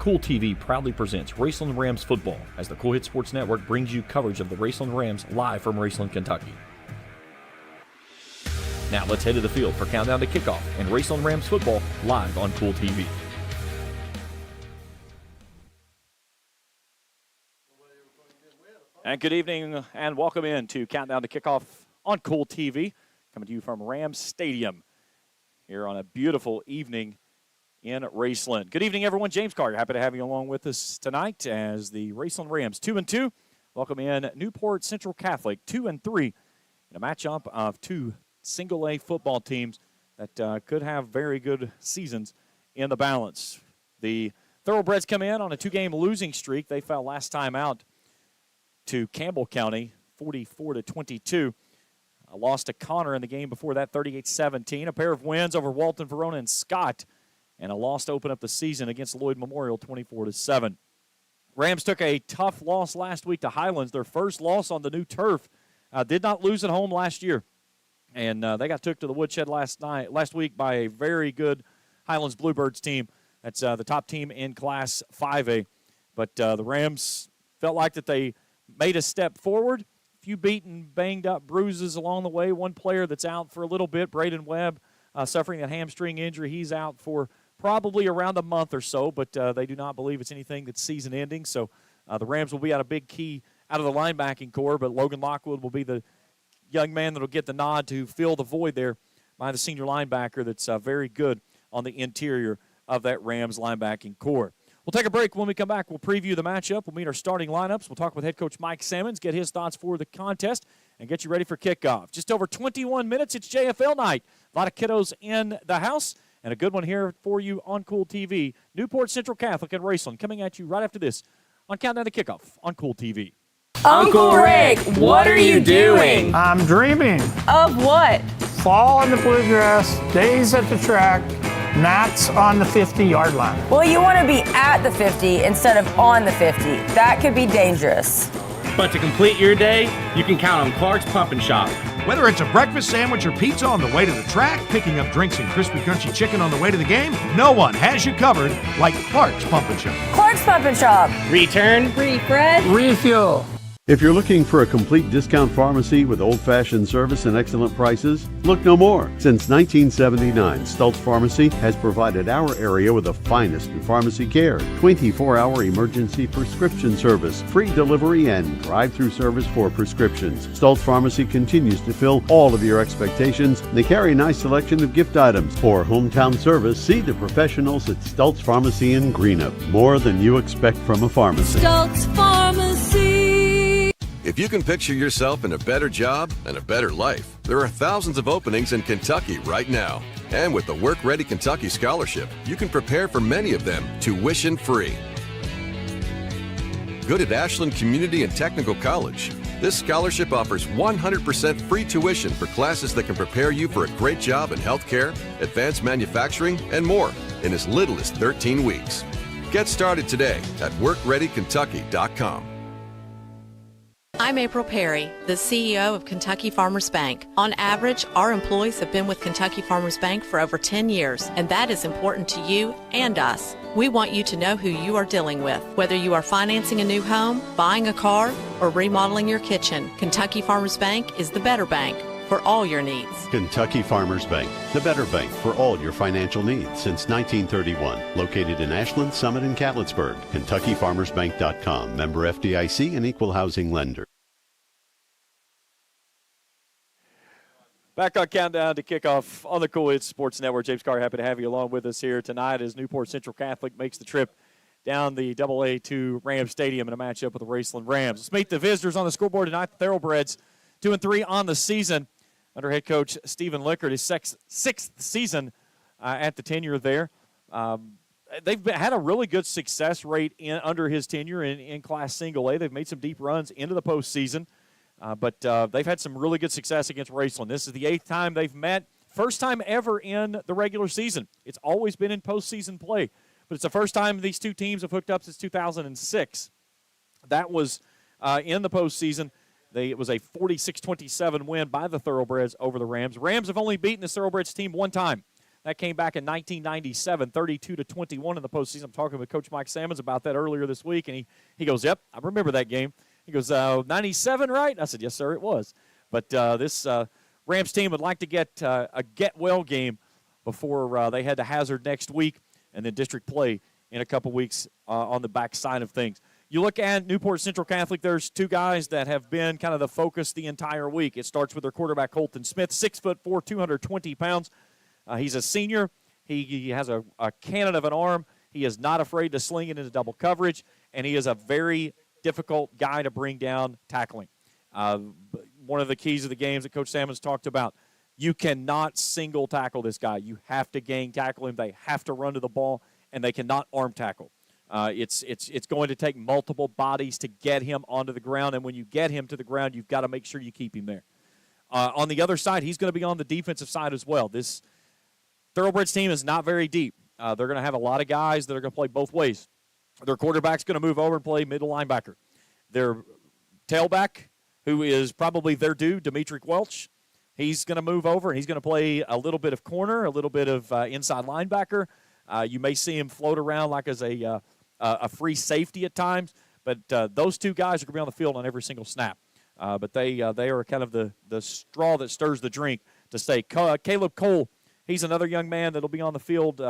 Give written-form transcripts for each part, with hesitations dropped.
Kool TV proudly presents Raceland Rams football as the Kool Hit Sports Network brings you coverage of the Raceland Rams live from Raceland, Kentucky. Now let's head to the field for Countdown to Kickoff and Raceland Rams football live on Kool TV. And good evening and welcome in to Countdown to Kickoff on Kool TV, coming to you from Rams Stadium here on a beautiful evening in Raceland. Good evening, everyone. James Carter, happy to have you along with us tonight as the Raceland Rams 2-2 welcome in Newport Central Catholic 2-3 in a matchup of two single-A football teams that could have very good seasons in the balance. The Thoroughbreds come in on a two-game losing streak. They fell last time out to Campbell County, 44-22. A loss to Connor in the game before that, 38-17. A pair of wins over Walton, Verona, and Scott, and a loss to open up the season against Lloyd Memorial, 24-7. Rams took a tough loss last week to Highlands, their first loss on the new turf. Did not lose at home last year, and they got took to the woodshed last week by a very good Highlands Bluebirds team. That's the top team in Class 5A. But the Rams felt like that they made a step forward. A few beaten, banged-up bruises along the way. One player that's out for a little bit, Braden Webb, suffering a hamstring injury. He's out for probably around a month or so, but they do not believe it's anything that's season-ending. So the Rams will be out a big key out of the linebacking core, but Logan Lockwood will be the young man that will get the nod to fill the void there by the senior linebacker that's very good on the interior of that Rams linebacking core. We'll take a break. When we come back, we'll preview the matchup. We'll meet our starting lineups. We'll talk with head coach Mike Sammons, get his thoughts for the contest, and get you ready for kickoff. Just over 21 minutes, it's JFL night. A lot of kiddos in the house, and a good one here for you on Kool TV. Newport Central Catholic and Raceland coming at you right after this on Countdown to Kickoff on Kool TV. Uncle Rick, what are you doing? I'm dreaming. Of what? Fall in the bluegrass, days at the track, Nats on the 50-yard line. Well, you want to be at the 50 instead of on the 50. That could be dangerous. But to complete your day, you can count on Clark's Pump and Shop. Whether it's a breakfast sandwich or pizza on the way to the track, picking up drinks and crispy crunchy chicken on the way to the game, no one has you covered like Clark's Pump and Shop. Clark's Pump and Shop. Return, refresh, Refuel. If you're looking for a complete discount pharmacy with old-fashioned service and excellent prices, look no more. Since 1979, Stultz Pharmacy has provided our area with the finest in pharmacy care, 24-hour emergency prescription service, free delivery, and drive-through service for prescriptions. Stultz Pharmacy continues to fill all of your expectations. They carry a nice selection of gift items. For hometown service, see the professionals at Stultz Pharmacy in Greenup. More than you expect from a pharmacy. Stultz Pharmacy. If you can picture yourself in a better job and a better life, there are thousands of openings in Kentucky right now. And with the Work Ready Kentucky Scholarship, you can prepare for many of them tuition-free. Good at Ashland Community and Technical College. This scholarship offers 100% free tuition for classes that can prepare you for a great job in healthcare, advanced manufacturing, and more in as little as 13 weeks. Get started today at WorkReadyKentucky.com. I'm April Perry, the CEO of Kentucky Farmers Bank. On average, our employees have been with Kentucky Farmers Bank for over 10 years, and that is important to you and us. We want you to know who you are dealing with. Whether you are financing a new home, buying a car, or remodeling your kitchen, Kentucky Farmers Bank is the better bank for all your needs. Kentucky Farmers Bank, the better bank for all your financial needs since 1931. Located in Ashland, Summit, and Catlettsburg. KentuckyFarmersBank.com. Member FDIC and Equal Housing Lender. Back on Countdown to Kickoff on the Kool Hit Sports Network. James Carr, happy to have you along with us here tonight as Newport Central Catholic makes the trip down the AA to Rams Stadium in a matchup with the Raceland Rams. Let's meet the visitors on the scoreboard tonight. The Thoroughbreds 2-3 on the season under head coach Stephen Lickard, his sixth season at the tenure there. They've had a really good success rate under his tenure in Class Single A. They've made some deep runs into the postseason. But they've had some really good success against Raceland. This is the 8th time they've met. First time ever in the regular season. It's always been in postseason play. But it's the first time these two teams have hooked up since 2006. That was in the postseason. It was a 46-27 win by the Thoroughbreds over the Rams. Rams have only beaten the Thoroughbreds team one time. That came back in 1997, 32-21 in the postseason. I'm talking with Coach Mike Sammons about that earlier this week, and he goes, yep, I remember that game. He goes, 97, right? And I said, yes, sir, it was. But this Rams team would like to get a get-well game before they head to Hazard next week, and then district play in a couple weeks on the backside of things. You look at Newport Central Catholic, there's two guys that have been kind of the focus the entire week. It starts with their quarterback, Colton Smith, 6'4", 220 pounds. He's a senior. He has a cannon of an arm. He is not afraid to sling it into double coverage, and he is a very difficult guy to bring down tackling. One of the keys of the games that Coach Sammons talked about, you cannot single tackle this guy. You have to gang tackle him. They have to run to the ball, and they cannot arm tackle. It's going to take multiple bodies to get him onto the ground, and when you get him to the ground, you've got to make sure you keep him there. On the other side, he's going to be on the defensive side as well. This Thoroughbreds team is not very deep. They're going to have a lot of guys that are going to play both ways. Their quarterback's going to move over and play middle linebacker. Their tailback, who is probably their dude, Demetric Welch, he's going to move over, and he's going to play a little bit of corner, a little bit of inside linebacker. You may see him float around like as a free safety at times, but those two guys are going to be on the field on every single snap. But they are kind of the straw that stirs the drink to stay. Caleb Kool, he's another young man that will be on the field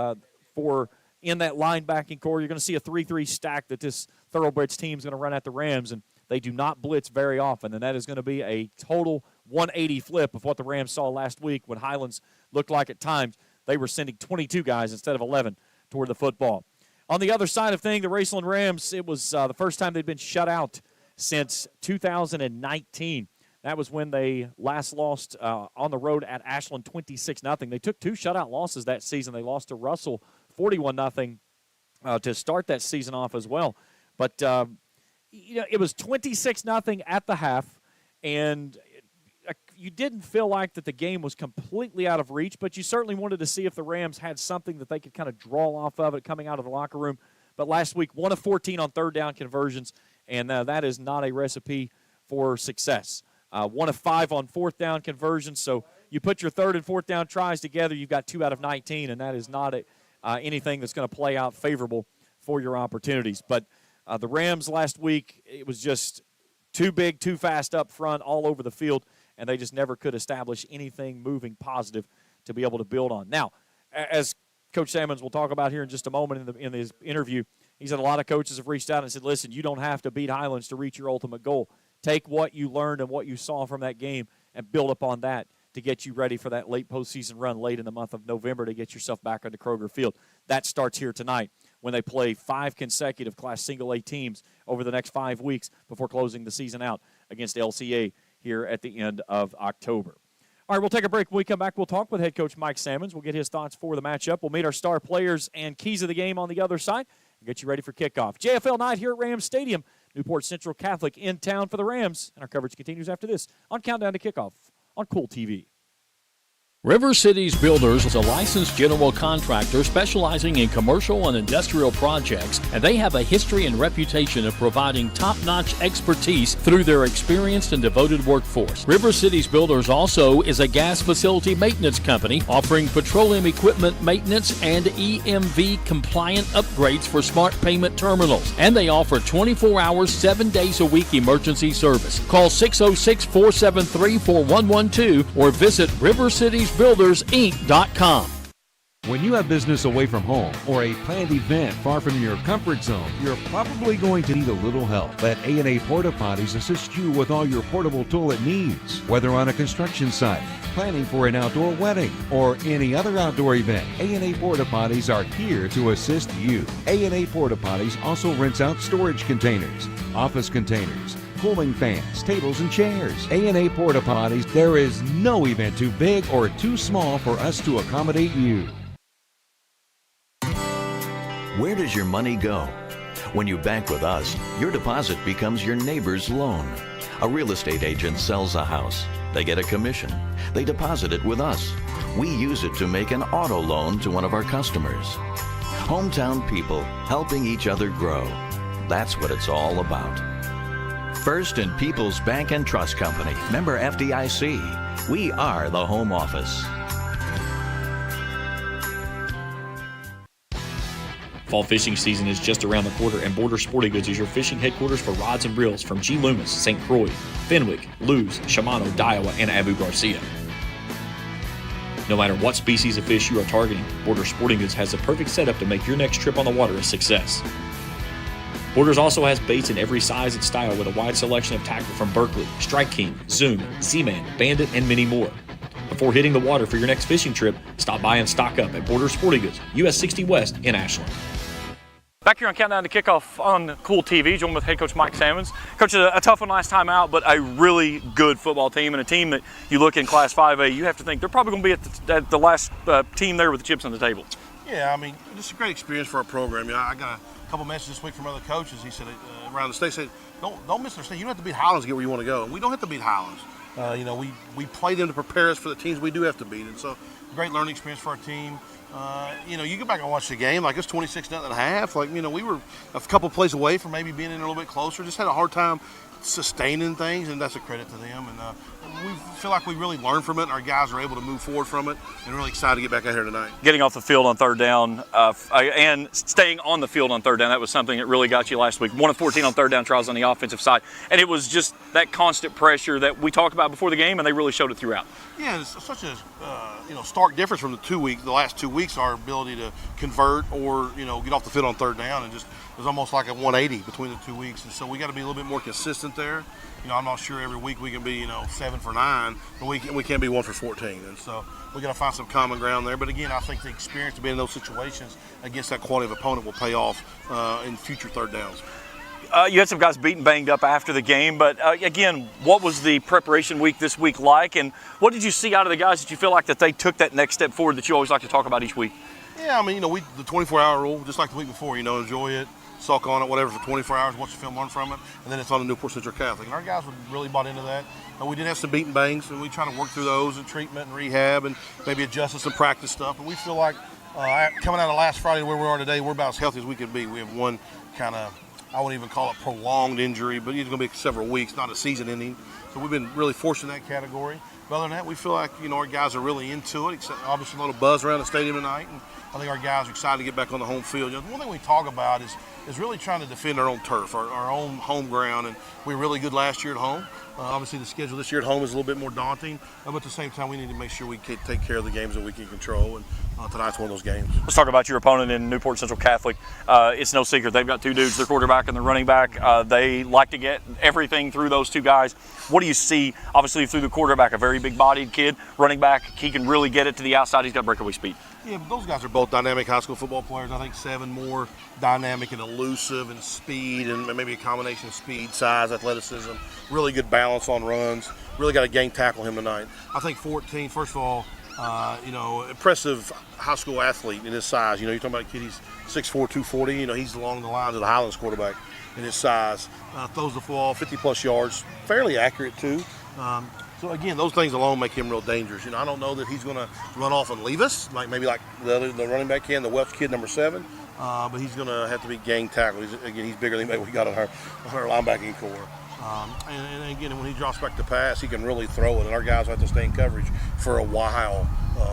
for in that linebacking core. You're going to see a 3-3 stack that this Thoroughbreds team is going to run at the Rams, and they do not blitz very often, and that is going to be a total 180 flip of what the Rams saw last week when Highlands looked like at times they were sending 22 guys instead of 11 toward the football. On the other side of things, the Raceland Rams, it was the first time they'd been shut out since 2019. That was when they last lost on the road at Ashland 26-0. They took two shutout losses that season. They lost to Russell 41-0 to start that season off as well. But, it was 26-0 at the half, and you didn't feel like that the game was completely out of reach, but you certainly wanted to see if the Rams had something that they could kind of draw off of it coming out of the locker room. But last week, 1 of 14 on third down conversions, and that is not a recipe for success. 1 of 5 on fourth down conversions. So you put your third and fourth down tries together, you've got 2 out of 19, and that is not anything that's going to play out favorable for your opportunities. But the Rams last week, it was just too big, too fast up front, all over the field, and they just never could establish anything moving positive to be able to build on. Now, as Coach Sammons will talk about here in just a moment in his interview, he said a lot of coaches have reached out and said, listen, you don't have to beat Highlands to reach your ultimate goal. Take what you learned and what you saw from that game and build upon that to get you ready for that late postseason run late in the month of November to get yourself back onto Kroger Field. That starts here tonight when they play 5 consecutive Class Single A teams over the next 5 weeks before closing the season out against LCA here at the end of October. All right, we'll take a break. When we come back, we'll talk with head coach Mike Sammons. We'll get his thoughts for the matchup. We'll meet our star players and keys of the game on the other side and get you ready for kickoff. JFL night here at Rams Stadium. Newport Central Catholic in town for the Rams. And our coverage continues after this on Countdown to Kickoff on Kool TV. River Cities Builders is a licensed general contractor specializing in commercial and industrial projects, and they have a history and reputation of providing top-notch expertise through their experienced and devoted workforce. River Cities Builders also is a gas facility maintenance company offering petroleum equipment maintenance and EMV-compliant upgrades for smart payment terminals, and they offer 24 hours, 7 days a week emergency service. Call 606-473-4112 or visit rivercitiesbuildersinc.com. When you have business away from home or a planned event far from your comfort zone, you're probably going to need a little help. Let A&A Porta Potties assist you with all your portable toilet needs. Whether on a construction site, planning for an outdoor wedding, or any other outdoor event, A&A Porta Potties are here to assist you. A&A Porta Potties also rents out storage containers, office containers, cooling fans, tables, and chairs. A&A Porta Potties, there is no event too big or too small for us to accommodate you. Where does your money go? When you bank with us, your deposit becomes your neighbor's loan. A real estate agent sells a house. They get a commission. They deposit it with us. We use it to make an auto loan to one of our customers. Hometown people helping each other grow. That's what it's all about. First and People's Bank and Trust Company, member FDIC. We are the home office. Fall fishing season is just around the corner, and Border Sporting Goods is your fishing headquarters for rods and reels from G. Loomis, St. Croix, Fenwick, Lewes, Shimano, Daiwa, and Abu Garcia. No matter what species of fish you are targeting, Border Sporting Goods has the perfect setup to make your next trip on the water a success. Borders also has baits in every size and style with a wide selection of tackle from Berkley, Strike King, Zoom, Z-Man, Bandit, and many more. Before hitting the water for your next fishing trip, stop by and stock up at Border Sporting Goods, US 60 West in Ashland. Back here on Countdown to Kickoff on Kool TV, joined with head coach Mike Salmons. Coach, a tough one last time out, but a really good football team, and a team that you look in Class 5A, you have to think they're probably going to be at the last team there with the chips on the table. Yeah, I mean, just a great experience for our program. You know, I got a couple messages this week from other coaches. He said around the state, said, don't miss their state. You don't have to beat Highlands to get where you want to go. And we don't have to beat Highlands. You know, we play them to prepare us for the teams we do have to beat. And so, great learning experience for our team. You know, you go back and watch the game, like it's 26-0 at half. Like, you know, we were a couple plays away from maybe being in a little bit closer. Just had a hard time sustaining things, and that's a credit to them. And we feel like we really learned from it, and our guys are able to move forward from it, and really excited to get back out here tonight. Getting off the field on third down and staying on the field on third down, that was something that really got you last week. 1 of 14 on third down tries on the offensive side, and it was just that constant pressure that we talked about before the game, and they really showed it throughout. Yeah, it's such a stark difference from the last 2 weeks, our ability to convert or get off the field on third down, and just it was almost like a 180 between the 2 weeks, and so we got to be a little bit more consistent there. I'm not sure every week we can be 7 for 9, but we can't be 1 for 14, and so we got to find some common ground there. But again, I think the experience to be in those situations against that quality of opponent will pay off in future third downs. You had some guys beat and banged up after the game, but again, what was the preparation week this week like, and what did you see out of the guys that you feel like that they took that next step forward that you always like to talk about each week? Yeah, I mean, the 24-hour rule, just like the week before, enjoy it, suck on it, whatever, for 24 hours, watch the film, learn from it, and then it's on the Newport Central Catholic. And our guys really bought into that. We did have some beat and bangs, and we try to work through those and treatment and rehab and maybe adjust some practice stuff. And we feel like coming out of last Friday to where we are today, we're about as healthy as we can be. We have one kind of, I wouldn't even call it prolonged injury, but it's going to be several weeks, not a season ending. So we've been really fortunate in that category. But other than that, we feel like, our guys are really into it. Except obviously a little buzz around the stadium tonight. And I think our guys are excited to get back on the home field. The one thing we talk about is really trying to defend our own turf, our own home ground. And we were really good last year at home. Obviously, the schedule this year at home is a little bit more daunting. But at the same time, we need to make sure we can take care of the games that we can control. And tonight's one of those games. Let's talk about your opponent in Newport Central Catholic. It's no secret. They've got two dudes, their quarterback and the running back. They like to get everything through those two guys. What do you see, obviously, through the quarterback? A very big-bodied kid. Running back, he can really get it to the outside. He's got breakaway speed. Yeah, but those guys are both dynamic high school football players. I think Seven more dynamic and elusive and speed, and maybe a combination of speed, size, athleticism, really good balance on runs. Really got to gang tackle him tonight. I think 14, first of all, impressive high school athlete in his size. You're talking about a kid, he's 6'4", 240. He's along the lines of the Highlands quarterback in his size. Throws the ball 50-plus yards, fairly accurate too. So again, those things alone make him real dangerous. I don't know that he's going to run off and leave us, like the running back can, the Welch kid, number 7. But he's going to have to be gang tackled. He's bigger than we got on our linebacking core. And again, when he drops back to pass, he can really throw it. And our guys have to stay in coverage for a while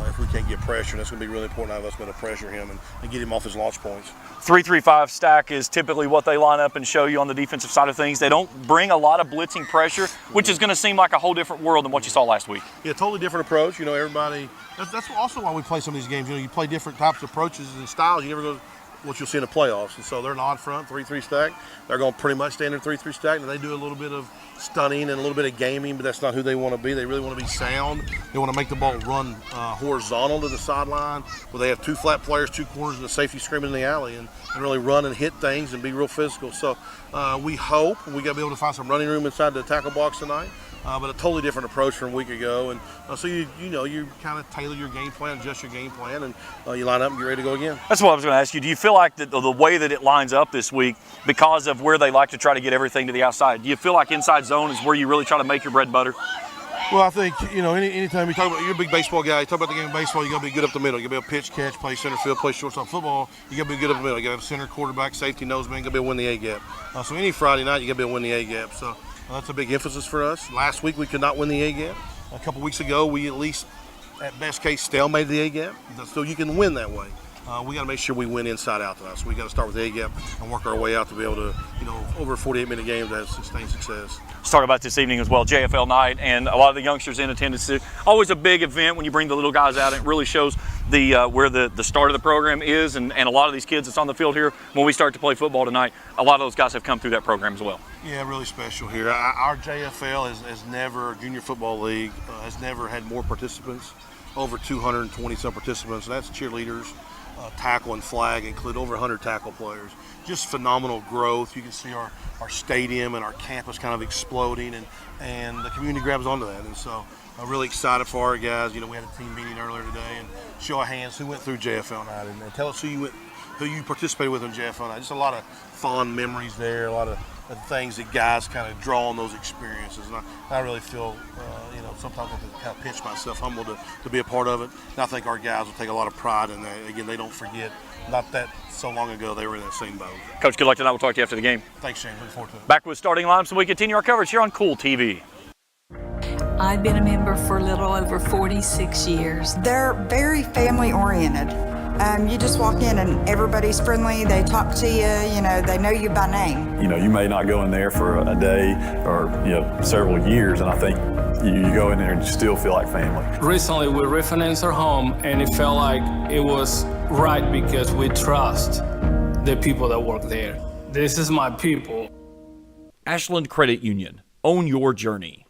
if we can't get pressure. And that's going to be really important out of us being able to pressure him and get him off his launch points. 3-3-5 stack is typically what they line up and show you on the defensive side of things. They don't bring a lot of blitzing pressure, which is going to seem like a whole different world than what you saw last week. Yeah, totally different approach. Everybody. That's also why we play some of these games. You play different types of approaches and styles. You never go what you'll see in the playoffs. And so they're an odd front, 3-3 stack. They're going to pretty much stay in their 3-3 stack, and they do a little bit of stunning and a little bit of gaming, but that's not who they want to be. They really want to be sound. They want to make the ball run horizontal to the sideline, where they have two flat players, two corners, and a safety screaming in the alley, and really run and hit things and be real physical. So we hope we got to be able to find some running room inside the tackle box tonight. But a totally different approach from a week ago, and so you kind of tailor your game plan, adjust your game plan, and you line up and get ready to go again. That's what I was going to ask you. Do you feel like the way that it lines up this week, because of where they like to try to get everything to the outside, do you feel like inside zone is where you really try to make your bread and butter? Well, I think, anytime you talk about, you're a big baseball guy, you talk about the game of baseball, you got to be good up the middle. You got to be able to pitch, catch, play center field, play shortstop. Football, you got to be good up the middle. You got to have center, quarterback, safety, nose man, you got to be able to win the A-gap. So any Friday night, you got to be able to win the A-gap. So that's a big emphasis for us. Last week, we could not win the A-gap. A couple weeks ago, we at least, at best case, stalemated the A-gap. So you can win that way. we got to make sure we win inside out tonight. So we got to start with the A gap and work our way out to be able to, over a 48-minute game to have sustained success. Let's talk about this evening as well, JFL night, and a lot of the youngsters in attendance. Always a big event when you bring the little guys out. It really shows where the start of the program is, and a lot of these kids that's on the field here, when we start to play football tonight, a lot of those guys have come through that program as well. Yeah, really special here. Our JFL has never, Junior Football League, has never had more participants, over 220-some participants. That's cheerleaders, tackle and flag, include over 100 tackle players. Just phenomenal growth. You can see our stadium and our campus kind of exploding, and the community grabs onto that. And so I'm really excited for our guys. We had a team meeting earlier today, and show of hands who went through JFL night, and tell us who you participated with on JFL night. Just a lot of fond memories there, a lot of things that guys kind of draw on those experiences. And I really feel, sometimes I have to kind of pinch myself, humbled to be a part of it. And I think our guys will take a lot of pride in that. Again, they don't forget, not that so long ago they were in that same boat. Coach, good luck tonight. We'll talk to you after the game. Thanks, Shane. Looking forward to it. Back with starting lineups, and we continue our coverage here on Kool TV. I've been a member for a little over 46 years. They're very family oriented. You just walk in and everybody's friendly. They talk to you, they know you by name. You may not go in there for a day or, several years, and I think you go in there and you still feel like family. Recently, we refinanced our home, and it felt like it was right because we trust the people that work there. This is my people. Ashland Credit Union. Own your journey.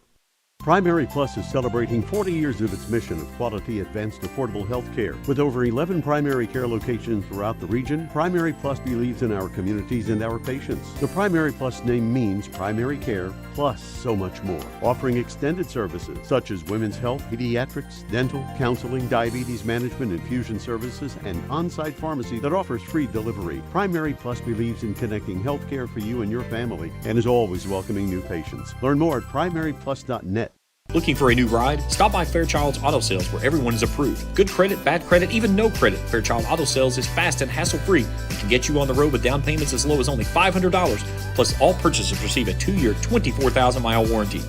Primary Plus is celebrating 40 years of its mission of quality, advanced, affordable health care. With over 11 primary care locations throughout the region, Primary Plus believes in our communities and our patients. The Primary Plus name means primary care plus so much more. Offering extended services such as women's health, pediatrics, dental, counseling, diabetes management, infusion services, and on-site pharmacy that offers free delivery. Primary Plus believes in connecting health care for you and your family and is always welcoming new patients. Learn more at primaryplus.net. Looking for a new ride? Stop by Fairchild's Auto Sales, where everyone is approved. Good credit, bad credit, even no credit. Fairchild Auto Sales is fast and hassle-free and can get you on the road with down payments as low as only $500. Plus, all purchases receive a 2-year, 24,000-mile warranty.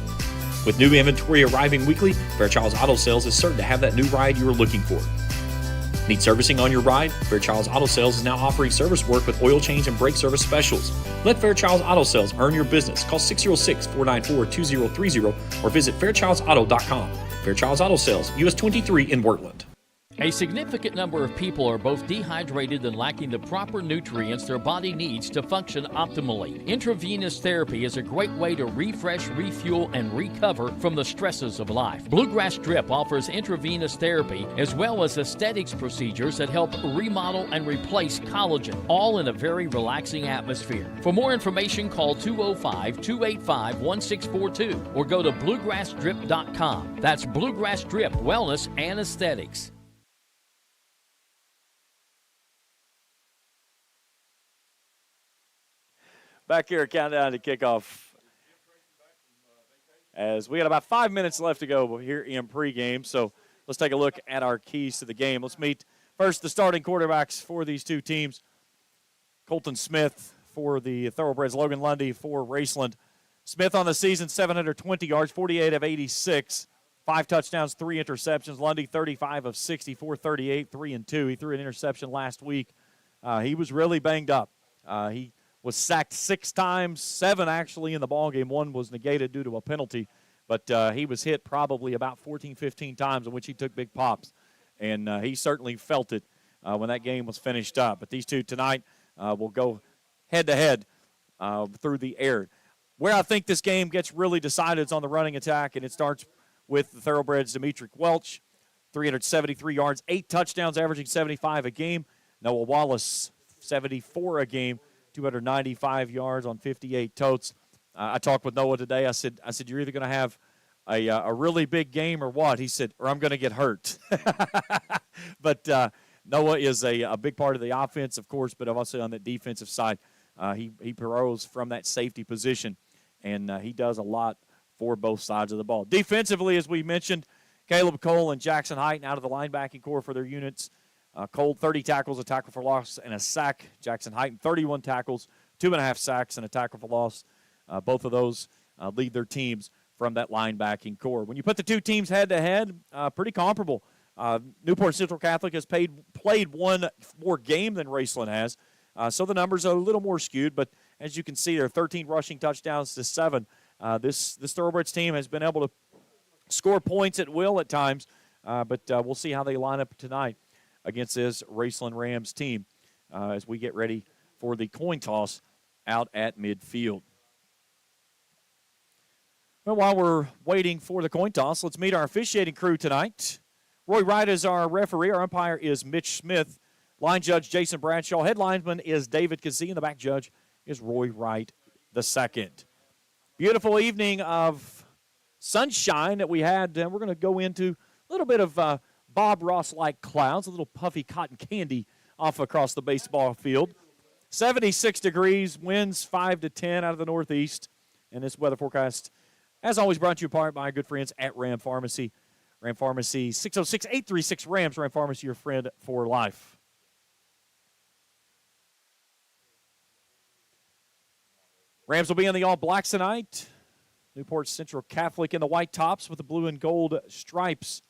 With new inventory arriving weekly, Fairchild's Auto Sales is certain to have that new ride you are looking for. Need servicing on your ride? Fairchild's Auto Sales is now offering service work with oil change and brake service specials. Let Fairchild's Auto Sales earn your business. Call 606-494-2030 or visit fairchildsauto.com. Fairchild's Auto Sales, US 23 in Wortland. A significant number of people are both dehydrated and lacking the proper nutrients their body needs to function optimally. Intravenous therapy is a great way to refresh, refuel, and recover from the stresses of life. Bluegrass Drip offers intravenous therapy as well as aesthetics procedures that help remodel and replace collagen, all in a very relaxing atmosphere. For more information, call 205-285-1642 or go to bluegrassdrip.com. That's Bluegrass Drip Wellness and Aesthetics. Back here, countdown to kickoff. As we got about 5 minutes left to go here in pregame, so let's take a look at our keys to the game. Let's meet first the starting quarterbacks for these two teams. Colton Smith for the Thoroughbreds, Logan Lundy for Raceland. Smith on the season, 720 yards, 48 of 86, 5 touchdowns, 3 interceptions. Lundy, 35 of 60, 438, 3-2. He threw an interception last week. He was really banged up. He was sacked 6 times, 7 actually in the ballgame. 1 was negated due to a penalty, but he was hit probably about 14, 15 times in which he took big pops, and he certainly felt it when that game was finished up. But these two tonight will go head-to-head through the air. Where I think this game gets really decided is on the running attack, and it starts with the Thoroughbreds' Demetric Welch, 373 yards, 8 touchdowns, averaging 75 a game. Noah Wallace, 74 a game, 295 yards on 58 totes. I talked with Noah today. I said, you're either going to have a really big game or what? He said, or I'm going to get hurt. But Noah is a big part of the offense, of course, but also on the defensive side, he rose from that safety position, and he does a lot for both sides of the ball. Defensively, as we mentioned, Caleb Kool and Jackson Heighton out of the linebacking core for their units. Kool, 30 tackles, a tackle for loss, and a sack. Jackson Heighton, 31 tackles, 2.5 sacks, and a tackle for loss. Both of those lead their teams from that linebacking core. When you put the two teams head-to-head, pretty comparable. Newport Central Catholic has played one more game than Raceland has, so the numbers are a little more skewed. But as you can see, there are 13 rushing touchdowns to 7. This Thoroughbreds team has been able to score points at will at times, but we'll see how they line up tonight against this Raceland Rams team as we get ready for the coin toss out at midfield. Well, while we're waiting for the coin toss, let's meet our officiating crew tonight. Roy Wright is our referee. Our umpire is Mitch Smith. Line judge Jason Bradshaw. Head linesman is David Kazee, and the back judge is Roy Wright II. Beautiful evening of sunshine that we had. We're going to go into a little bit of Bob Ross-like clouds, a little puffy cotton candy off across the baseball field. 76 degrees, winds 5 to 10 out of the northeast. And this weather forecast, as always, brought to you apart by our good friends at Ram Pharmacy. Ram Pharmacy, 606-836-RAMS. Ram Pharmacy, your friend for life. Rams will be in the all-blacks tonight. Newport Central Catholic in the white tops with the blue and gold stripes.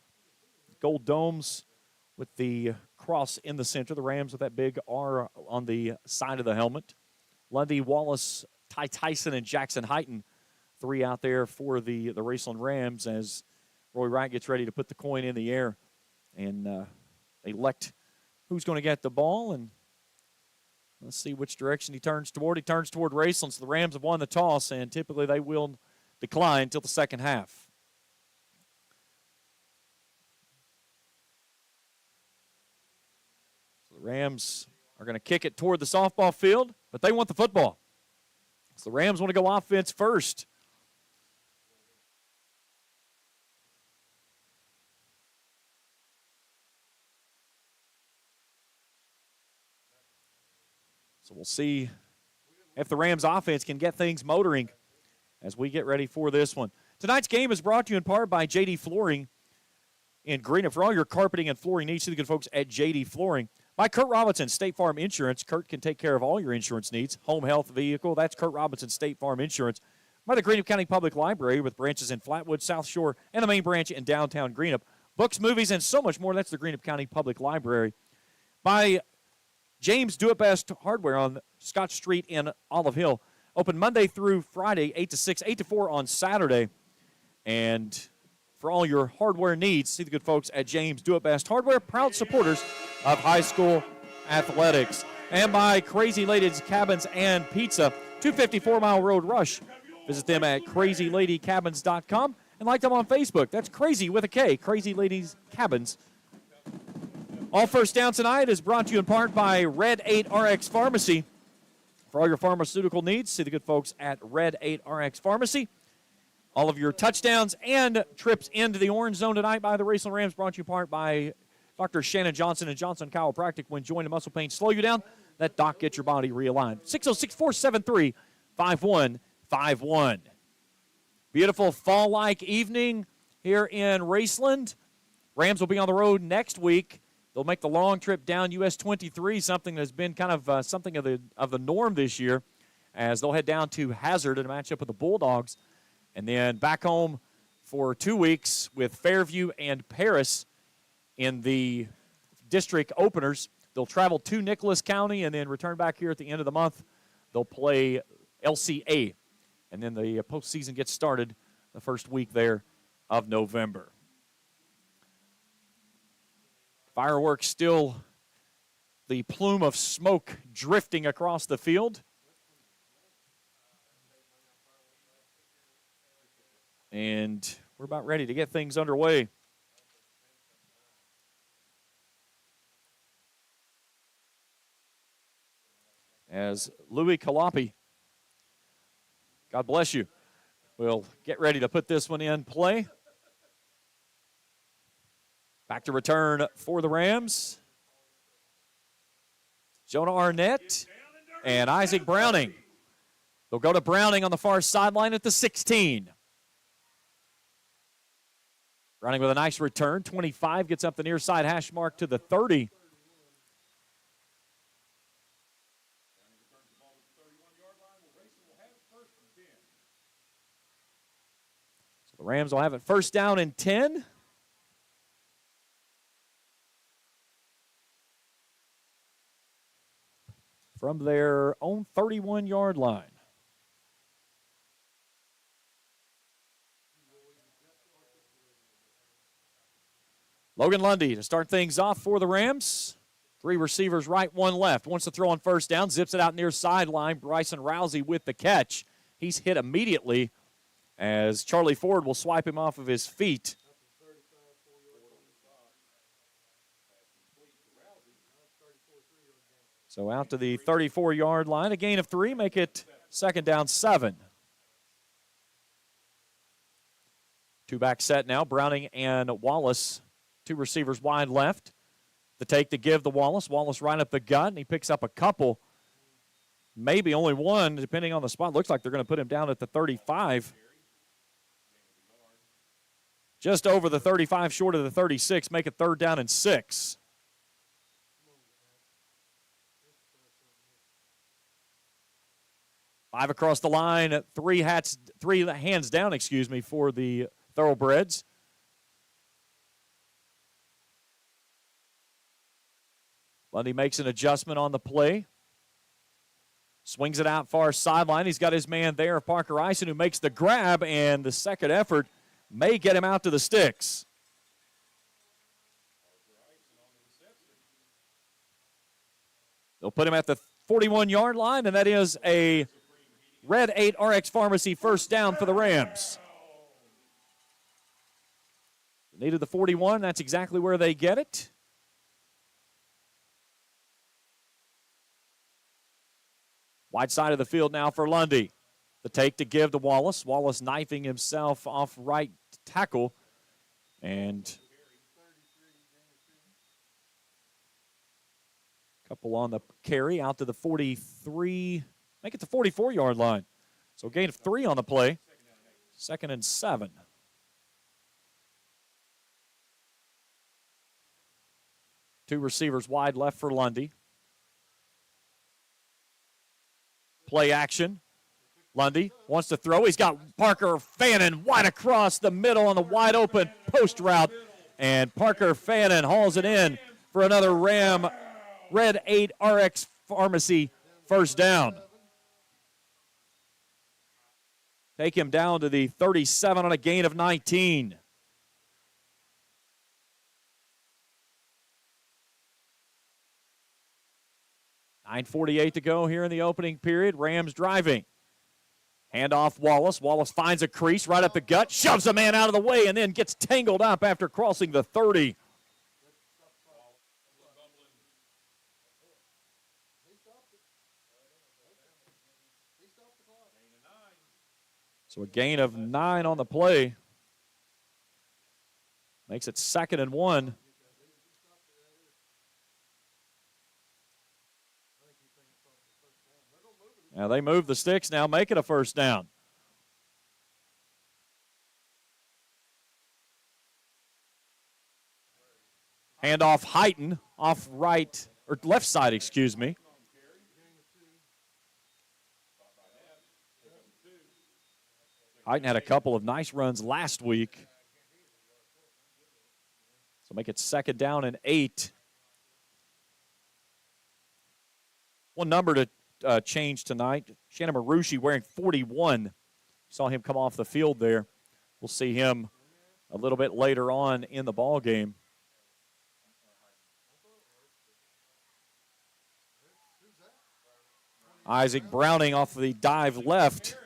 Gold domes with the cross in the center. The Rams with that big R on the side of the helmet. Lundy, Wallace, Ty Tyson, and Jackson Heighton, 3 out there for the Raceland Rams as Roy Wright gets ready to put the coin in the air and elect who's going to get the ball. And let's see which direction he turns toward. He turns toward Raceland, so the Rams have won the toss, and typically they will decline until the second half. So the Rams are going to kick it toward the softball field, but they want the football. So the Rams want to go offense first. So we'll see if the Rams offense can get things motoring as we get ready for this one. Tonight's game is brought to you in part by JD Flooring in Greenup. For all your carpeting and flooring needs, see the good folks at JD Flooring. By Kurt Robinson, State Farm Insurance. Kurt can take care of all your insurance needs. Home, health, vehicle. That's Kurt Robinson, State Farm Insurance. By the Greenup County Public Library with branches in Flatwood, South Shore, and the main branch in downtown Greenup. Books, movies, and so much more. That's the Greenup County Public Library. By James Do It Best Hardware on Scott Street in Olive Hill. Open Monday through Friday, 8 to 6, 8 to 4 on Saturday. And for all your hardware needs, see the good folks at James Do It Best Hardware, proud supporters of high school athletics. And by Crazy Ladies Cabins and Pizza, 254 Mile Road Rush. Visit them at crazyladycabins.com and like them on Facebook. That's Crazy with a K, Crazy Ladies Cabins. All First Down tonight is brought to you in part by Red 8 RX Pharmacy. For all your pharmaceutical needs, see the good folks at Red 8 RX Pharmacy. All of your touchdowns and trips into the orange zone tonight by the Raceland Rams brought to you in part by Dr. Shannon Johnson and Johnson Chiropractic. When joining muscle pain slow you down, let Doc get your body realigned. 606-473-5151. Beautiful fall-like evening here in Raceland. Rams will be on the road next week. They'll make the long trip down US 23, something that's been kind of something of the norm this year, as they'll head down to Hazard in a matchup with the Bulldogs, and then back home for 2 weeks with Fairview and Paris in the district openers. They'll travel to Nicholas County and then return back here at the end of the month. They'll play LCA, and then the postseason gets started the first week there of November. Fireworks still, the plume of smoke drifting across the field. And we're about ready to get things underway. As Louis Calapi, God bless you, will get ready to put this one in play. Back to return for the Rams. Jonah Arnett and Isaac Browning. They'll go to Browning on the far sideline at the 16. Browning with a nice return. 25 gets up the near side hash mark to the 30. So the Rams will have it first down and 10. from their own 31-yard line. Logan Lundy to start things off for the Rams. 3 receivers right, 1 left. Wants to throw on first down, zips it out near sideline. Bryson Rousey with the catch. He's hit immediately as Charlie Ford will swipe him off of his feet. So out to the 34-yard line. A gain of 3, make it 2nd down 7. 2-back set now. Browning and Wallace. 2 receivers wide left. The take to give to Wallace. Wallace right up the gut, and he picks up a couple. Maybe only one, depending on the spot. Looks like they're going to put him down at the 35. Just over the 35, short of the 36. Make it 3rd down and 6. Five across the line, 3 hands down, for the Thoroughbreds. Lundy makes an adjustment on the play. Swings it out far sideline. He's got his man there, Parker Eisen, who makes the grab, and the second effort may get him out to the sticks. They'll put him at the 41-yard line, and that is a Red 8 RX Pharmacy first down for the Rams. Needed the 41. That's exactly where they get it. Wide side of the field now for Lundy. The take to give to Wallace. Wallace knifing himself off right tackle. And couple on the carry out to the 43. Make it the 44-yard line. So gain of 3 on the play. 2nd and 7. Two receivers wide left for Lundy. Play action. Lundy wants to throw. He's got Parker Fannin wide across the middle on the wide open post route. And Parker Fannin hauls it in for another Ram Red 8 RX Pharmacy first down. Take him down to the 37 on a gain of 19. $9:48 to go here in the opening period. Rams driving. Handoff Wallace. Wallace finds a crease right up the gut, shoves a man out of the way, and then gets tangled up after crossing the 30. So a gain of 9 on the play. Makes it 2nd and 1. Now they move the sticks now, make it a first down. Handoff Heighton off right, or left side, excuse me. Heighton had a couple of nice runs last week. So make it 2nd down and 8. One number to change tonight. Shannon Marucci wearing 41. Saw him come off the field there. We'll see him a little bit later on in the ball game. Isaac Browning off the dive left.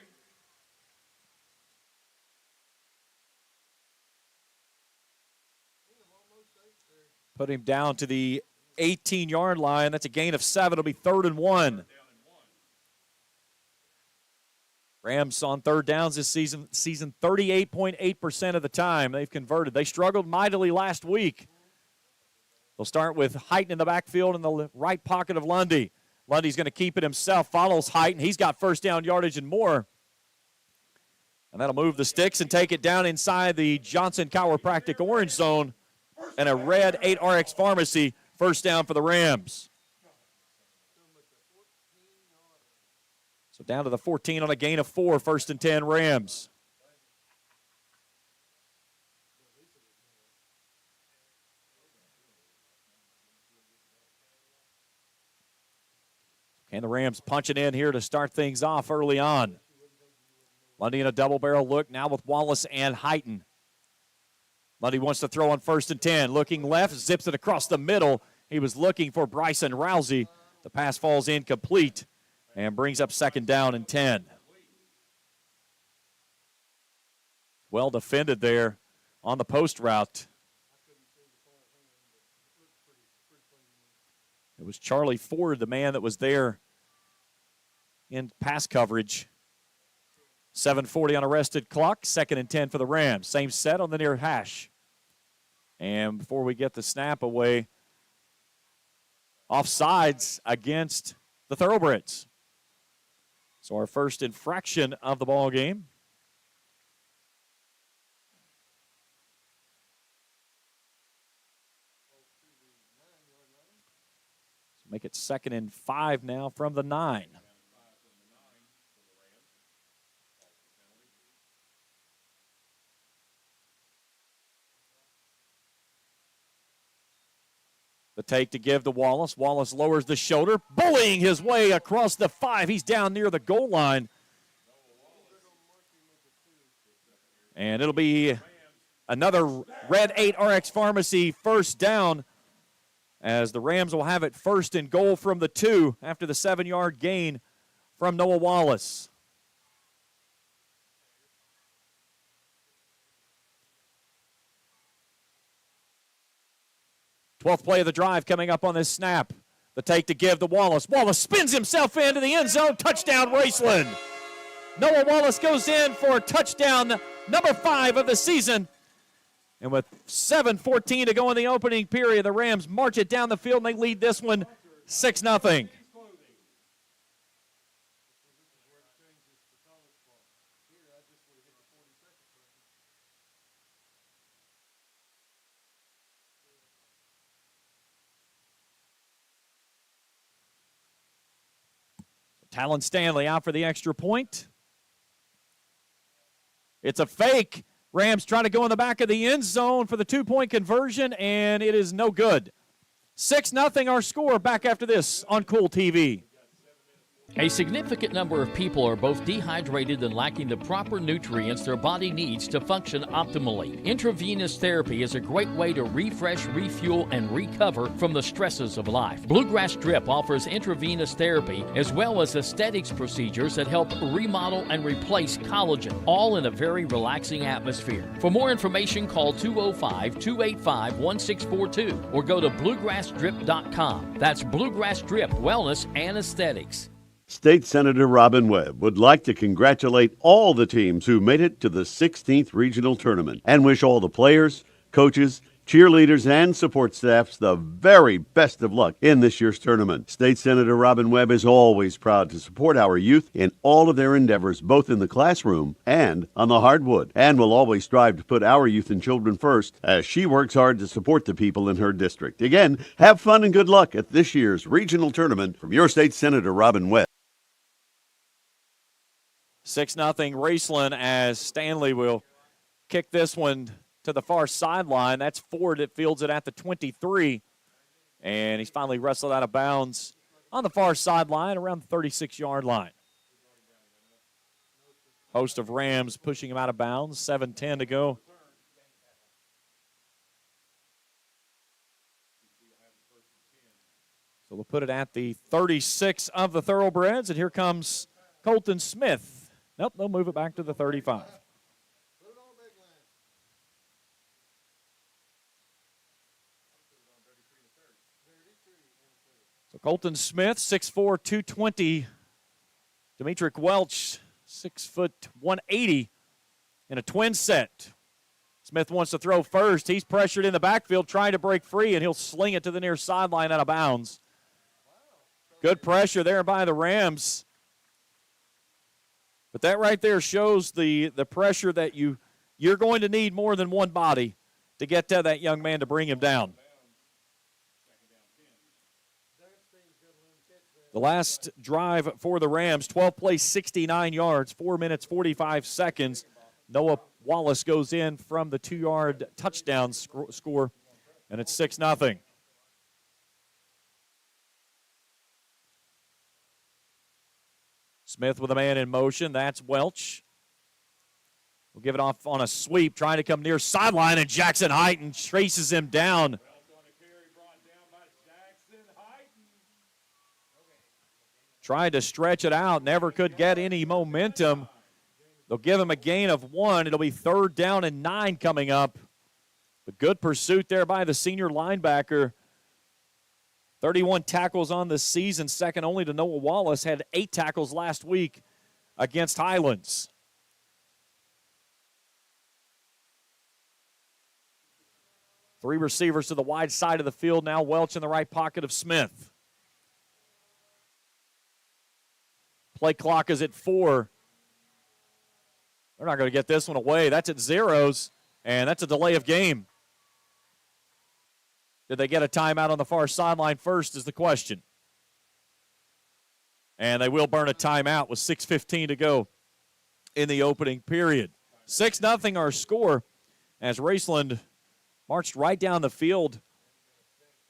Put him down to the 18-yard line. That's a gain of 7. It'll be 3rd and 1. Rams on third downs this season 38.8% of the time they've converted. They struggled mightily last week. They'll start with Heighton in the backfield in the right pocket of Lundy. Lundy's going to keep it himself, follows Heighton. He's got first down yardage and more. And that'll move the sticks and take it down inside the Johnson Chiropractic orange zone. And a Red 8 RX Pharmacy first down for the Rams. So down to the 14 on a gain of 4, 1st and 10 Rams. And the Rams punching in here to start things off early on. Lundy in a double barrel look now with Wallace and Heighton. Lundy wants to throw on 1st and 10. Looking left, zips it across the middle. He was looking for Bryson Rousey. The pass falls incomplete and brings up 2nd down and 10. Well defended there on the post route. It was Charlie Ford, the man that was there in pass coverage. 7:40 on arrested clock, 2nd and 10 for the Rams. Same set on the near hash. And before we get the snap away, offsides against the Thoroughbreds. So our first infraction of the ball game. Make it 2nd and 5 now from the 9. The take to give to Wallace. Wallace lowers the shoulder, bullying his way across the 5. He's down near the goal line. And it'll be another Red 8 RX Pharmacy first down, as the Rams will have it 1st and goal from the 2 after the 7-yard gain from Noah Wallace. Twelfth play of the drive coming up on this snap. The take to give to Wallace. Wallace spins himself into the end zone. Touchdown, Raceland. Noah Wallace goes in for touchdown number 5 of the season. And with 7:14 to go in the opening period, the Rams march it down the field, and they lead this one 6-0. Talon Stanley out for the extra point. It's a fake. Rams trying to go in the back of the end zone for the 2-point conversion, and it is no good. 6-0 our score. Back after this on Kool TV. A significant number of people are both dehydrated and lacking the proper nutrients their body needs to function optimally. Intravenous therapy is a great way to refresh, refuel, and recover from the stresses of life. Bluegrass Drip offers intravenous therapy as well as aesthetics procedures that help remodel and replace collagen, all in a very relaxing atmosphere. For more information, call 205-285-1642 or go to bluegrassdrip.com. That's Bluegrass Drip Wellness and Aesthetics. State Senator Robin Webb would like to congratulate all the teams who made it to the 16th Regional Tournament and wish all the players, coaches, cheerleaders, and support staffs the very best of luck in this year's tournament. State Senator Robin Webb is always proud to support our youth in all of their endeavors, both in the classroom and on the hardwood, and will always strive to put our youth and children first as she works hard to support the people in her district. Again, have fun and good luck at this year's regional tournament from your State Senator Robin Webb. 6-0 Raceland, as Stanley will kick this one to the far sideline. That's Ford that fields it at the 23. And he's finally wrestled out of bounds on the far sideline around the 36-yard line. Host of Rams pushing him out of bounds. 7:10 to go. So we'll put it at the 36 of the Thoroughbreds. And here comes Colton Smith. Nope, they'll move it back to the 35. So Colton Smith, 6'4", 220. Demetric Welch, 6 foot 180 in a twin set. Smith wants to throw first. He's pressured in the backfield, trying to break free, and he'll sling it to the near sideline out of bounds. Good pressure there by the Rams. But that right there shows the pressure that you're going to need more than one body to get to that young man to bring him down. The last drive for the Rams, 12 plays, 69 yards, 4 minutes, 45 seconds. Noah Wallace goes in from the 2-yard touchdown score, and it's 6-0. Smith with a man in motion. That's Welch. We'll give it off on a sweep, trying to come near sideline, and Jackson Heighton traces him down. Tried to stretch it out, never could get any momentum. They'll give him a gain of 1. It'll be 3rd down and 9 coming up. But good pursuit there by the senior linebacker. 31 tackles on the season, second only to Noah Wallace. Had 8 tackles last week against Highlands. Three receivers to the wide side of the field now. Welch in the right pocket of Smith. Play clock is at 4. They're not going to get this one away. That's at zeros, and that's a delay of game. Did they get a timeout on the far sideline first is the question. And they will burn a timeout with 6:15 to go in the opening period. 6-0 our score as Raceland marched right down the field.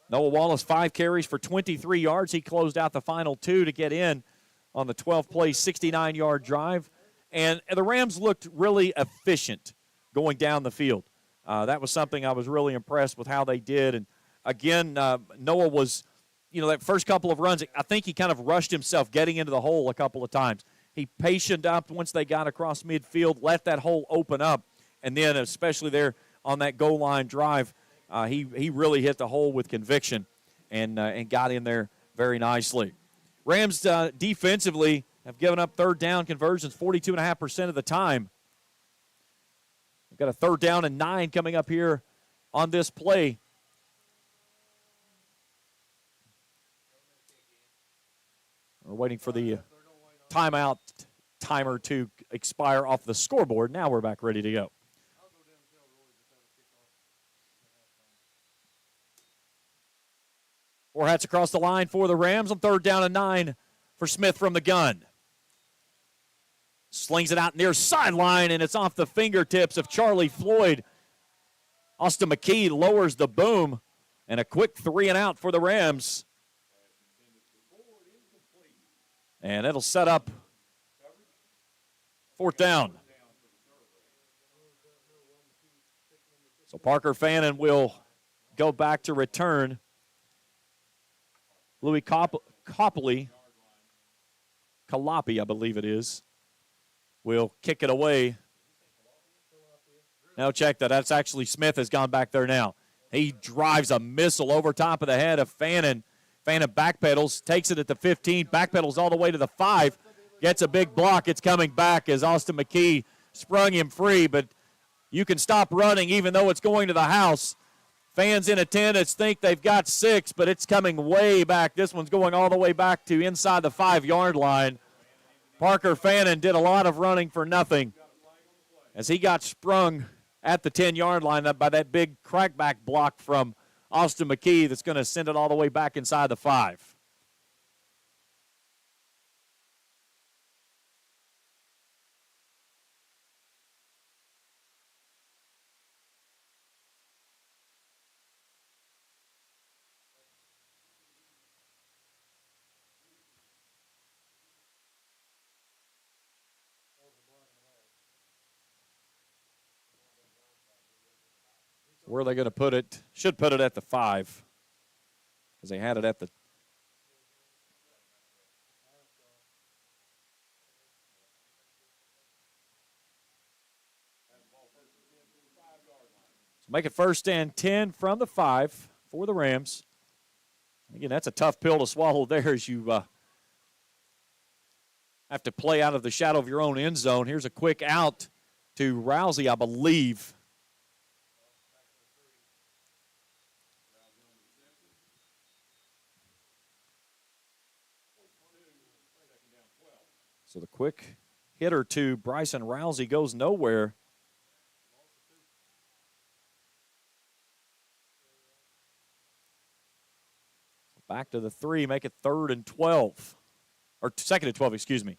Noah Wallace, 5 carries for 23 yards. He closed out the final 2 to get in on the 12-play, 69-yard drive. And the Rams looked really efficient going down the field. That was something I was really impressed with how they did. And, again, Noah was, that first couple of runs, I think he kind of rushed himself getting into the hole a couple of times. He patiented up once they got across midfield, let that hole open up, and then especially there on that goal line drive, he really hit the hole with conviction and got in there very nicely. Rams defensively have given up third down conversions 42.5% of the time. We've got a 3rd down and 9 coming up here on this play. We're waiting for the timeout timer to expire off the scoreboard. Now we're back ready to go. Four hats across the line for the Rams on 3rd down and 9 for Smith from the gun. Slings it out near sideline, and it's off the fingertips of Charlie Floyd. Austin McKee lowers the boom, and a quick 3-and-out for the Rams. And it'll set up 4th down. So Parker Fannin will go back to return. Louis Calapi, I believe it is, will kick it away. Now check that. That's actually Smith has gone back there now. He drives a missile over top of the head of Fannin. Fannin backpedals, takes it at the 15, backpedals all the way to the 5, gets a big block. It's coming back as Austin McKee sprung him free, but you can stop running even though it's going to the house. Fans in attendance think they've got 6, but it's coming way back. This one's going all the way back to inside the 5-yard line. Parker Fannin did a lot of running for nothing as he got sprung at the 10-yard line by that big crackback block from Austin McKee that's going to send it all the way back inside the 5. Where are they going to put it? Should put it at the 5 because they had it at the. So make it 1st and 10 from the 5 for the Rams. Again, that's a tough pill to swallow there as you have to play out of the shadow of your own end zone. Here's a quick out to Rousey, I believe. So the quick hitter to Bryson Rousey goes nowhere. Back to the 3, make it 3rd and 12. Or 2nd and 12, excuse me.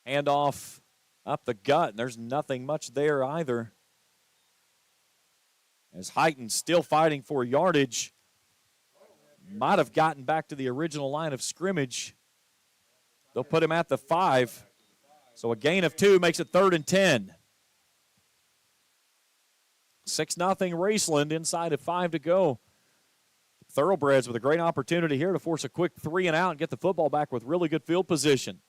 Handoff up the gut, and there's nothing much there either. As Heighton still fighting for yardage. Might have gotten back to the original line of scrimmage. They'll put him at the 5. So a gain of 2 makes it 3rd and 10. 6-0 Raceland, inside of 5 to go. Thoroughbreds with a great opportunity here to force a quick 3 and out and get the football back with really good field position.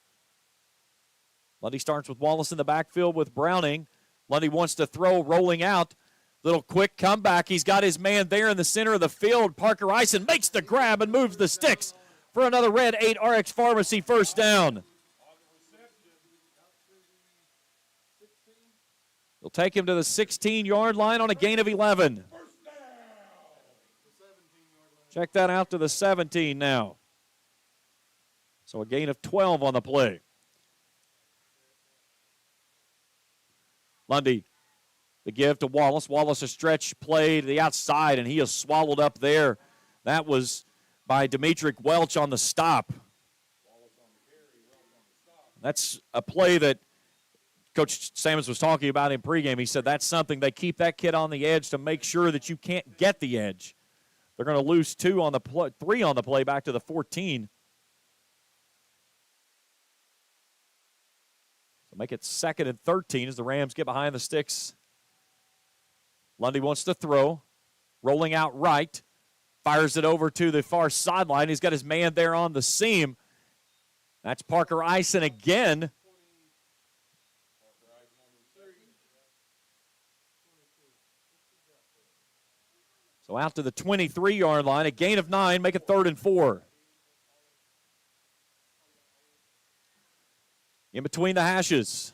Lundy starts with Wallace in the backfield with Browning. Lundy wants to throw, rolling out. Little quick comeback. He's got his man there in the center of the field. Parker Eisen makes the grab and moves the sticks for another Red 8 RX Pharmacy first down. They'll take him to the 16-yard line on a gain of 11. Check that out to the 17 now. So a gain of 12 on the play. Lundy, the give to Wallace. Wallace a stretch play to the outside, and he is swallowed up there. That was by Demetric Welch on the stop. That's a play that Coach Sammons was talking about in pregame. He said that's something they keep that kid on the edge to make sure that you can't get the edge. They're going to lose 3 on the play back to the 14. So make it 2nd and 13 as the Rams get behind the sticks. Lundy wants to throw. Rolling out right. Fires it over to the far sideline. He's got his man there on the seam. That's Parker Eisen again. So out to the 23-yard line. A gain of 9. Make it 3rd and 4. In between the hashes.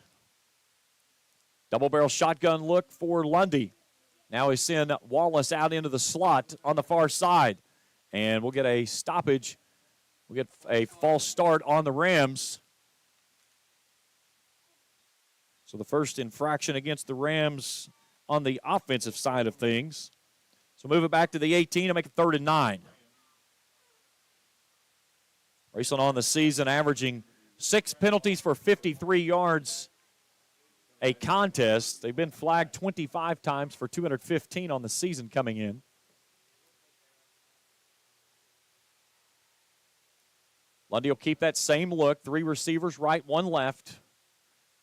Double barrel shotgun look for Lundy. Now he's send Wallace out into the slot on the far side. And we'll get a stoppage. We'll get a false start on the Rams. So the first infraction against the Rams on the offensive side of things. So move it back to the 18 and make it 3rd and 9. Raceland on the season averaging 6 penalties for 53 yards a contest. They've been flagged 25 times for 215 on the season coming in. Lundy will keep that same look. 3 receivers right, 1 left.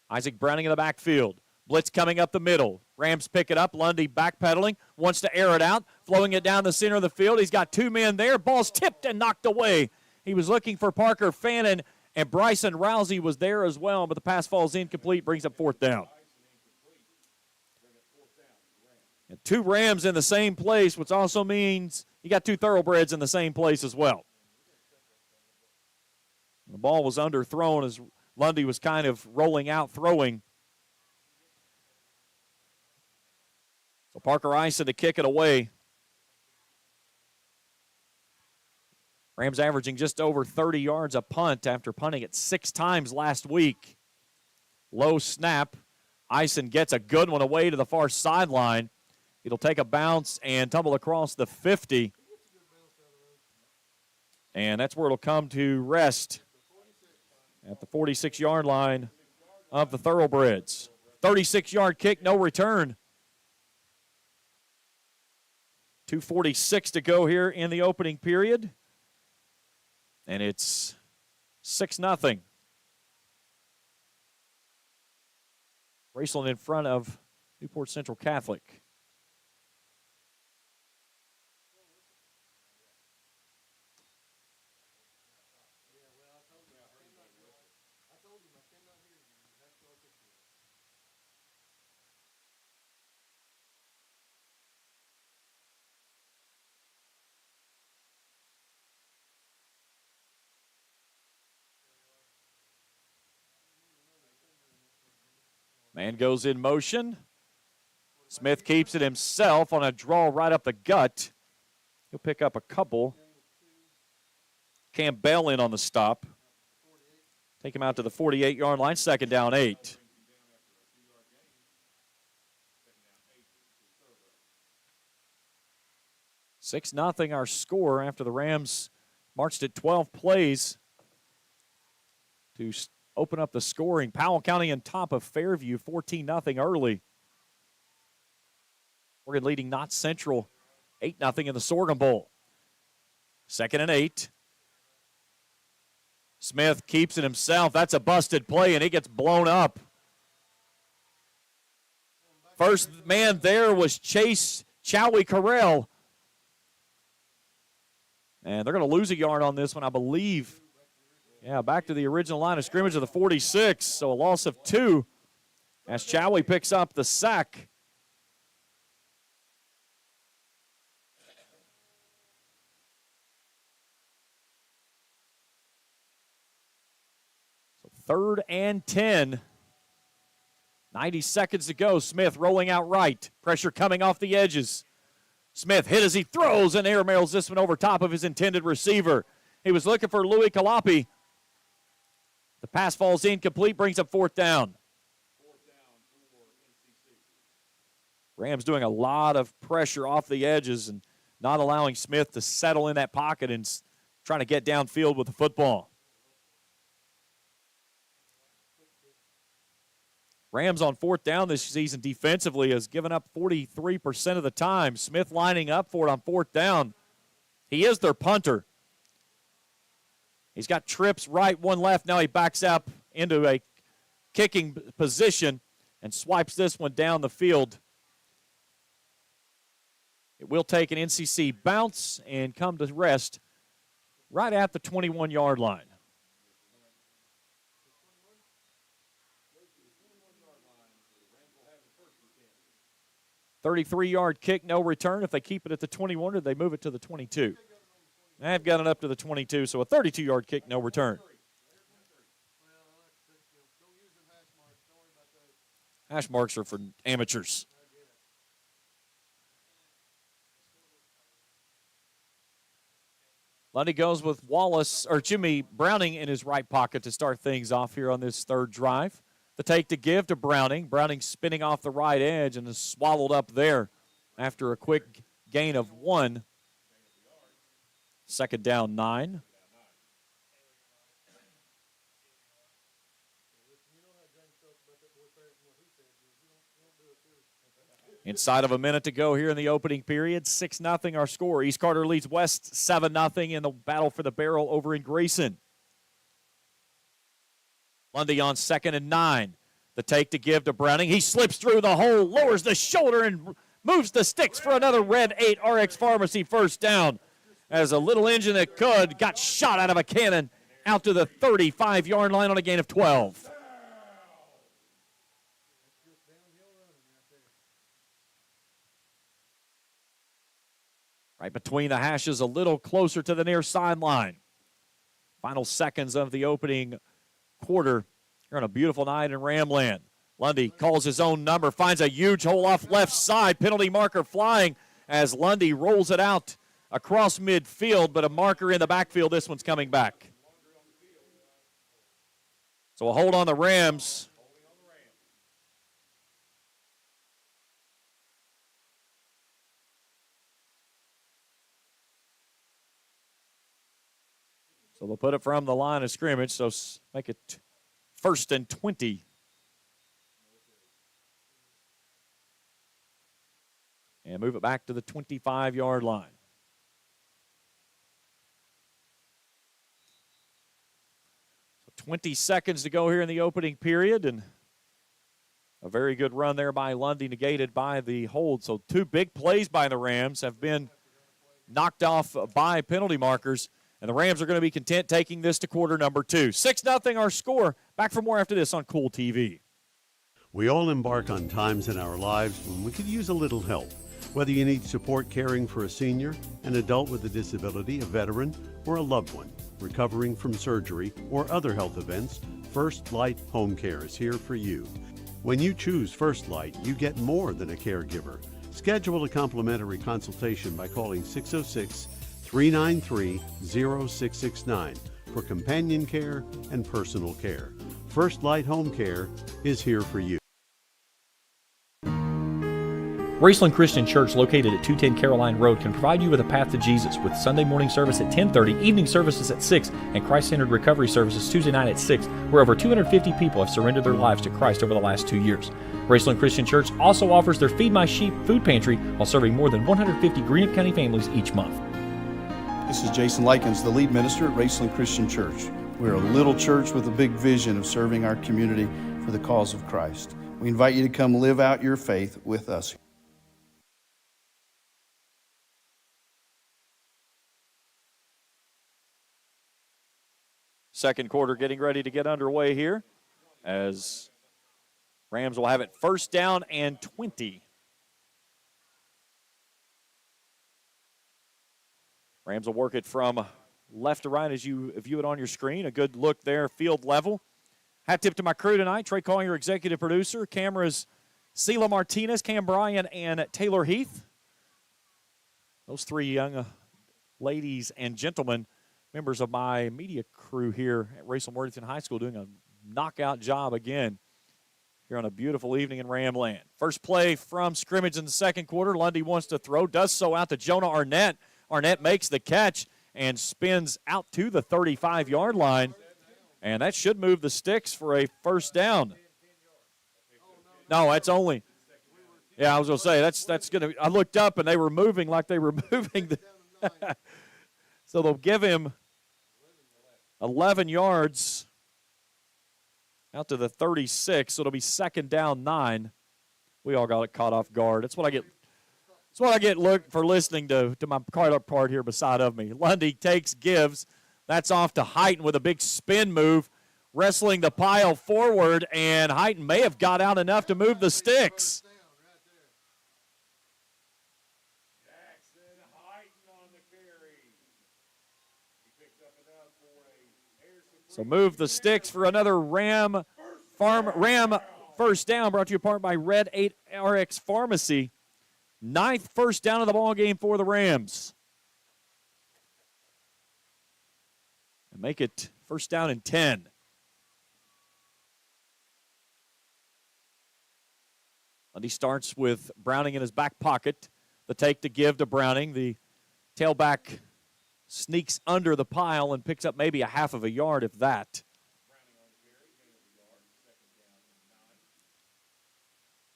Isaac Browning in the backfield. Blitz coming up the middle. Rams pick it up. Lundy backpedaling. Wants to air it out. Flowing it down the center of the field. He's got 2 men there. Ball's tipped and knocked away. He was looking for Parker Fannin, and Bryson Rousey was there as well, but the pass falls incomplete, brings up 4th down. And 2 Rams in the same place, which also means you got 2 Thoroughbreds in the same place as well. The ball was underthrown as Lundy was kind of rolling out, throwing. So Parker Eisen to kick it away. Rams averaging just over 30 yards a punt after punting it 6 times last week. Low snap. Eisen gets a good one away to the far sideline. It'll take a bounce and tumble across the 50. And that's where it'll come to rest at the 46-yard line of the Thoroughbreds. 36-yard kick, no return. 2:46 to go here in the opening period. And it's 6-0. Raceland in front of Newport Central Catholic. Man goes in motion. Smith keeps it himself on a draw right up the gut. He'll pick up a couple. Campbell in on the stop. Take him out to the 48-yard line, 2nd down 8. Six nothing our score after the Rams marched at 12 plays to open up the scoring. Powell County on top of Fairview, 14-0 early. Oregon leading Knott Central 8-0 in the Sorghum Bowl. 2nd and 8. Smith keeps it himself. That's a busted play, and it gets blown up. First man there was Chase Chowie-Carell. And they're going to lose a yard on this one, I believe. Yeah, back to the original line of scrimmage of the 46, so a loss of 2 as Chowie picks up the sack. So 3rd and 10. 90 seconds to go. Smith rolling out right. Pressure coming off the edges. Smith hit as he throws and air mails this one over top of his intended receiver. He was looking for Louis Kalapi. The pass falls incomplete, brings up 4th down. Rams doing a lot of pressure off the edges and not allowing Smith to settle in that pocket and trying to get downfield with the football. Rams on 4th down this season defensively has given up 43% of the time. Smith lining up for it on 4th down. He is their punter. He's got trips right, 1 left. Now he backs up into a kicking position and swipes this one down the field. It will take an NCC bounce and come to rest right at the 21-yard line. 33-yard kick, no return. If they keep it at the 21, or they move it to the 22. They've got it up to the 22, so a 32-yard kick, no return. Hash marks are for amateurs. Lundy goes with Jimmy Browning in his right pocket to start things off here on this 3rd drive. The take to give to Browning. Browning spinning off the right edge and is swallowed up there after a quick gain of 1. 2nd down, 9. Inside of a minute to go here in the opening period. 6-0 our score. East Carter leads West 7-0 in the battle for the barrel over in Grayson. Lundy on 2nd and 9. The take to give to Browning. He slips through the hole, lowers the shoulder, and moves the sticks for another Red 8 RX Pharmacy 1st down. As a little engine that could got shot out of a cannon out to the 35-yard line on a gain of 12. Right between the hashes, a little closer to the near sideline. Final seconds of the opening quarter. Here on a beautiful night in Ramland. Lundy calls his own number, finds a huge hole off left side. Penalty marker flying as Lundy rolls it out across midfield, but a marker in the backfield. This one's coming back. So a hold on the Rams. So they'll put it from the line of scrimmage, so make it 1st and 20. And move it back to the 25-yard line. So 20 seconds to go here in the opening period, and a very good run there by Lundy, negated by the hold. So 2 big plays by the Rams have been knocked off by penalty markers. And the Rams are going to be content taking this to quarter number 2. 6-0 our score. Back for more after this on Kool TV. We all embark on times in our lives when we could use a little help. Whether you need support caring for a senior, an adult with a disability, a veteran, or a loved one recovering from surgery or other health events, First Light Home Care is here for you. When you choose First Light, you get more than a caregiver. Schedule a complimentary consultation by calling 606-393-0669 for companion care and personal care. First Light Home Care is here for you. Raceland Christian Church, located at 210 Caroline Road, can provide you with a path to Jesus with Sunday morning service at 10:30, evening services at 6, and Christ-centered recovery services Tuesday night at 6, where over 250 people have surrendered their lives to Christ over the last 2 years. Raceland Christian Church also offers their Feed My Sheep food pantry while serving more than 150 Greenup County families each month. This is Jason Likens, the lead minister at Raceland Christian Church. We're a little church with a big vision of serving our community for the cause of Christ. We invite you to come live out your faith with us. Second quarter getting ready to get underway here as Rams will have it first down and 20. Rams will work it from left to right as you view it on your screen. A good look there, field level. Hat tip to my crew tonight. Trey Collier, executive producer. Cameras, Sheila Martinez, Cam Bryan, and Taylor Heath. Those three young ladies and gentlemen, members of my media crew here at Raceland Worthington High School, doing a knockout job again here on a beautiful evening in Ramland. First play from scrimmage in the second quarter. Lundy wants to throw, does so out to Jonah Arnett. Arnett makes the catch and spins out to the 35-yard line. And that should move the sticks for a first down. No, that's only. Yeah, I was going to say, that's going to. I looked up and they were moving like they were moving. So they'll give him 11 yards out to the 36. So it'll be second down 9. We all got it caught off guard. That's what I get. That's what I get for listening to my part here beside of me. Lundy gives. That's off to Heighton with a big spin move, wrestling the pile forward, and Heighton may have got out enough to move the sticks. So move the sticks for another Ram first down, brought to you apart by Red 8 RX Pharmacy. 9th first down of the ball game for the Rams. And make it first down and 10. Lundy starts with Browning in his back pocket. The take to give to Browning. The tailback sneaks under the pile and picks up maybe a half of a yard, if that.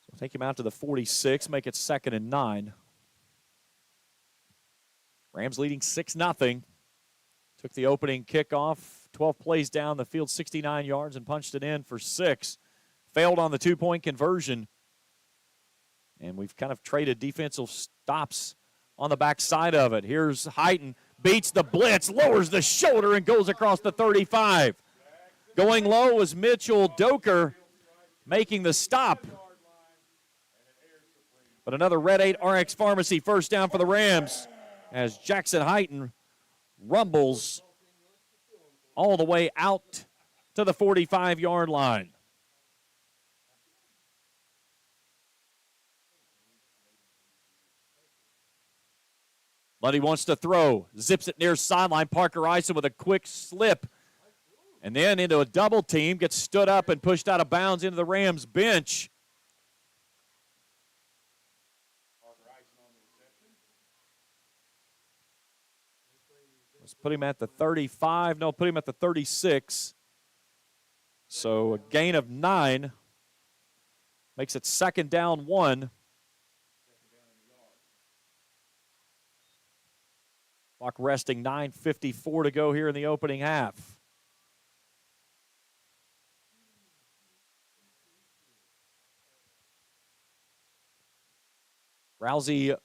So take him out to the 46, make it 2nd and 9. Rams leading 6-0. Took the opening kickoff, 12 plays down the field, 69 yards, and punched it in for 6. Failed on the 2-point conversion. And we've kind of traded defensive stops on the backside of it. Here's Heighton, beats the blitz, lowers the shoulder, and goes across the 35. Going low was Mitchell Doker making the stop. But another Red 8 RX Pharmacy first down for the Rams as Jackson Heighton rumbles all the way out to the 45-yard line. Lundy wants to throw, zips it near sideline. Parker Ison with a quick slip, and then into a double team, gets stood up and pushed out of bounds into the Rams bench. Let's put him at the 35. No, put him at the 36. So a gain of 9 makes it second down 1. Clock resting, 9:54 to go here in the opening half. Rousey,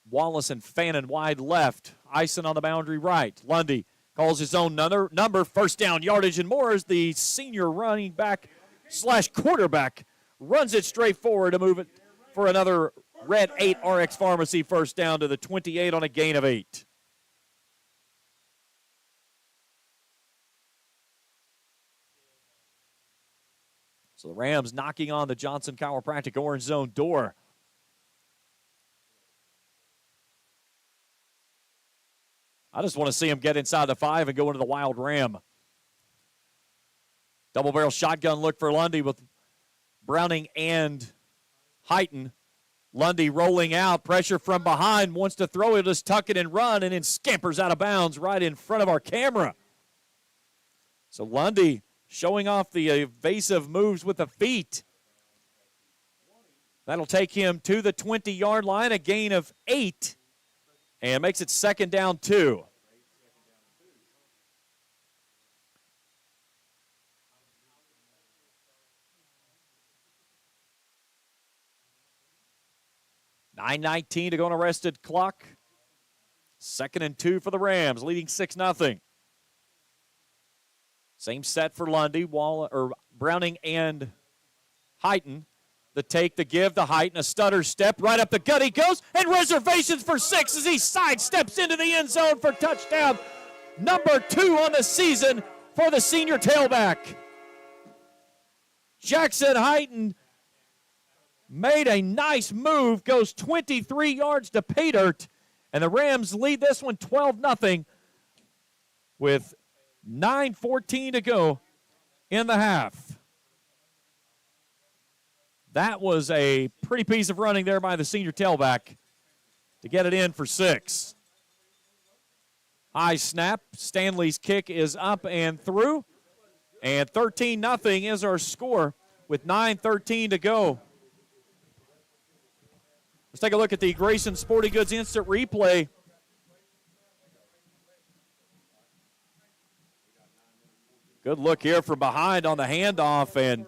Wallace, and Fannin wide left. Ison on the boundary right. Lundy calls his own number. First down yardage and more as the senior running back / quarterback runs it straight forward to move it for another Red 8 RX Pharmacy first down to the 28 on a gain of 8. So the Rams knocking on the Johnson Chiropractic Orange Zone door. I just want to see him get inside the 5 and go into the Wild Ram. Double barrel shotgun look for Lundy with Browning and Heighton. Lundy rolling out, pressure from behind, wants to throw it, just tuck it and run, and then scampers out of bounds right in front of our camera. So Lundy showing off the evasive moves with the feet. That'll take him to the 20-yard line, a gain of 8, and makes it second down 2. 9:19 to go on a rested clock. 2nd and 2 for the Rams, leading 6-0. Same set for Lundy, Browning and Heighton. The take, the give, the Heighton, a stutter step, right up the gut he goes, and reservations for 6 as he sidesteps into the end zone for touchdown. Number 2 on the season for the senior tailback. Jackson Heighton made a nice move, goes 23 yards to pay dirt, and the Rams lead this one 12-0 with 9:14 to go in the half. That was a pretty piece of running there by the senior tailback to get it in for 6. High snap. Stanley's kick is up and through. And 13-0 is our score with 9:13 to go. Let's take a look at the Grayson Sporting Goods instant replay. Good look here from behind on the handoff, and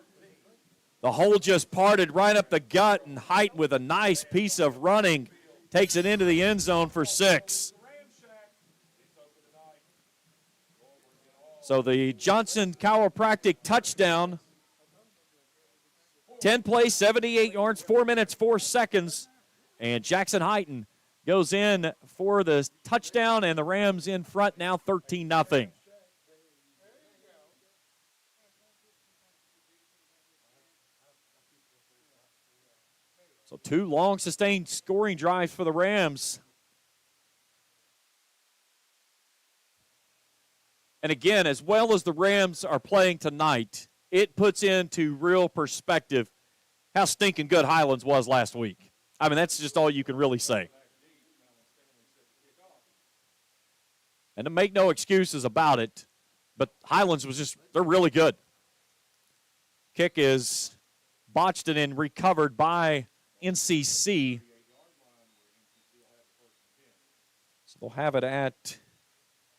the hole just parted right up the gut, and Height with a nice piece of running takes it into the end zone for 6. So the Johnson Chiropractic touchdown, 10 plays, 78 yards, 4 minutes, 4 seconds, and Jackson Heighton goes in for the touchdown, and the Rams in front now 13-0. So 2 long sustained scoring drives for the Rams. And again, as well as the Rams are playing tonight, it puts into real perspective how stinking good Highlands was last week. I mean, that's just all you can really say. And to make no excuses about it, but Highlands was they're really good. Kick is botched and recovered by NCC. So they'll have it at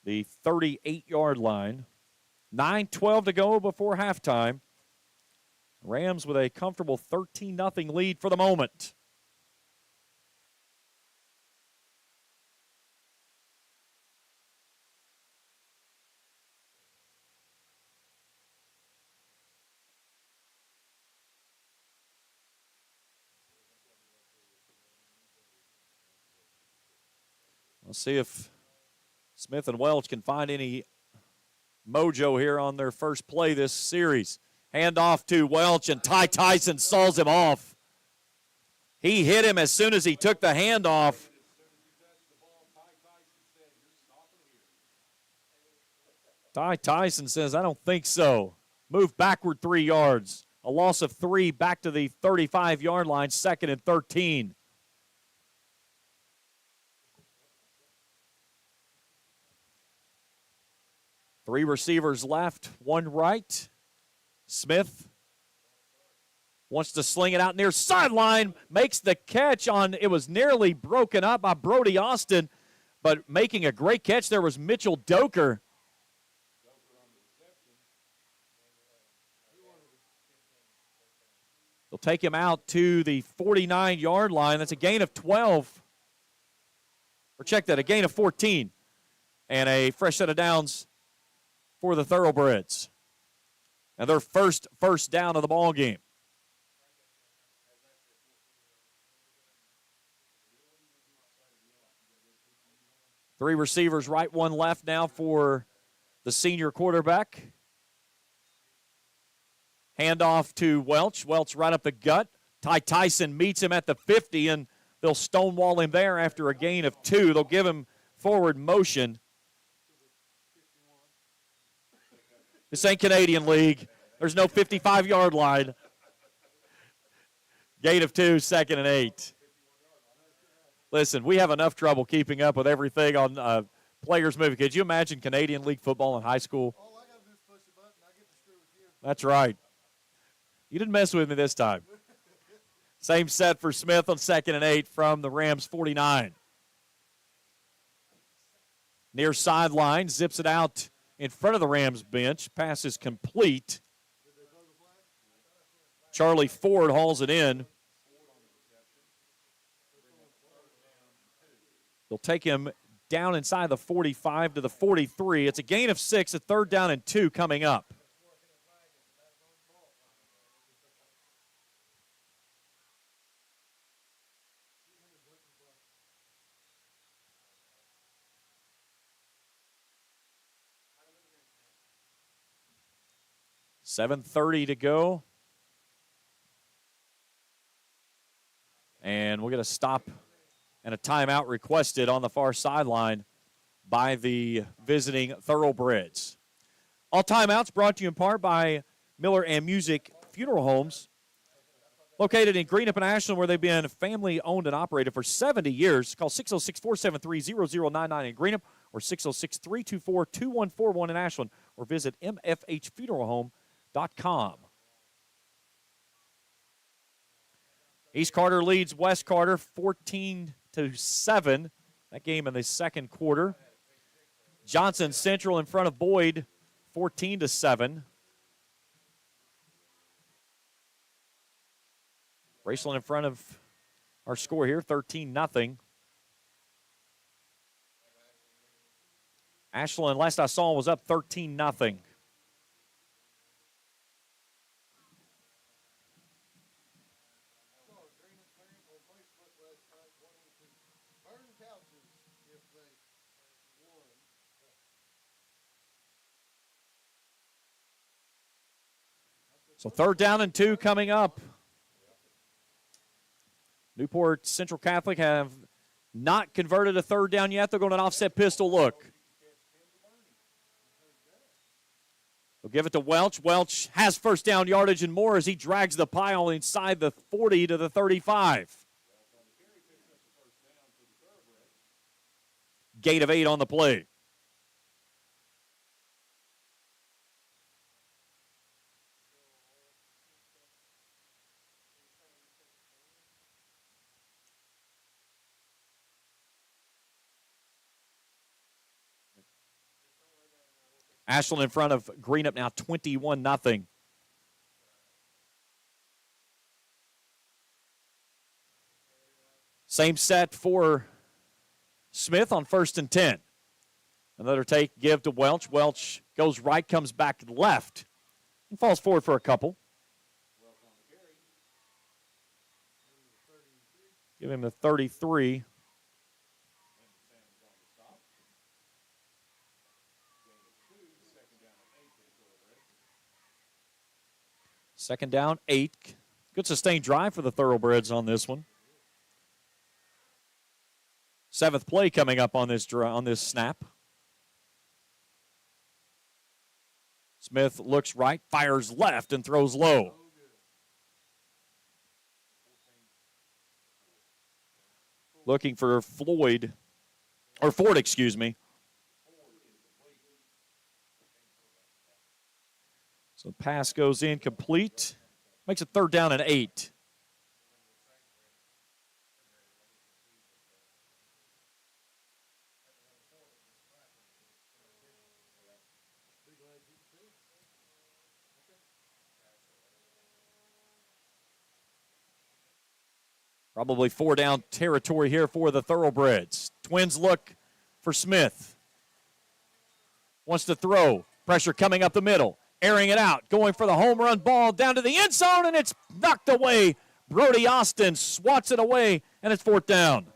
the 38-yard line. 9:12 to go before halftime. Rams with a comfortable 13-0 lead for the moment. Let's see if Smith and Welch can find any mojo here on their first play this series. Hand off to Welch, and Ty Tyson saws him off. He hit him as soon as he took the hand off. Ty Tyson says, I don't think so. Move backward 3 yards. A loss of 3 back to the 35-yard line, 2nd and 13. Three receivers left, 1 right. Smith wants to sling it out near sideline, makes the catch on, it was nearly broken up by Brody Austin, but making a great catch there was Mitchell Doker. They'll take him out to the 49-yard line. That's a gain of 12. Or check that, a gain of 14. And a fresh set of downs for the Thoroughbreds. And their first down of the ball game. Three receivers right, 1 left now for the senior quarterback. Handoff to Welch. Welch right up the gut. Ty Tyson meets him at the 50, and they'll stonewall him there after a gain of 2. They'll give him forward motion. This ain't Canadian League. There's no 55-yard line. Gain of 2, 2nd and 8. Listen, we have enough trouble keeping up with everything on players moving. Could you imagine Canadian League football in high school? All I got to do is push the button. I get to screw with you. That's right. You didn't mess with me this time. Same set for Smith on 2nd and 8 from the Rams 49. Near sideline, zips it out in front of the Rams bench. Pass is complete. Charlie Ford hauls it in. They'll take him down inside the 45 to the 43. It's a gain of 6, a 3rd down and 2 coming up. $7:30 to go. And we'll get a stop and a timeout requested on the far sideline by the visiting Thoroughbreds. All timeouts brought to you in part by Miller and Music Funeral Homes, located in Greenup and Ashland, where they've been family-owned and operated for 70 years. Call 606-473-0099 in Greenup or 606-324-2141 in Ashland, or visit mfhfuneralhome.com. East Carter leads West Carter 14-7. That game in the second quarter. Johnson Central in front of Boyd 14-7. Raceland in front of our score here, 13-0. Ashland, last I saw, was up 13-0. So 3rd down and 2 coming up. Newport Central Catholic have not converted a 3rd down yet. They're going an offset pistol look. They'll give it to Welch. Welch has 1st down yardage and more as he drags the pile inside the 40 to the 35. Gain of 8 on the play. Ashland in front of Greenup now 21-0. Same set for Smith on 1st and 10. Another take, give to Welch. Welch goes right, comes back left, and falls forward for a couple. Give him the 33. Second down, 8. Good sustained drive for the Thoroughbreds on this one. 7th play coming up on this snap. Smith looks right, fires left, and throws low. Looking for Ford, excuse me. So pass goes incomplete. Makes it 3rd down and 8. Probably 4 down territory here for the Thoroughbreds. Twins look for Smith. Wants to throw. Pressure coming up the middle. Airing it out, going for the home run ball down to the end zone, and it's knocked away. Brody Austin swats it away, and it's 4th down.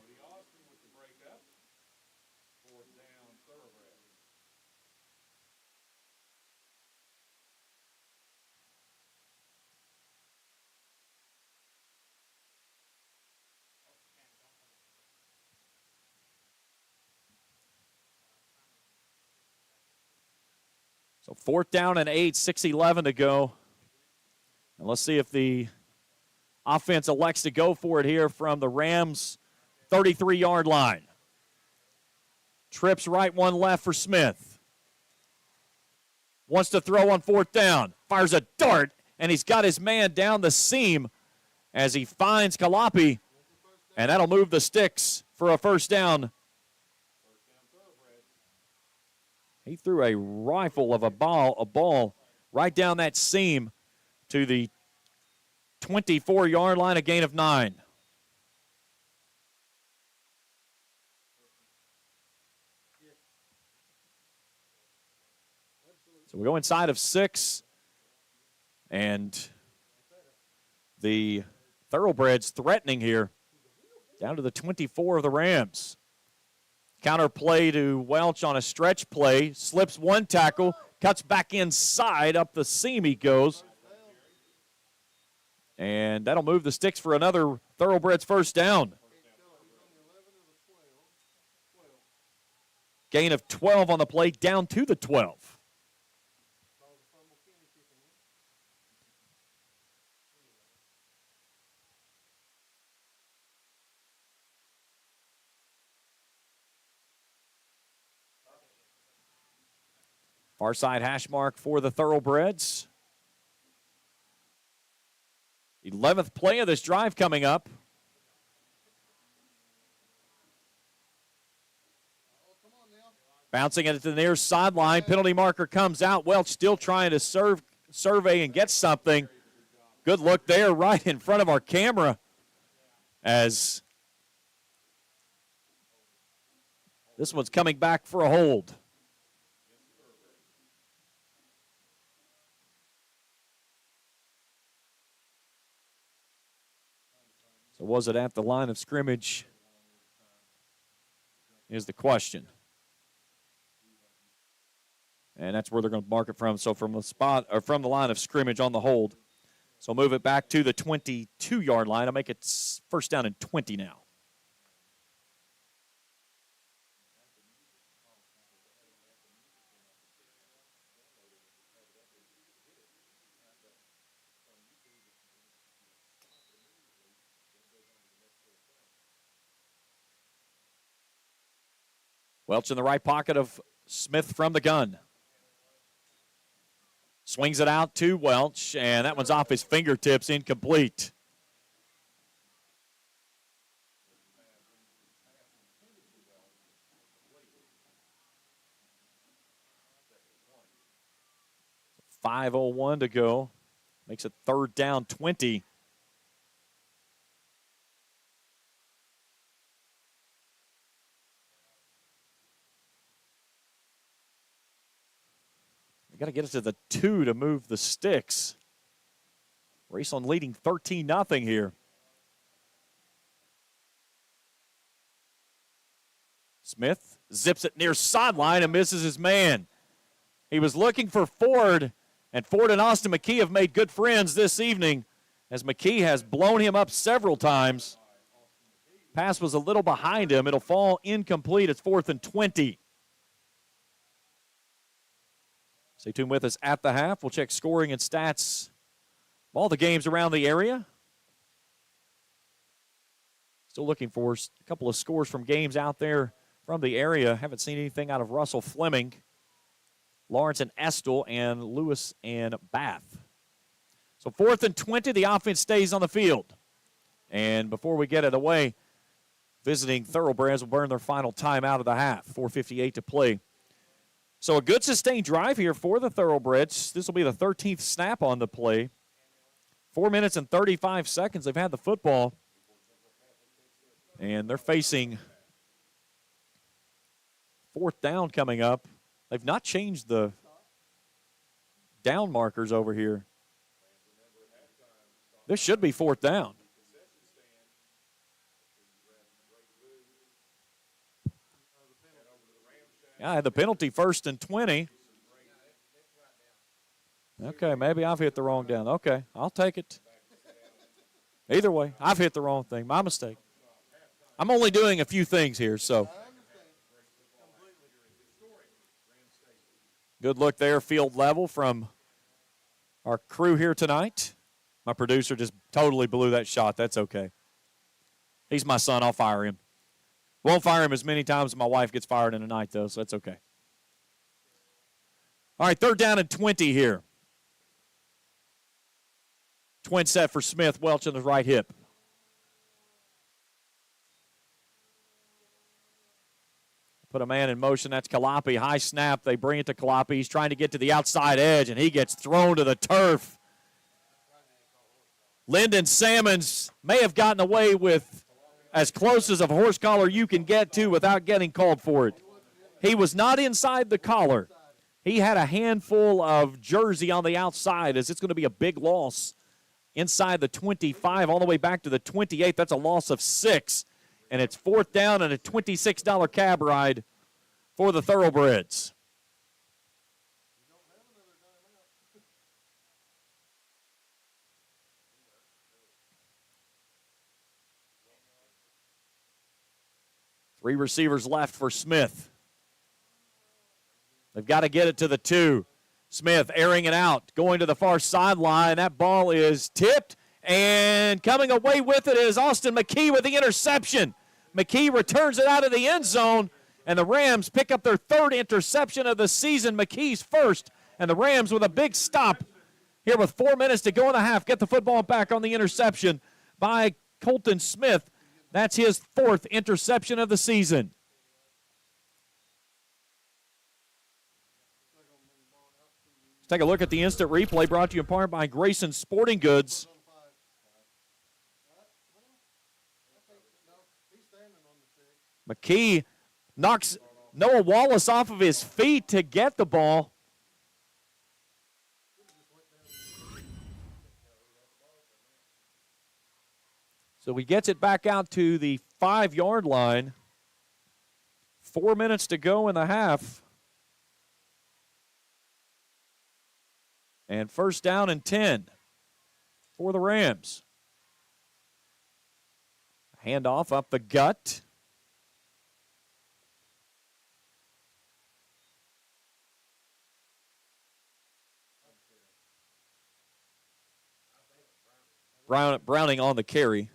So 4th down and 8, 6:11 to go. And let's see if the offense elects to go for it here from the Rams' 33-yard line. Trips right, 1 left for Smith. Wants to throw on 4th down. Fires a dart, and he's got his man down the seam as he finds Kalapi, and that'll move the sticks for a 1st down. He threw a rifle of a ball right down that seam to the 24-yard line, a gain of 9. So we go inside of 6. And the Thoroughbreds threatening here. Down to the 24 of the Rams. Counter play to Welch on a stretch play. Slips one tackle. Cuts back inside. Up the seam he goes. And that'll move the sticks for another Thoroughbreds first down. Gain of 12 on the play, down to the 12. Far side hash mark for the Thoroughbreds. 11th play of this drive coming up. Bouncing it to the near sideline. Penalty marker comes out. Welch still trying to survey and get something. Good look there right in front of our camera as this one's coming back for a hold. So was it at the line of scrimmage is the question. And that's where they're going to mark it from. So from the spot or from the line of scrimmage on the hold. So move it back to the 22-yard line. I'll make it first down and 20 now. Welch in the right pocket of Smith from the gun. Swings it out to Welch, and that one's off his fingertips, incomplete. .501 to go. Makes it third down, 20. We got to get it to the 2 to move the sticks. Raceland leading 13-0 here. Smith zips it near sideline and misses his man. He was looking for Ford, and Ford and Austin McKee have made good friends this evening as McKee has blown him up several times. Pass was a little behind him. It'll fall incomplete. It's 4th and 20. Stay tuned with us at the half. We'll check scoring and stats. All the games around the area. Still looking for a couple of scores from games out there from the area. Haven't seen anything out of Russell Fleming, Lawrence and Estill, and Lewis and Bath. So 4th and 20, the offense stays on the field. And before we get it away, visiting Thoroughbreds will burn their final time out of the half. 4:58 to play. So a good sustained drive here for the Thoroughbreds. This will be the 13th snap on the play. 4 minutes and 35 seconds. They've had the football. And they're facing 4th down coming up. They've not changed the down markers over here. This should be 4th down. Yeah, I had the penalty 1st and 20. Okay, maybe I've hit the wrong down. Okay, I'll take it. Either way, I've hit the wrong thing. My mistake. I'm only doing a few things here, so. Good look there, field level from our crew here tonight. My producer just totally blew that shot. That's okay. He's my son. I'll fire him. Won't fire him as many times as my wife gets fired in a night, though, so that's okay. All right, 3rd down and 20 here. Twin set for Smith, Welch on his right hip. Put a man in motion. That's Kalapi. High snap. They bring it to Kalapi. He's trying to get to the outside edge, and he gets thrown to the turf. Lyndon Salmons may have gotten away with as close as a horse collar you can get to without getting called for it. He was not inside the collar. He had a handful of jersey on the outside, as it's going to be a big loss inside the 25 all the way back to the 28. That's a loss of 6. And it's 4th down and a $26 cab ride for the Thoroughbreds. Three receivers left for Smith. They've got to get it to the 2. Smith airing it out, going to the far sideline. That ball is tipped, and coming away with it is Austin McKee with the interception. McKee returns it out of the end zone, and the Rams pick up their 3rd interception of the season. McKee's first, and the Rams with a big stop here with 4 minutes to go in the half. Get the football back on the interception by Colton Smith. That's his 4th interception of the season. Let's take a look at the instant replay brought to you in part by Grayson Sporting Goods. McKee knocks Noah Wallace off of his feet to get the ball. So he gets it back out to the 5-yard line. 4 minutes to go in the half. And 1st down and 10 for the Rams. Handoff up the gut. Browning on the carry.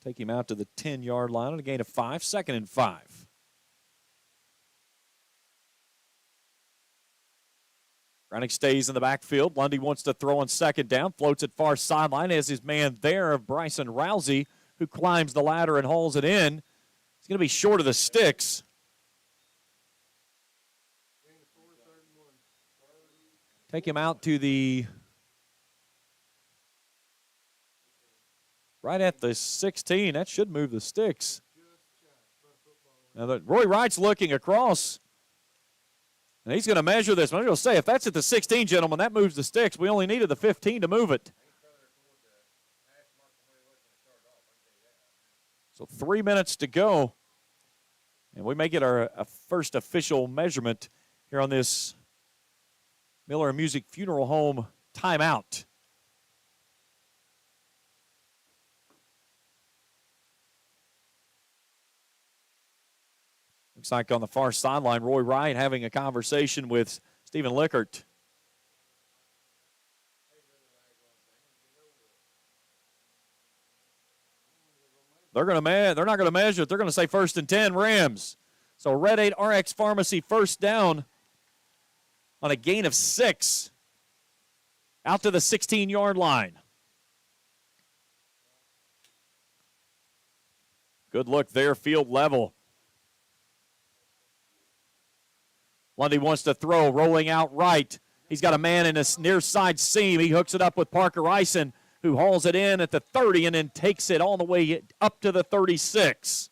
Take him out to the 10-yard line on a gain of 5, 2nd and 5. Browning stays in the backfield. Lundy wants to throw on 2nd down. Floats it far sideline as his man there of Bryson Rousey, who climbs the ladder and hauls it in. He's going to be short of the sticks. Take him out to the right at the 16. That should move the sticks. Now, Roy Wright's looking across, and he's going to measure this. I'm going to say, if that's at the 16, gentlemen, that moves the sticks. We only needed the 15 to move it. So 3 minutes to go, and we may get our first official measurement here on this Miller Music Funeral Home timeout. Looks like on the far sideline, Roy Wright having a conversation with Stephen Lickert. They're not going to measure it. They're going to say 1st and 10 Rams. So Red 8 RX Pharmacy 1st down on a gain of 6 out to the 16-yard line. Good look there, field level. Lundy wants to throw, rolling out right. He's got a man in a near side seam. He hooks it up with Parker Eisen, who hauls it in at the 30 and then takes it all the way up to the 36.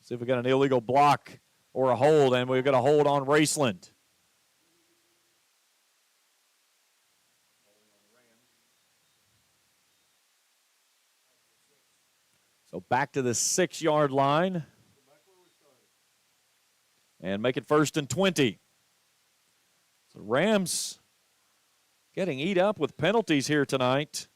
See if we got an illegal block or a hold, and we've got a hold on Raceland. So back to the 6-yard line. And make it 1st and 20. So Rams getting eat up with penalties here tonight.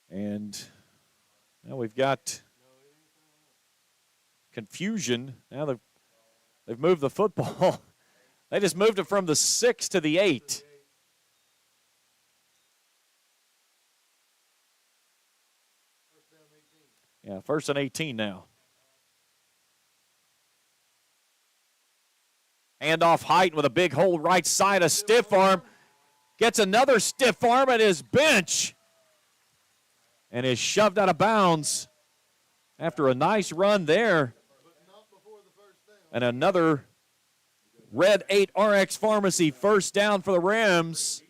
And now we've got confusion. Now they've moved the football. They just moved it from the 6 to the 8. Yeah, 1st and 18 now. Handoff Height with a big hold right side, a stiff arm. Gets another stiff arm at his bench. and is shoved out of bounds after a nice run there. And another Red 8 RX Pharmacy first down for the Rams.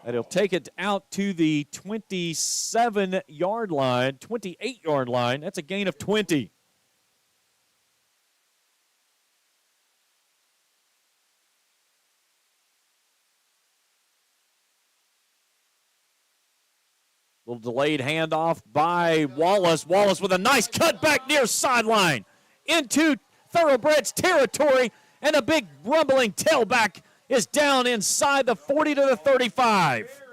And he'll take it out to the 27-yard line, 28-yard line. That's a gain of 20. Little delayed handoff by Wallace. Wallace with a nice cutback near sideline into Thoroughbreds territory, and a big rumbling tailback is down inside the 40 to the 35.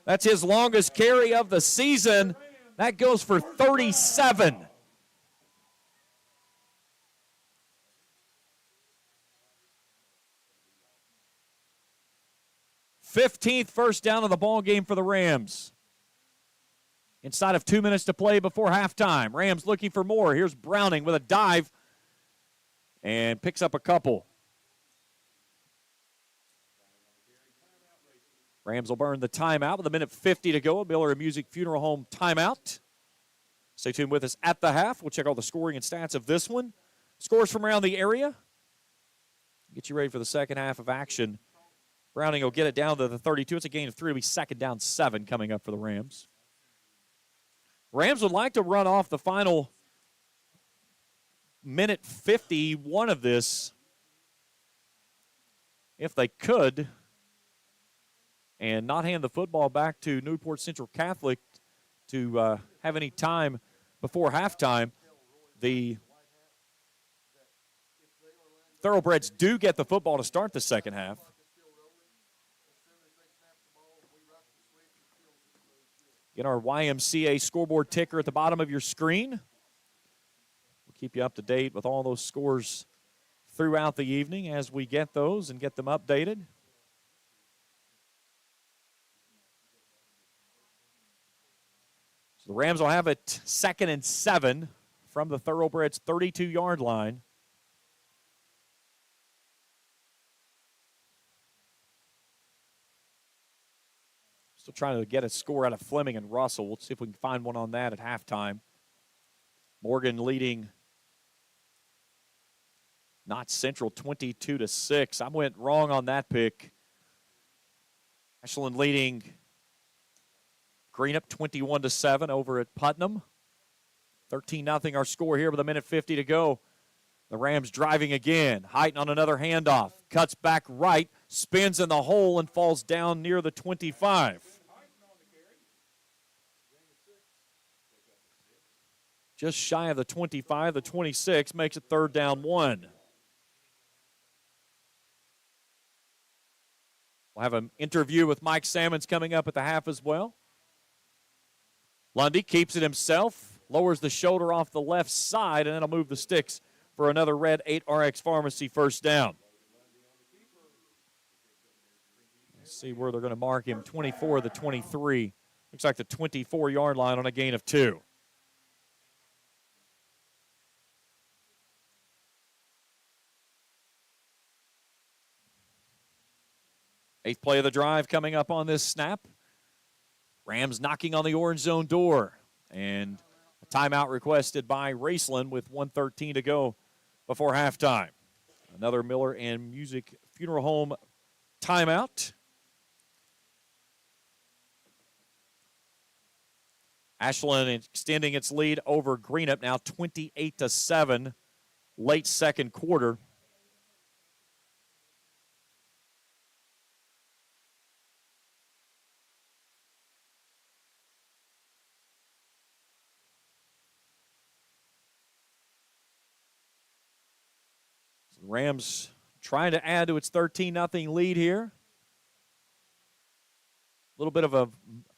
That's his longest carry of the season. That goes for 37. 15th first down of the ball game for the Rams. Inside of 2 minutes to play before halftime. Rams looking for more. Here's Browning with a dive and picks up a couple. Rams will burn the timeout with a minute 50 to go. A Miller and Music Funeral Home timeout. Stay tuned with us at the half. We'll check all the scoring and stats of this one. Scores from around the area. Get you ready for the second half of action. Browning will get it down to the 32. It's a gain of 3. It'll be second down 7 coming up for the Rams. Rams would like to run off the final minute 51 of this if they could, and not hand the football back to Newport Central Catholic to have any time before halftime. The Thoroughbreds do get the football to start the second half. Get our YMCA scoreboard ticker at the bottom of your screen. We'll keep you up to date with all those scores throughout the evening as we get those and get them updated. So the Rams will have it 2nd and 7 from the Thoroughbreds' 32-yard line. Still trying to get a score out of Fleming and Russell. We'll see if we can find one on that at halftime. Morgan leading Knott Central 22-6. I went wrong on that pick. Ashland leading Greenup 21-7 over at Putnam. 13-0 our score here with a minute 50 to go. The Rams driving again. Heighton on another handoff. Cuts back right, spins in the hole, and falls down near the 25. Just shy of the 25, the 26 makes it 3rd down 1. We'll have an interview with Mike Sammons coming up at the half as well. Lundy keeps it himself, lowers the shoulder off the left side, and then he'll move the sticks for another Red 8 RX Pharmacy first down. Let's see where they're going to mark him. 24 the 23. Looks like the 24-yard line on a gain of 2. Eighth play of the drive coming up on this snap. Rams knocking on the orange zone door. And a timeout requested by Raceland with 1:13 to go before halftime. Another Miller and Music Funeral Home timeout. Ashland extending its lead over Greenup, now 28-7, late second quarter. Rams trying to add to its 13-0 lead here. A little bit of a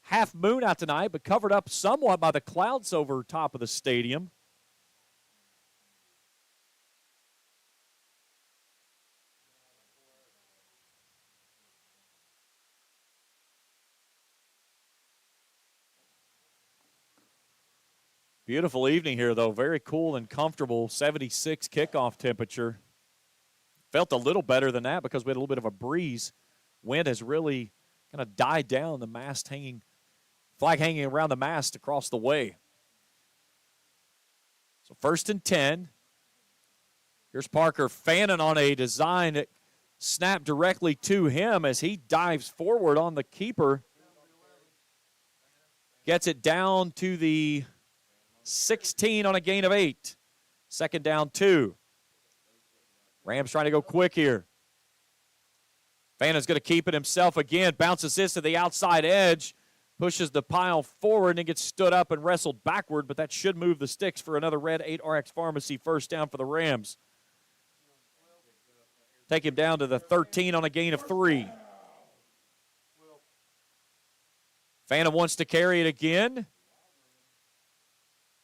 half moon out tonight, but covered up somewhat by the clouds over top of the stadium. Beautiful evening here, though. Very cool and comfortable. 76 kickoff temperature. Felt a little better than that because we had a little bit of a breeze. Wind has really kind of died down. The flag hanging around the mast across the way. So 1st and 10. Here's Parker fanning on a design that snapped directly to him as he dives forward on the keeper. Gets it down to the 16 on a gain of 8. 2nd down 2. Rams trying to go quick here. Fannon's going to keep it himself again. Bounces this to the outside edge. Pushes the pile forward and then gets stood up and wrestled backward, but that should move the sticks for another Red 8 RX Pharmacy 1st down for the Rams. Take him down to the 13 on a gain of 3. Fannin wants to carry it again.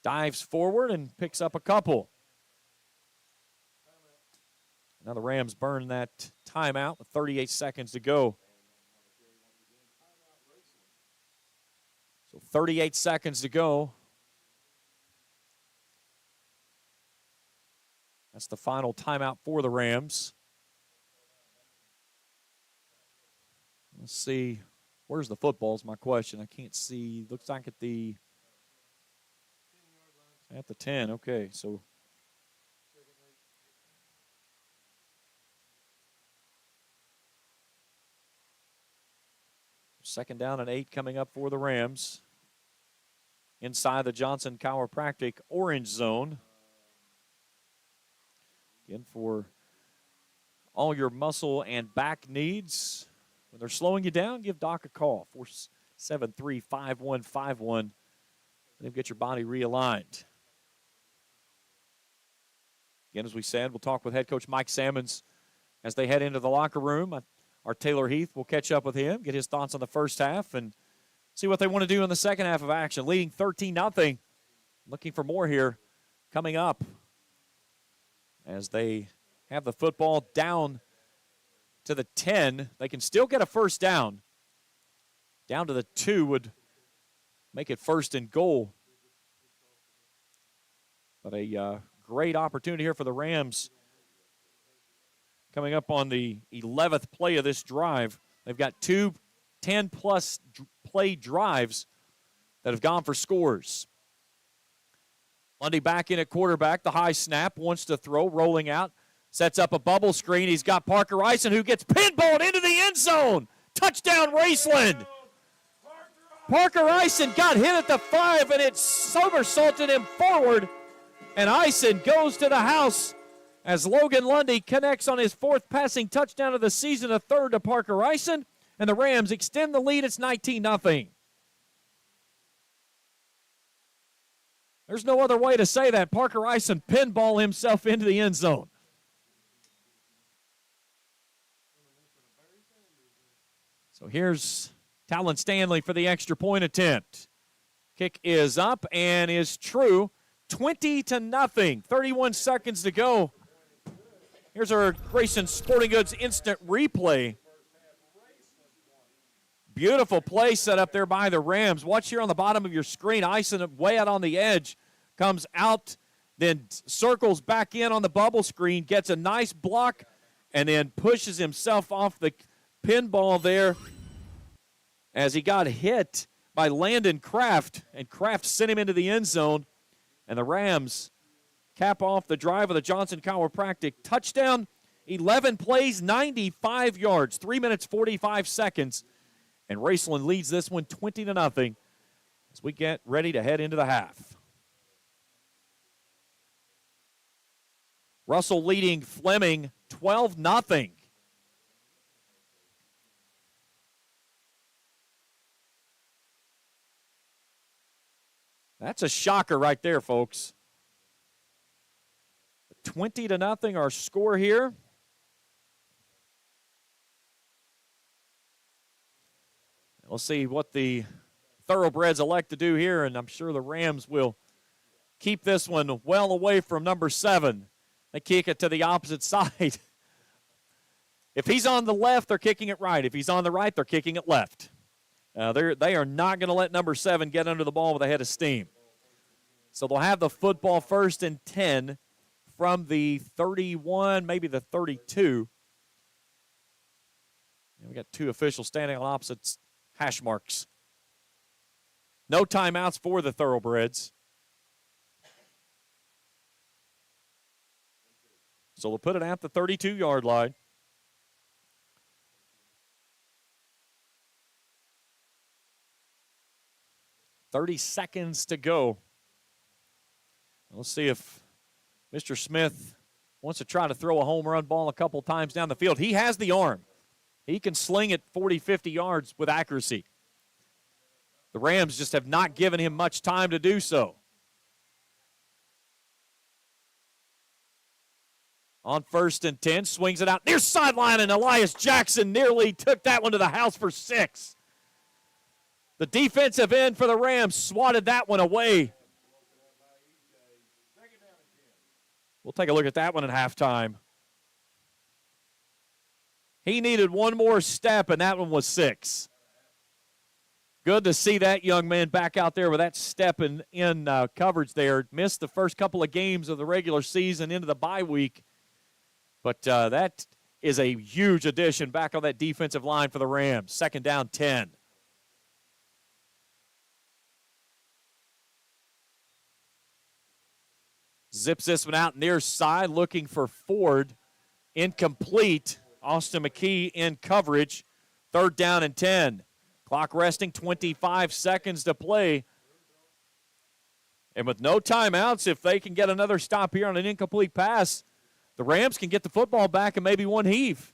Dives forward and picks up a couple. Now the Rams burn that timeout with 38 seconds to go. So 38 seconds to go. That's the final timeout for the Rams. Let's see. Where's the football is my question. I can't see. Looks like at the 10. Okay, so second down and 8 coming up for the Rams. Inside the Johnson Chiropractic orange zone. Again, for all your muscle and back needs. When they're slowing you down, give Doc a call. 473-5151. They'll get your body realigned. Again, as we said, we'll talk with head coach Mike Sammons as they head into the locker room. Our Taylor Heath will catch up with him, get his thoughts on the first half, and see what they want to do in the second half of action. Leading 13-0. Looking for more here coming up as they have the football down to the 10. They can still get a first down. Down to the 2 would make it 1st and goal. But a great opportunity here for the Rams. Coming up on the 11th play of this drive. They've got 2 10-plus play drives that have gone for scores. Lundy back in at quarterback. The high snap, wants to throw, rolling out. Sets up a bubble screen. He's got Parker Ison, who gets pinballed into the end zone. Touchdown, Raceland. Parker Ison got hit at the 5, and it somersaulted him forward. And Ison goes to the house as Logan Lundy connects on his 4th passing touchdown of the season, a 3rd to Parker Ison, and the Rams extend the lead. It's 19-0. There's no other way to say that. Parker Ison pinball himself into the end zone. So here's Talon Stanley for the extra point attempt. Kick is up and is true. 20-0. 31 seconds to go. Here's our Grayson Sporting Goods instant replay. Beautiful play set up there by the Rams. Watch here on the bottom of your screen. Ison way out on the edge. Comes out, then circles back in on the bubble screen. Gets a nice block, and then pushes himself off the pinball there as he got hit by Landon Kraft. And Kraft sent him into the end zone. And the Rams cap off the drive of the Johnson Chiropractic touchdown. 11 plays, 95 yards, 3 minutes, 45 seconds. And Raceland leads this one 20-0 as we get ready to head into the half. Russell leading Fleming 12-0. That's a shocker right there, folks. 20-0 our score here. We'll see what the Thoroughbreds elect to do here, and I'm sure the Rams will keep this one well away from number 7. They kick it to the opposite side. If he's on the left, they're kicking it right. If he's on the right, they're kicking it left. They are not going to let number 7 get under the ball with a head of steam. So they'll have the football 1st and 10 from the 31, maybe the 32. And we got two officials standing on opposite hash marks. No timeouts for the Thoroughbreds. So we'll put it at the 32-yard line. $30 seconds to go. Let's see if Mr. Smith wants to try to throw a home run ball a couple times down the field. He has the arm. He can sling it 40, 50 yards with accuracy. The Rams just have not given him much time to do so. On 1st and 10, swings it out near sideline, and Elias Jackson nearly took that one to the house for 6. The defensive end for the Rams swatted that one away. We'll take a look at that one at halftime. He needed one more step, and that one was 6. Good to see that young man back out there with that step in coverage there. Missed the first couple of games of the regular season into the bye week. But that is a huge addition back on that defensive line for the Rams. 2nd down, 10. Zips this one out near side, looking for Ford. Incomplete. Austin McKee in coverage. 3rd down and 10. Clock resting, 25 seconds to play. And with no timeouts, if they can get another stop here on an incomplete pass, the Rams can get the football back and maybe one heave.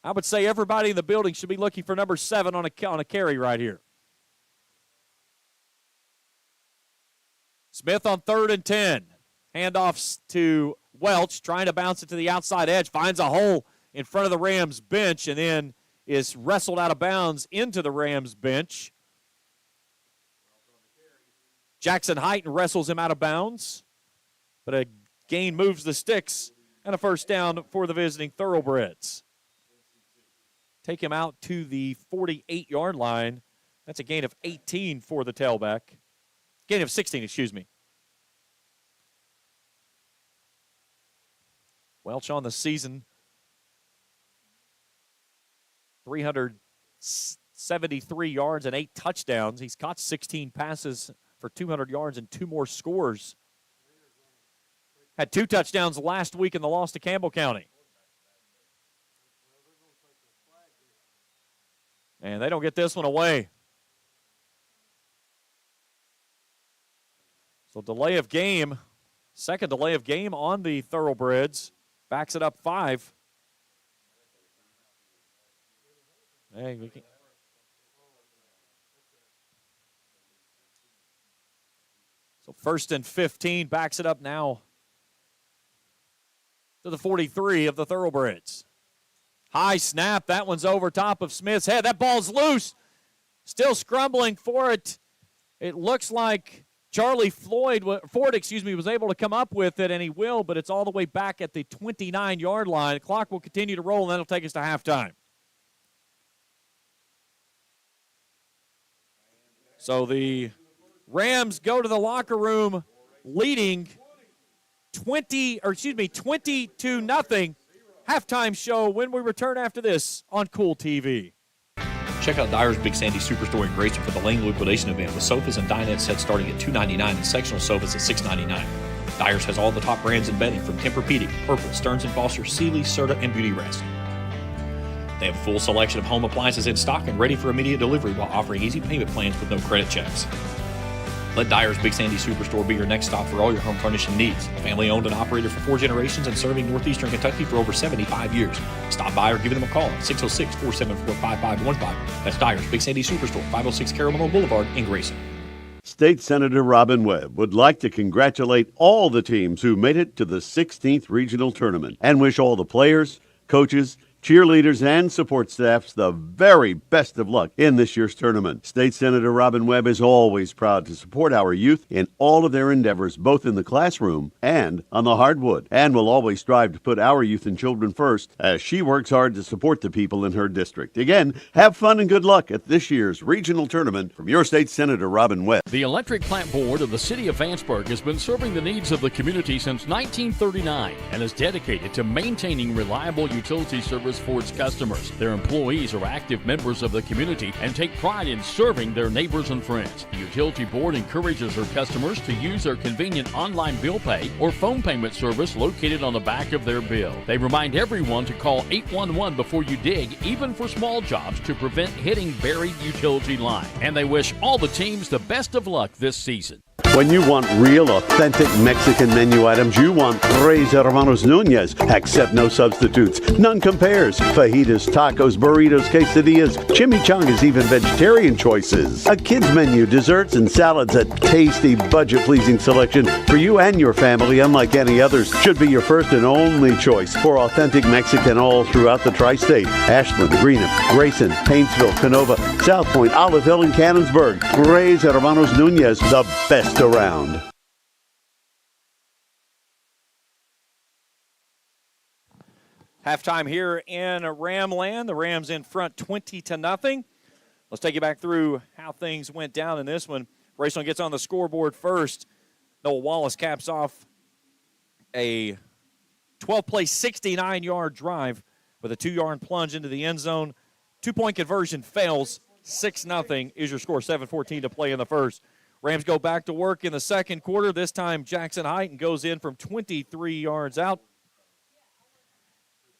I would say everybody in the building should be looking for number 7 on a carry right here. Smith on 3rd and 10. Handoffs to Welch, trying to bounce it to the outside edge. Finds a hole in front of the Rams bench and then is wrestled out of bounds into the Rams bench. Jackson Heighton wrestles him out of bounds. But a gain moves the sticks and a 1st down for the visiting Thoroughbreds. Take him out to the 48-yard line. That's a gain of 18 for the tailback. Gain of 16, excuse me. Welch on the season, 373 yards and 8 touchdowns. He's caught 16 passes for 200 yards and 2 more scores. Had 2 touchdowns last week in the loss to Campbell County. And they don't get this one away. So delay of game, 2nd delay of game on the Thoroughbreds. Backs it up 5. Hey, we can. So 1st and 15, backs it up now to the 43 of the Thoroughbreds. High snap, that one's over top of Smith's head. That ball's loose. Still scrambling for it. It looks like Charlie Ford, was able to come up with it, and he will, but it's all the way back at the 29-yard line. The clock will continue to roll, and that'll take us to halftime. So the Rams go to the locker room leading 20-0. Halftime show when we return after this on Kool TV. Check out Dyer's Big Sandy Superstore in Grayson for the Lane liquidation event with sofas and dinette sets starting at $299 and sectional sofas at $699. Dyer's has all the top brands in bedding from Tempur-Pedic, Purple, Stearns & Foster, Sealy, Serta, and Beauty Rest. They have a full selection of home appliances in stock and ready for immediate delivery while offering easy payment plans with no credit checks. Let Dyer's Big Sandy Superstore be your next stop for all your home furnishing needs. Family owned and operated for 4 generations and serving northeastern Kentucky for over 75 years. Stop by or give them a call at 606-474-5515. That's Dyer's Big Sandy Superstore, 506 Carolina Boulevard in Grayson. State Senator Robin Webb would like to congratulate all the teams who made it to the 16th Regional Tournament and wish all the players, coaches, cheerleaders, and support staffs the very best of luck in this year's tournament. State Senator Robin Webb is always proud to support our youth in all of their endeavors, both in the classroom and on the hardwood, and will always strive to put our youth and children first as she works hard to support the people in her district. Again, have fun and good luck at this year's regional tournament from your state Senator Robin Webb. The Electric Plant Board of the City of Vanceburg has been serving the needs of the community since 1939 and is dedicated to maintaining reliable utility service for its customers. Their employees are active members of the community and take pride in serving their neighbors and friends. The Utility Board encourages their customers to use their convenient online bill pay or phone payment service located on the back of their bill. They remind everyone to call 811 before you dig, even for small jobs, to prevent hitting buried utility line. And they wish all the teams the best of luck this season. When you want real, authentic Mexican menu items, you want Tres Hermanos Nunez. Accept no substitutes. None compares. Fajitas, tacos, burritos, quesadillas, chimichangas, even vegetarian choices. A kids menu, desserts and salads, a tasty, budget-pleasing selection for you and your family, unlike any others. Should be your first and only choice for authentic Mexican all throughout the tri-state. Ashland, Greenup, Grayson, Paintsville, Canova, South Point, Olive Hill, and Cannonsburg. Tres Hermanos Nunez, the best around. Halftime here in Ramland. The Rams in front 20-0. Let's take you back through how things went down in this one. Raceland gets on the scoreboard first. Noah Wallace caps off a 12-play, 69-yard drive with a 2-yard plunge into the end zone. 2-point conversion fails. 6-0 is your score. 7:14 to play in the first. Rams go back to work in the second quarter. This time Jackson Heighton goes in from 23 yards out.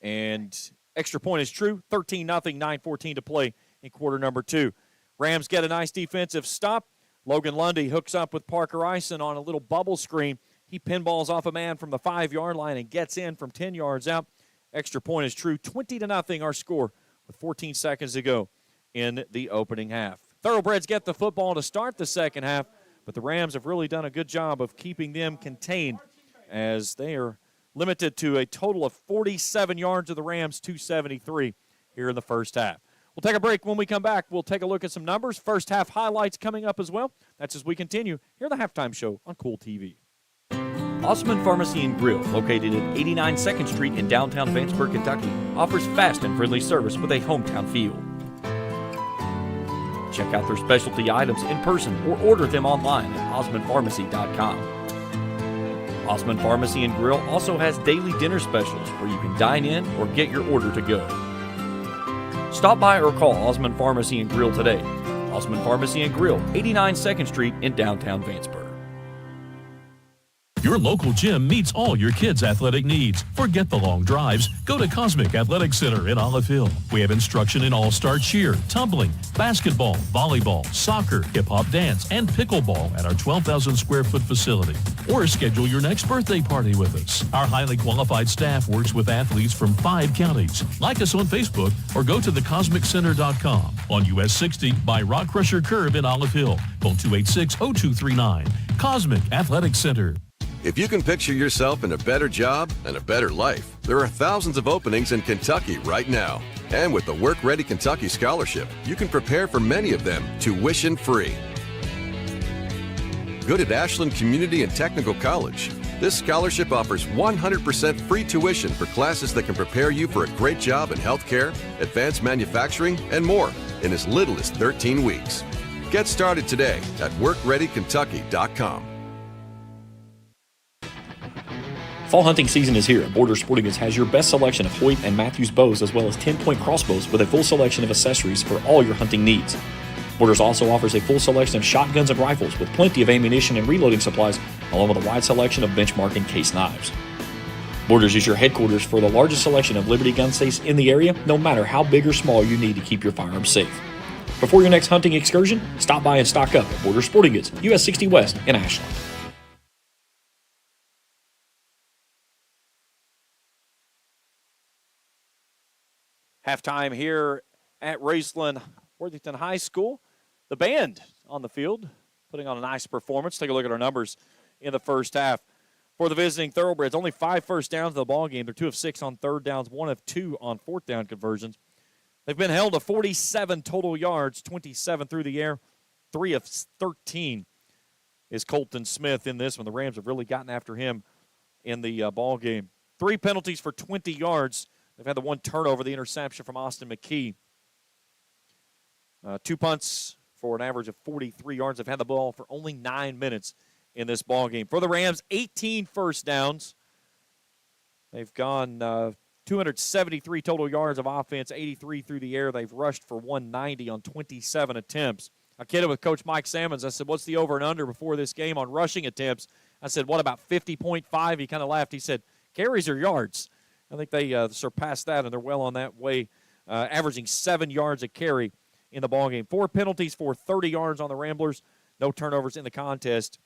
And extra point is true. 13-0, 9:14 to play in quarter number 2. Rams get a nice defensive stop. Logan Lundy hooks up with Parker Ison on a little bubble screen. He pinballs off a man from the 5-yard line and gets in from 10 yards out. Extra point is true. 20-0 our score with 14 seconds to go in the opening half. Thoroughbreds get the football to start the second half, but the Rams have really done a good job of keeping them contained as they are limited to a total of 47 yards of the Rams, 273 here in the first half. We'll take a break. When we come back, we'll take a look at some numbers. First half highlights coming up as well. That's as we continue here at the Halftime Show on Kool TV. Osman Pharmacy and Grill, located at 89 2nd Street in downtown Vanceburg, Kentucky, offers fast and friendly service with a hometown feel. Check out their specialty items in person or order them online at osmanpharmacy.com. Osman Pharmacy and Grill also has daily dinner specials where you can dine in or get your order to go. Stop by or call Osman Pharmacy and Grill today. Osman Pharmacy and Grill, 89 2nd Street in downtown Vanceburg. Your local gym meets all your kids' athletic needs. Forget the long drives. Go to Cosmic Athletic Center in Olive Hill. We have instruction in all-star cheer, tumbling, basketball, volleyball, soccer, hip-hop dance, and pickleball at our 12,000 square foot facility. Or schedule your next birthday party with us. Our highly qualified staff works with athletes from 5 counties. Like us on Facebook or go to thecosmiccenter.com on US 60 by Rock Crusher Curve in Olive Hill. Phone 286-0239. Cosmic Athletic Center. If you can picture yourself in a better job and a better life, there are thousands of openings in Kentucky right now. And with the Work Ready Kentucky Scholarship, you can prepare for many of them tuition-free. Good at Ashland Community and Technical College. This scholarship offers 100% free tuition for classes that can prepare you for a great job in healthcare, advanced manufacturing, and more in as little as 13 weeks. Get started today at workreadykentucky.com. Fall hunting season is here. Border Sporting Goods has your best selection of Hoyt and Matthews bows as well as 10-point crossbows with a full selection of accessories for all your hunting needs. Borders also offers a full selection of shotguns and rifles with plenty of ammunition and reloading supplies along with a wide selection of benchmark and case knives. Borders is your headquarters for the largest selection of Liberty gun safes in the area, no matter how big or small you need to keep your firearms safe. Before your next hunting excursion, stop by and stock up at Border Sporting Goods, US 60 West in Ashland. Halftime here at Raceland Worthington High School. The band on the field putting on a nice performance. Take a look at our numbers in the first half. for the visiting Thoroughbreds. Only 5 first downs in the ball game. They're 2 of 6 on third downs, 1 of 2 on fourth down conversions. They've been held to 47 total yards, 27 through the air, 3 of 13 is Colton Smith in this one. The Rams have really gotten after him in the ball game. 3 penalties for 20 yards. They've had the 1 turnover, the interception from Austin McKee. 2 punts for an average of 43 yards. They've had the ball for only 9 minutes in this ball game. For the Rams, 18 first downs. They've gone 273 total yards of offense, 83 through the air. They've rushed for 190 on 27 attempts. I kidded with Coach Mike Sammons. I said, what's the over and under before this game on rushing attempts? I said, what, about 50.5? He kind of laughed. He said, carries or yards? I think they surpassed that, and they're well on that way, averaging 7 yards a carry in the ballgame. 4 penalties for 30 yards on the Ramblers. No turnovers in the contest.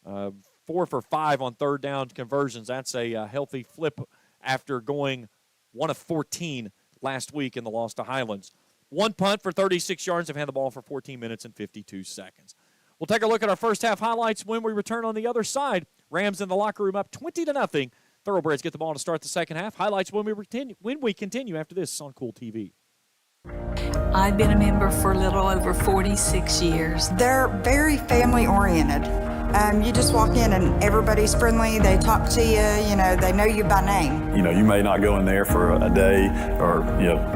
4 for 5 on third down conversions. That's a healthy flip after going 1 of 14 last week in the loss to Highlands. 1 punt for 36 yards. They've had the ball for 14 minutes and 52 seconds. We'll take a look at our first half highlights when we return on the other side. Rams in the locker room up 20-0. Thoroughbreds get the ball to start the second half. Highlights when we continue after this on Kool TV. I've been a member for a little over 46 years. They're very family-oriented. You just walk in and everybody's friendly. They talk to you. They know you by name. You may not go in there for a day or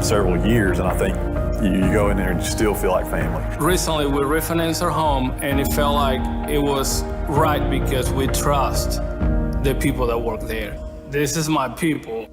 several years, and I think you go in there and you still feel like family. Recently, we refinanced our home, and it felt like it was right because we trust the people that work there. This is my people.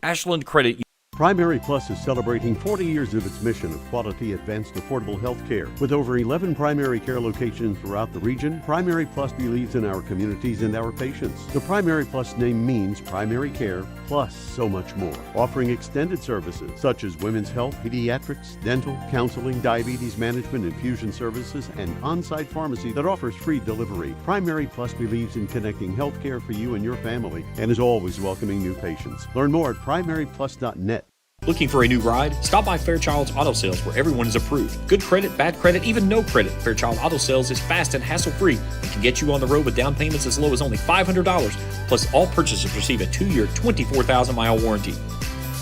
Ashland Credit. Primary Plus is celebrating 40 years of its mission of quality, advanced, affordable health care. With over 11 primary care locations throughout the region, Primary Plus believes in our communities and our patients. The Primary Plus name means primary care plus so much more. Offering extended services such as women's health, pediatrics, dental, counseling, diabetes management, infusion services, and on-site pharmacy that offers free delivery. Primary Plus believes in connecting health care for you and your family and is always welcoming new patients. Learn more at primaryplus.net. Looking for a new ride? Stop by Fairchild's Auto Sales where everyone is approved. Good credit, bad credit, even no credit. Fairchild Auto Sales is fast and hassle-free and can get you on the road with down payments as low as only $500. Plus, all purchasers receive a 2-year, 24,000-mile warranty.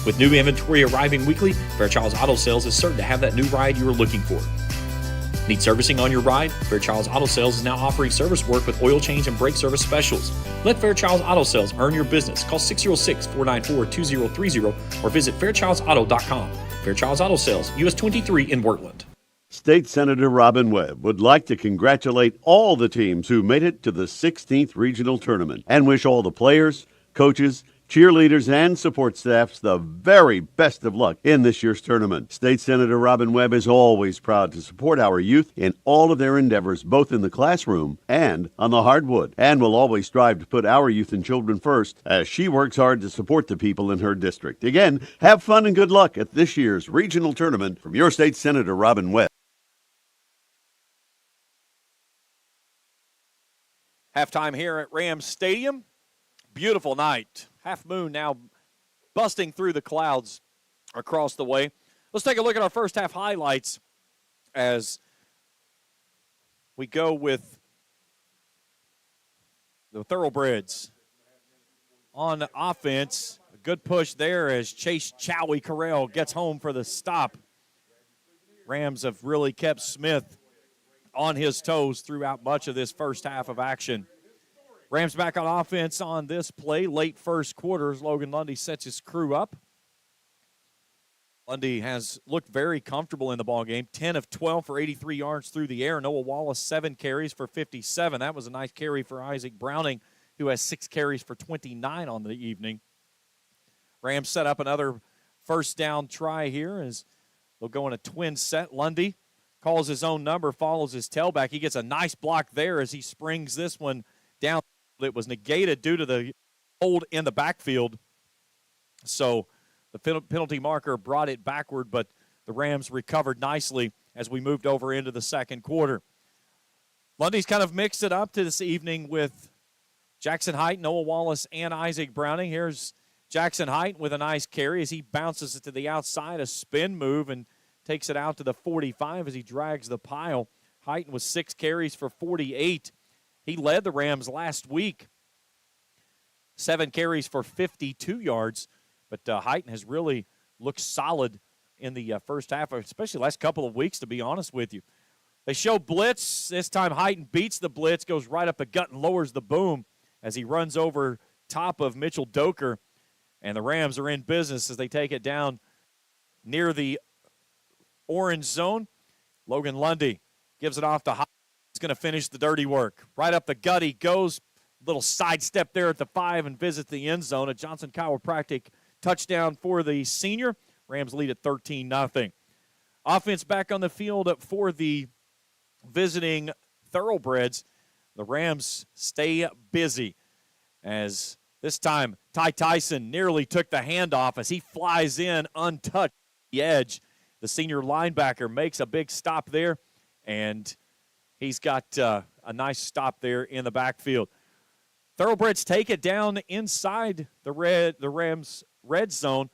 With new inventory arriving weekly, Fairchild's Auto Sales is certain to have that new ride you are looking for. Need servicing on your ride? Fairchild's Auto Sales is now offering service work with oil change and brake service specials. Let Fairchild's Auto Sales earn your business. Call 606-494-2030 or visit fairchildsauto.com. Fairchild's Auto Sales, US 23 in Wortland. State Senator Robin Webb would like to congratulate all the teams who made it to the 16th Regional Tournament and wish all the players, coaches, cheerleaders, and support staffs the very best of luck in this year's tournament. State Senator Robin Webb is always proud to support our youth in all of their endeavors, both in the classroom and on the hardwood, and will always strive to put our youth and children first as she works hard to support the people in her district. Again, have fun and good luck at this year's regional tournament from your State Senator Robin Webb. Halftime here at Rams Stadium. Beautiful night. Half moon now busting through the clouds across the way. Let's take a look at our first half highlights as we go with the Thoroughbreds. On offense, a good push there as Chase Chowie Carell gets home for the stop. Rams have really kept Smith on his toes throughout much of this first half of action. Rams back on offense on this play. Late first quarter as Logan Lundy sets his crew up. Lundy has looked very comfortable in the ballgame. 10 of 12 for 83 yards through the air. Noah Wallace, 7 carries for 57. That was a nice carry for Isaac Browning, who has 6 carries for 29 on the evening. Rams set up another first down try here as they'll go in a twin set. Lundy calls his own number, follows his tailback. He gets a nice block there as he springs this one down. It was negated due to the hold in the backfield. So the penalty marker brought it backward, but the Rams recovered nicely as we moved over into the second quarter. Lundy's kind of mixed it up to this evening with Jackson Height, Noah Wallace, and Isaac Browning. Here's Jackson Height with a nice carry as he bounces it to the outside, a spin move, and takes it out to the 45 as he drags the pile. Height with 6 carries for 48. He led the Rams last week 7 carries for 52 yards. But Heighton has really looked solid in the first half, especially the last couple of weeks, to be honest with you. They show blitz. This time Heighton beats the blitz, goes right up the gut and lowers the boom as he runs over top of Mitchell Doker. And the Rams are in business as they take it down near the orange zone. Logan Lundy gives it off to Heighton. He's going to finish the dirty work. Right up the gut he goes. Little sidestep there at the 5 and visits the end zone. A Johnson Chiropractic touchdown for the senior. Rams lead at 13-0. Offense back on the field for the visiting Thoroughbreds. The Rams stay busy as this time Ty Tyson nearly took the handoff as he flies in untouched at the edge. The senior linebacker makes a big stop there, and he's got a nice stop there in the backfield. Thoroughbreds take it down inside the Rams' red zone.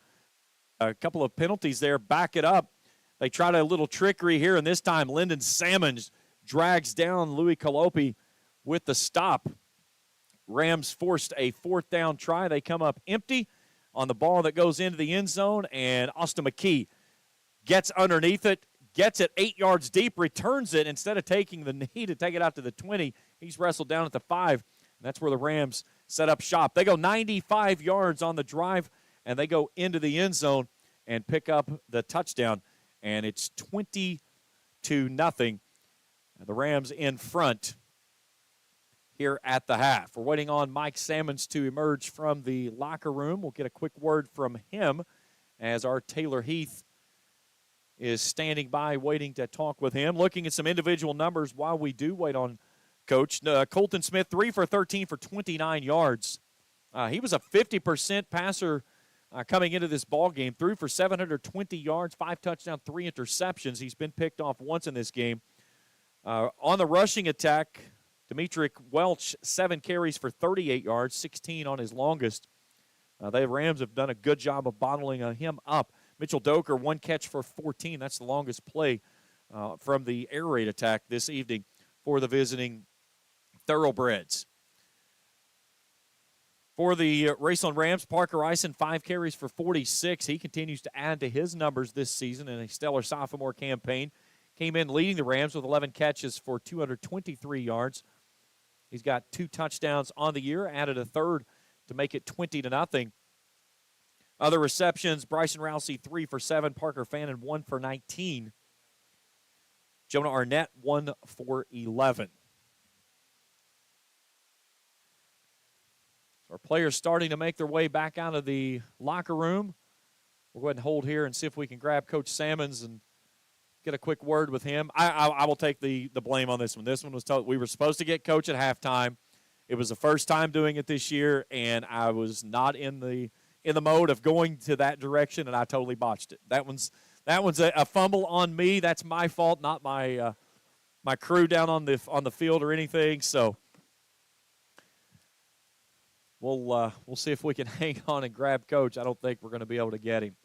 A couple of penalties there, back it up. They tried a little trickery here, and this time Lyndon Salmons drags down Louis Calopi with the stop. Rams forced a 4th down try. They come up empty on the ball that goes into the end zone, and Austin McKee gets underneath it, gets it 8 yards deep, returns it. Instead of taking the knee to take it out to the 20, he's wrestled down at the 5, and that's where the Rams set up shop. They go 95 yards on the drive, and they go into the end zone and pick up the touchdown, and it's 20-0. The Rams in front here at the half. We're waiting on Mike Salmons to emerge from the locker room. We'll get a quick word from him as our Taylor Heath is standing by waiting to talk with him. Looking at some individual numbers while we do wait on Coach. Colton Smith, 3 for 13 for 29 yards. He was a 50% passer coming into this ball game. Threw for 720 yards, 5 touchdowns, 3 interceptions. He's been picked off once in this game. On the rushing attack, Demetric Welch, 7 carries for 38 yards, 16 on his longest. The Rams have done a good job of bottling him up. Mitchell Doker, 1 catch for 14. That's the longest play from the air raid attack this evening for the visiting Thoroughbreds. For the Raceland Rams, Parker Eisen, 5 carries for 46. He continues to add to his numbers this season in a stellar sophomore campaign. Came in leading the Rams with 11 catches for 223 yards. He's got 2 touchdowns on the year, added a 3rd to make it 20-0. Other receptions, Bryson Rousey, 3 for 7. Parker Fannin, 1 for 19. Jonah Arnett, 1 for 11. So our players starting to make their way back out of the locker room. We'll go ahead and hold here and see if we can grab Coach Salmons and get a quick word with him. I will take the blame on this one. This one was told we were supposed to get Coach at halftime. It was the first time doing it this year, and I was not in the mode of going to that direction, and I totally botched it. That one's a fumble on me. That's my fault, not my my crew down on the field or anything. So we'll see if we can hang on and grab Coach. I don't think we're going to be able to get him.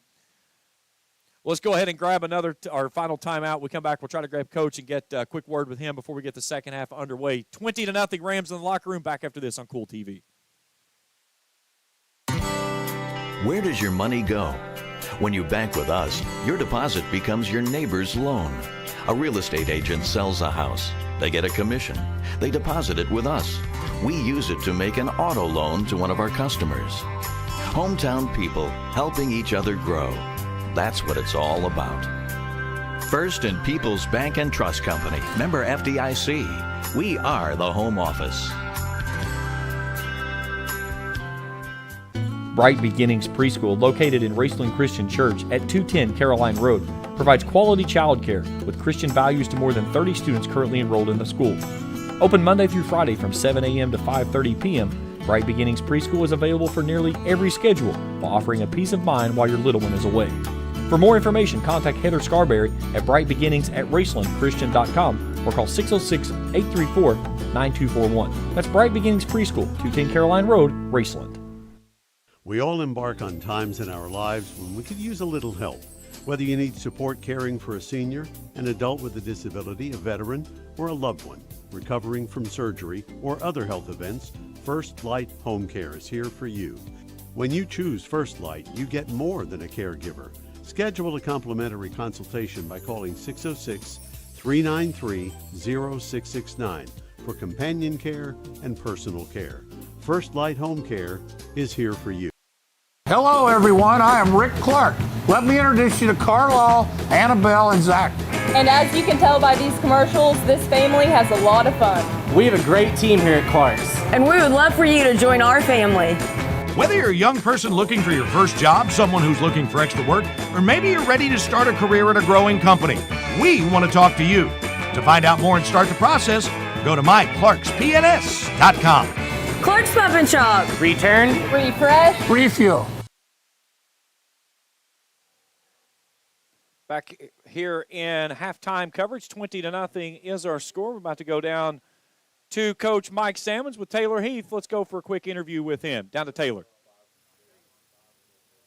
Let's go ahead and grab our final timeout. We come back, we'll try to grab Coach and get a quick word with him before we get the second half underway. 20-0 Rams in the locker room. Back after this on Kool TV. Where does your money go? When you bank with us, your deposit becomes your neighbor's loan. A real estate agent sells a house. They get a commission. They deposit it with us. We use it to make an auto loan to one of our customers. Hometown people helping each other grow. That's what it's all about. First and People's Bank and Trust Company, member FDIC. We are the home office. Bright Beginnings Preschool, located in Raceland Christian Church at 210 Caroline Road, provides quality childcare with Christian values to more than 30 students currently enrolled in the school. Open Monday through Friday from 7 a.m. to 5:30 p.m., Bright Beginnings Preschool is available for nearly every schedule while offering a peace of mind while your little one is away. For more information, contact Heather Scarberry at brightbeginningsat-racelandchristian.com or call 606-834-9241. That's Bright Beginnings Preschool, 210 Caroline Road, Raceland. We all embark on times in our lives when we could use a little help. Whether you need support caring for a senior, an adult with a disability, a veteran, or a loved one recovering from surgery or other health events, First Light Home Care is here for you. When you choose First Light, you get more than a caregiver. Schedule a complimentary consultation by calling 606-393-0669 for companion care and personal care. First Light Home Care is here for you. Hello, everyone. I am Rick Clark. Let me introduce you to Carlisle, Annabelle, and Zach. And as you can tell by these commercials, this family has a lot of fun. We have a great team here at Clark's. And we would love for you to join our family. Whether you're a young person looking for your first job, someone who's looking for extra work, or maybe you're ready to start a career at a growing company, we want to talk to you. To find out more and start the process, go to myclarkspns.com. Clark's Pump and Shop. Return. Refresh. Refuel. Back here in halftime coverage, 20-0 is our score. We're about to go down to Coach Mike Sammons with Taylor Heath. Let's go for a quick interview with him. Down to Taylor.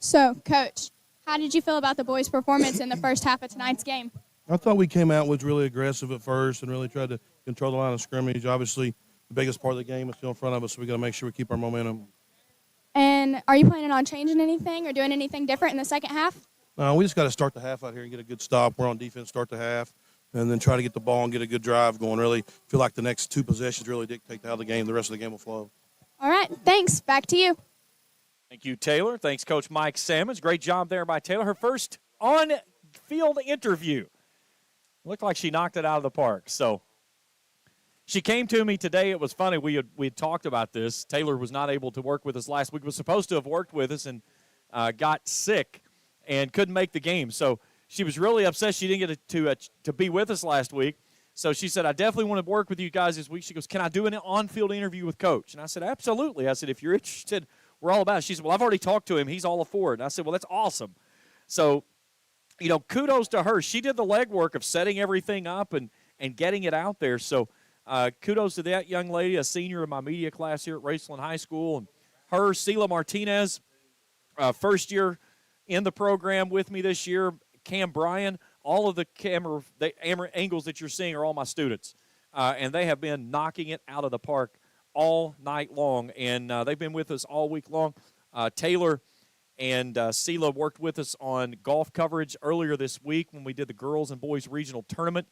So, Coach, how did you feel about the boys' performance in the first half of tonight's game? I thought we came out was really aggressive at first and really tried to control the line of scrimmage. Obviously, the biggest part of the game is still in front of us, so we got to make sure we keep our momentum. And are you planning on changing anything or doing anything different in the second half? No, we just got to start the half out here and get a good stop. We're on defense, start the half, and then try to get the ball and get a good drive going. Really feel like the next two possessions really dictate how the rest of the game will flow. All right, thanks. Back to you. Thank you, Taylor. Thanks, Coach Mike Sammons. Great job there by Taylor. Her first on-field interview. Looked like she knocked it out of the park. So she came to me today. It was funny. We had talked about this. Taylor was not able to work with us last week. Was supposed to have worked with us and got sick and couldn't make the game. So she was really upset she didn't get to be with us last week. So she said, I definitely want to work with you guys this week. She goes, can I do an on-field interview with Coach? And I said, absolutely. I said, if you're interested, we're all about it. She said, well, I've already talked to him. He's all for it. And I said, well, that's awesome. So, kudos to her. She did the legwork of setting everything up and getting it out there. So kudos to that young lady, a senior in my media class here at Raceland High School. And her, Sela Martinez, first year in the program with me this year. Cam Bryan, all of the camera angles that you're seeing are all my students. And they have been knocking it out of the park all night long. And they've been with us all week long. Taylor and Sela worked with us on golf coverage earlier this week when we did the girls and boys regional tournament.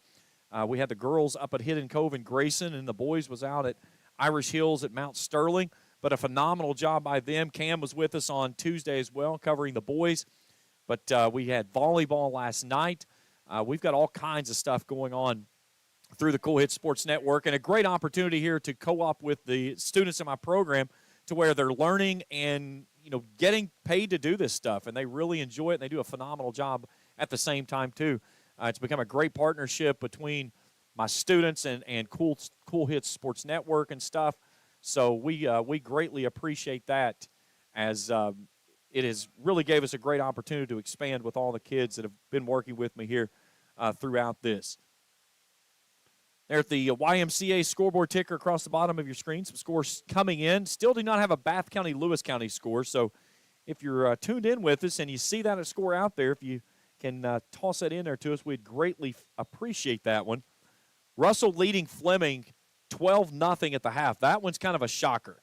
We had the girls up at Hidden Cove in Grayson, and the boys was out at Irish Hills at Mount Sterling. But a phenomenal job by them. Cam was with us on Tuesday as well, covering the boys. But we had volleyball last night. We've got all kinds of stuff going on through the Cool Hits Sports Network, and a great opportunity here to co-op with the students in my program to where they're learning and getting paid to do this stuff, and they really enjoy it, and they do a phenomenal job at the same time too. It's become a great partnership between my students and Cool Hits Sports Network and stuff. So we greatly appreciate that, as it has really gave us a great opportunity to expand with all the kids that have been working with me here throughout this. There at the YMCA scoreboard ticker across the bottom of your screen, some scores coming in. Still do not have a Bath County, Lewis County score, so if you're tuned in with us and you see that score out there, if you can toss that in there to us, we'd greatly appreciate that one. Russell leading Fleming 12-0 at the half. That one's kind of a shocker,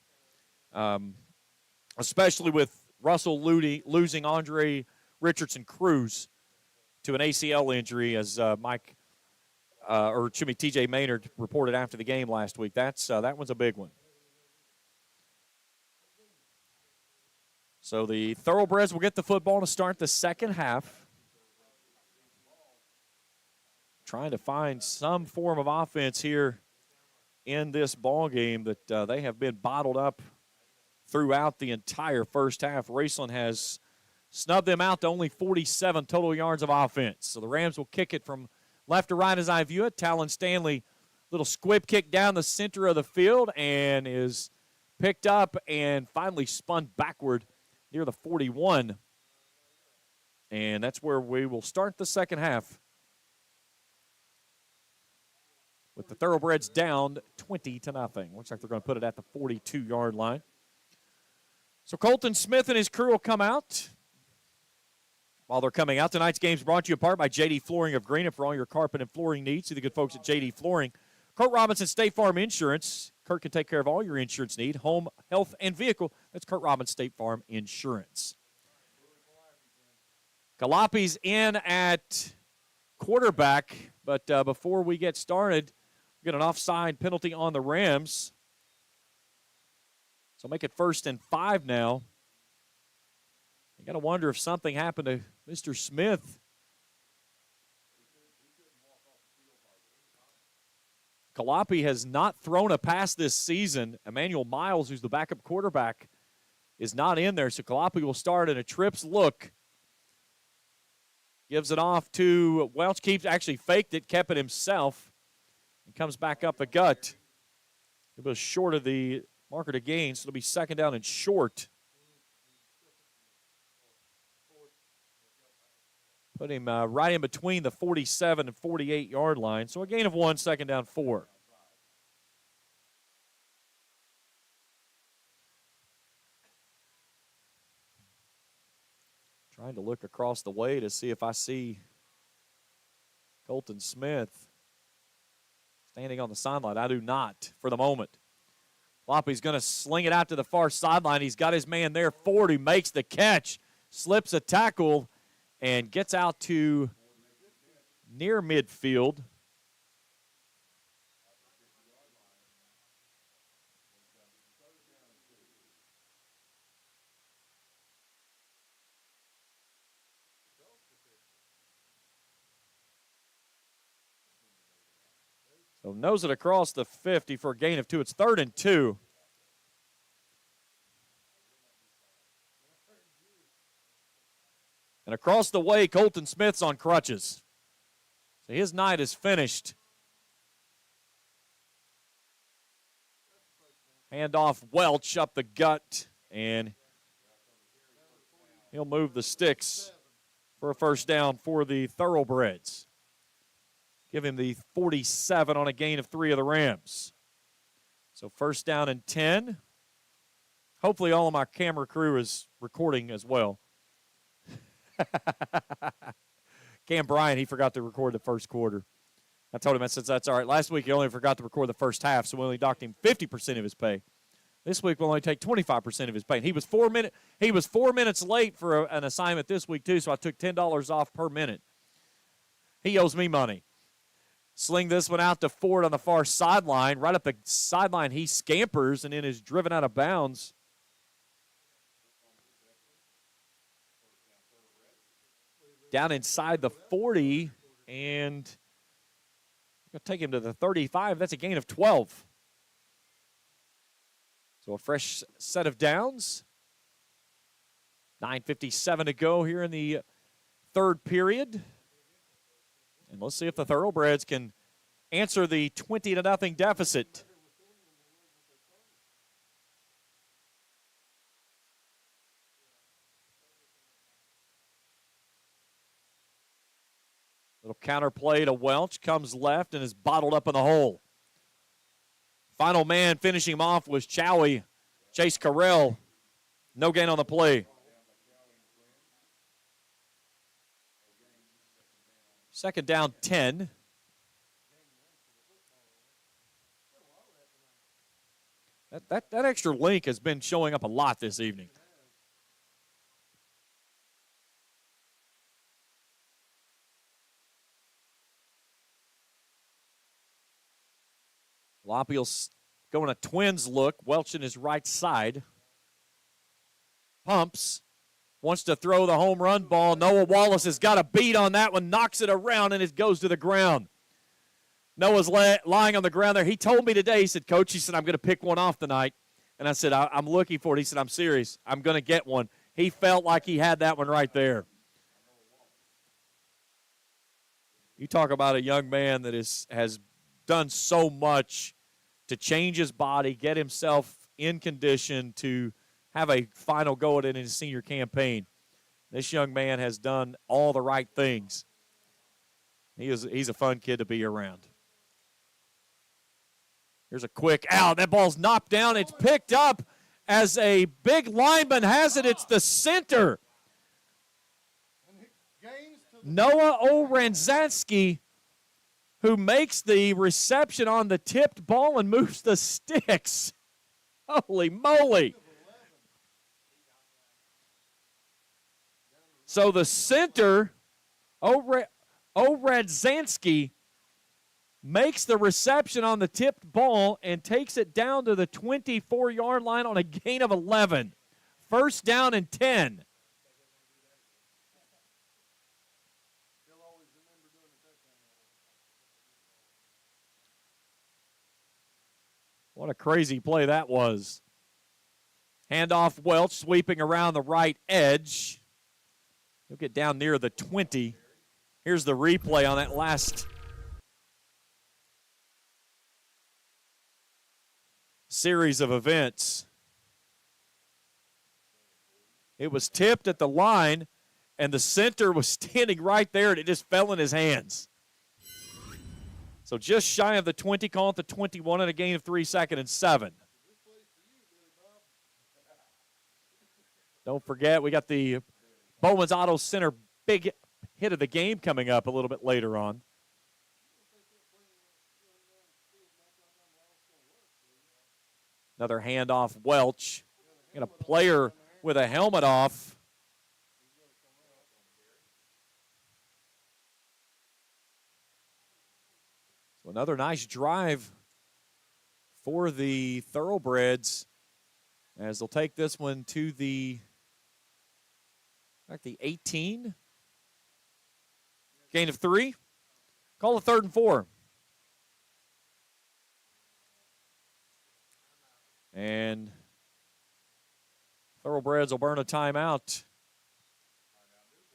especially with Russell losing Andre Richardson-Cruz to an ACL injury, as TJ Maynard reported after the game last week. That one's a big one. So the Thoroughbreds will get the football to start the second half. Trying to find some form of offense here in this ball game that they have been bottled up throughout the entire first half. Raceland has snubbed them out to only 47 total yards of offense. So the Rams will kick it from left to right as I view it. Talon Stanley, little squib kick down the center of the field, and is picked up and finally spun backward near the 41. And that's where we will start the second half, with the Thoroughbreds down 20-0. Looks like they're going to put it at the 42-yard line. So Colton Smith and his crew will come out. While they're coming out, tonight's game is brought to you apart by J.D. Flooring of Green. And for all your carpet and flooring needs, see the good folks at J.D. Flooring. Kurt Robinson State Farm Insurance. Kurt can take care of all your insurance need, home, health, and vehicle. That's Kurt Robinson State Farm Insurance. Kalapi's in at quarterback, but before we get started, we get an offside penalty on the Rams. So make it 1st and 5 now. You got to wonder if something happened to Mr. Smith. Kalapi has not thrown a pass this season. Emmanuel Miles, who's the backup quarterback, is not in there. So Kalapi will start in a trips look. Gives it off to Welch. Actually faked it, kept it himself. And comes back up the gut. It was short of the marker to gain, so it'll be 2nd down and short. Put him right in between the 47 and 48-yard line. So a gain of 1, 2nd down, 4. Trying to look across the way to see if I see Colton Smith standing on the sideline. I do not for the moment. Loppy's going to sling it out to the far sideline. He's got his man there forward. He makes the catch, slips a tackle, and gets out to near midfield. So nose it across the 50 for a gain of 2. It's 3rd and 2. And across the way, Colton Smith's on crutches. So his night is finished. Hand off Welch up the gut, and he'll move the sticks for a 1st down for the Thoroughbreds. Give him the 47 on a gain of 3 of the Rams. So 1st down and 10. Hopefully all of my camera crew is recording as well. Cam Bryant, he forgot to record the 1st quarter. I told him, I said, that's all right. Last week he only forgot to record the 1st half, so we only docked him 50% of his pay. This week we'll only take 25% of his pay. And he was 4 minutes late for an assignment this week too, so I took $10 off per minute. He owes me money. Sling this one out to Ford on the far sideline. Right up the sideline, he scampers and then is driven out of bounds. Down inside the 40, and going to take him to the 35. That's a gain of 12. So a fresh set of downs. 9:57 to go here in the 3rd period. And let's see if the Thoroughbreds can answer the 20-0 deficit. Little counter play to Welch, comes left and is bottled up in the hole. Final man finishing him off was Chowie, Chase Carell. No gain on the play. 2nd down, 10. That extra link has been showing up a lot this evening. Loppy'll go in a twins look. Welch in his right side. Pumps. Wants to throw the home run ball. Noah Wallace has got a beat on that one. Knocks it around and it goes to the ground. Noah's lying on the ground there. He told me today, he said, Coach, he said, I'm going to pick one off tonight. And I said, I'm looking for it. He said, I'm serious. I'm going to get one. He felt like he had that one right there. You talk about a young man that has done so much to change his body, get himself in condition to have a final go at it in his senior campaign. This young man has done all the right things. He's a fun kid to be around. Here's a quick out. That ball's knocked down. It's picked up as a big lineman has it. It's the center. Noah Orenzansky, who makes the reception on the tipped ball and moves the sticks. Holy moly. So the center, Oradzansky, makes the reception on the tipped ball and takes it down to the 24-yard line on a gain of 11. First down and 10. What a crazy play that was. Handoff Welch sweeping around the right edge. He'll get down near the 20. Here's the replay on that last series of events. It was tipped at the line, and the center was standing right there, and it just fell in his hands. So just shy of the 20, call it the 21, and a gain of 3, 2nd and 7. Don't forget, we got the Bowman's Auto Center big hit of the game coming up a little bit later on. Another handoff, Welch. Got a player with a helmet off. So another nice drive for the Thoroughbreds as they'll take this one to the 18. Gain of 3. Call it 3rd and 4. And Thoroughbreds will burn a timeout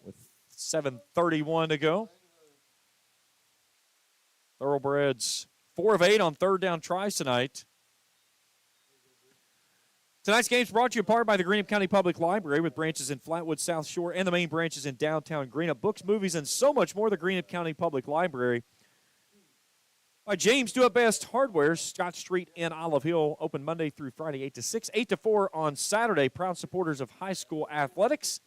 with 7:31 to go. Thoroughbreds 4 of 8 on 3rd down tries tonight. Tonight's game is brought to you in part by the Greenup County Public Library with branches in Flatwood, South Shore, and the main branches in downtown Greenup. Books, movies, and so much more. The Greenup County Public Library. By James Do It Best Hardware, Scott Street in Olive Hill, open Monday through Friday, 8 to 6, 8 to 4 on Saturday. Proud supporters of high school athletics.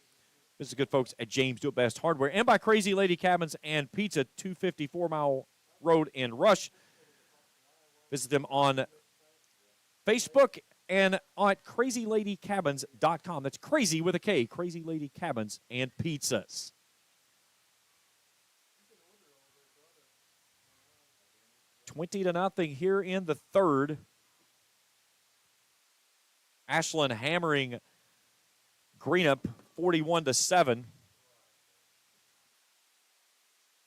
This is good folks at James Do It Best Hardware. And by Crazy Lady Cabins and Pizza, 254 Mile Road in Rush. Visit them on Facebook and at crazyladycabins.com. That's crazy with a K, Crazy Lady Cabins and Pizzas. $20-0 here in the third. Ashland hammering Greenup 41-7.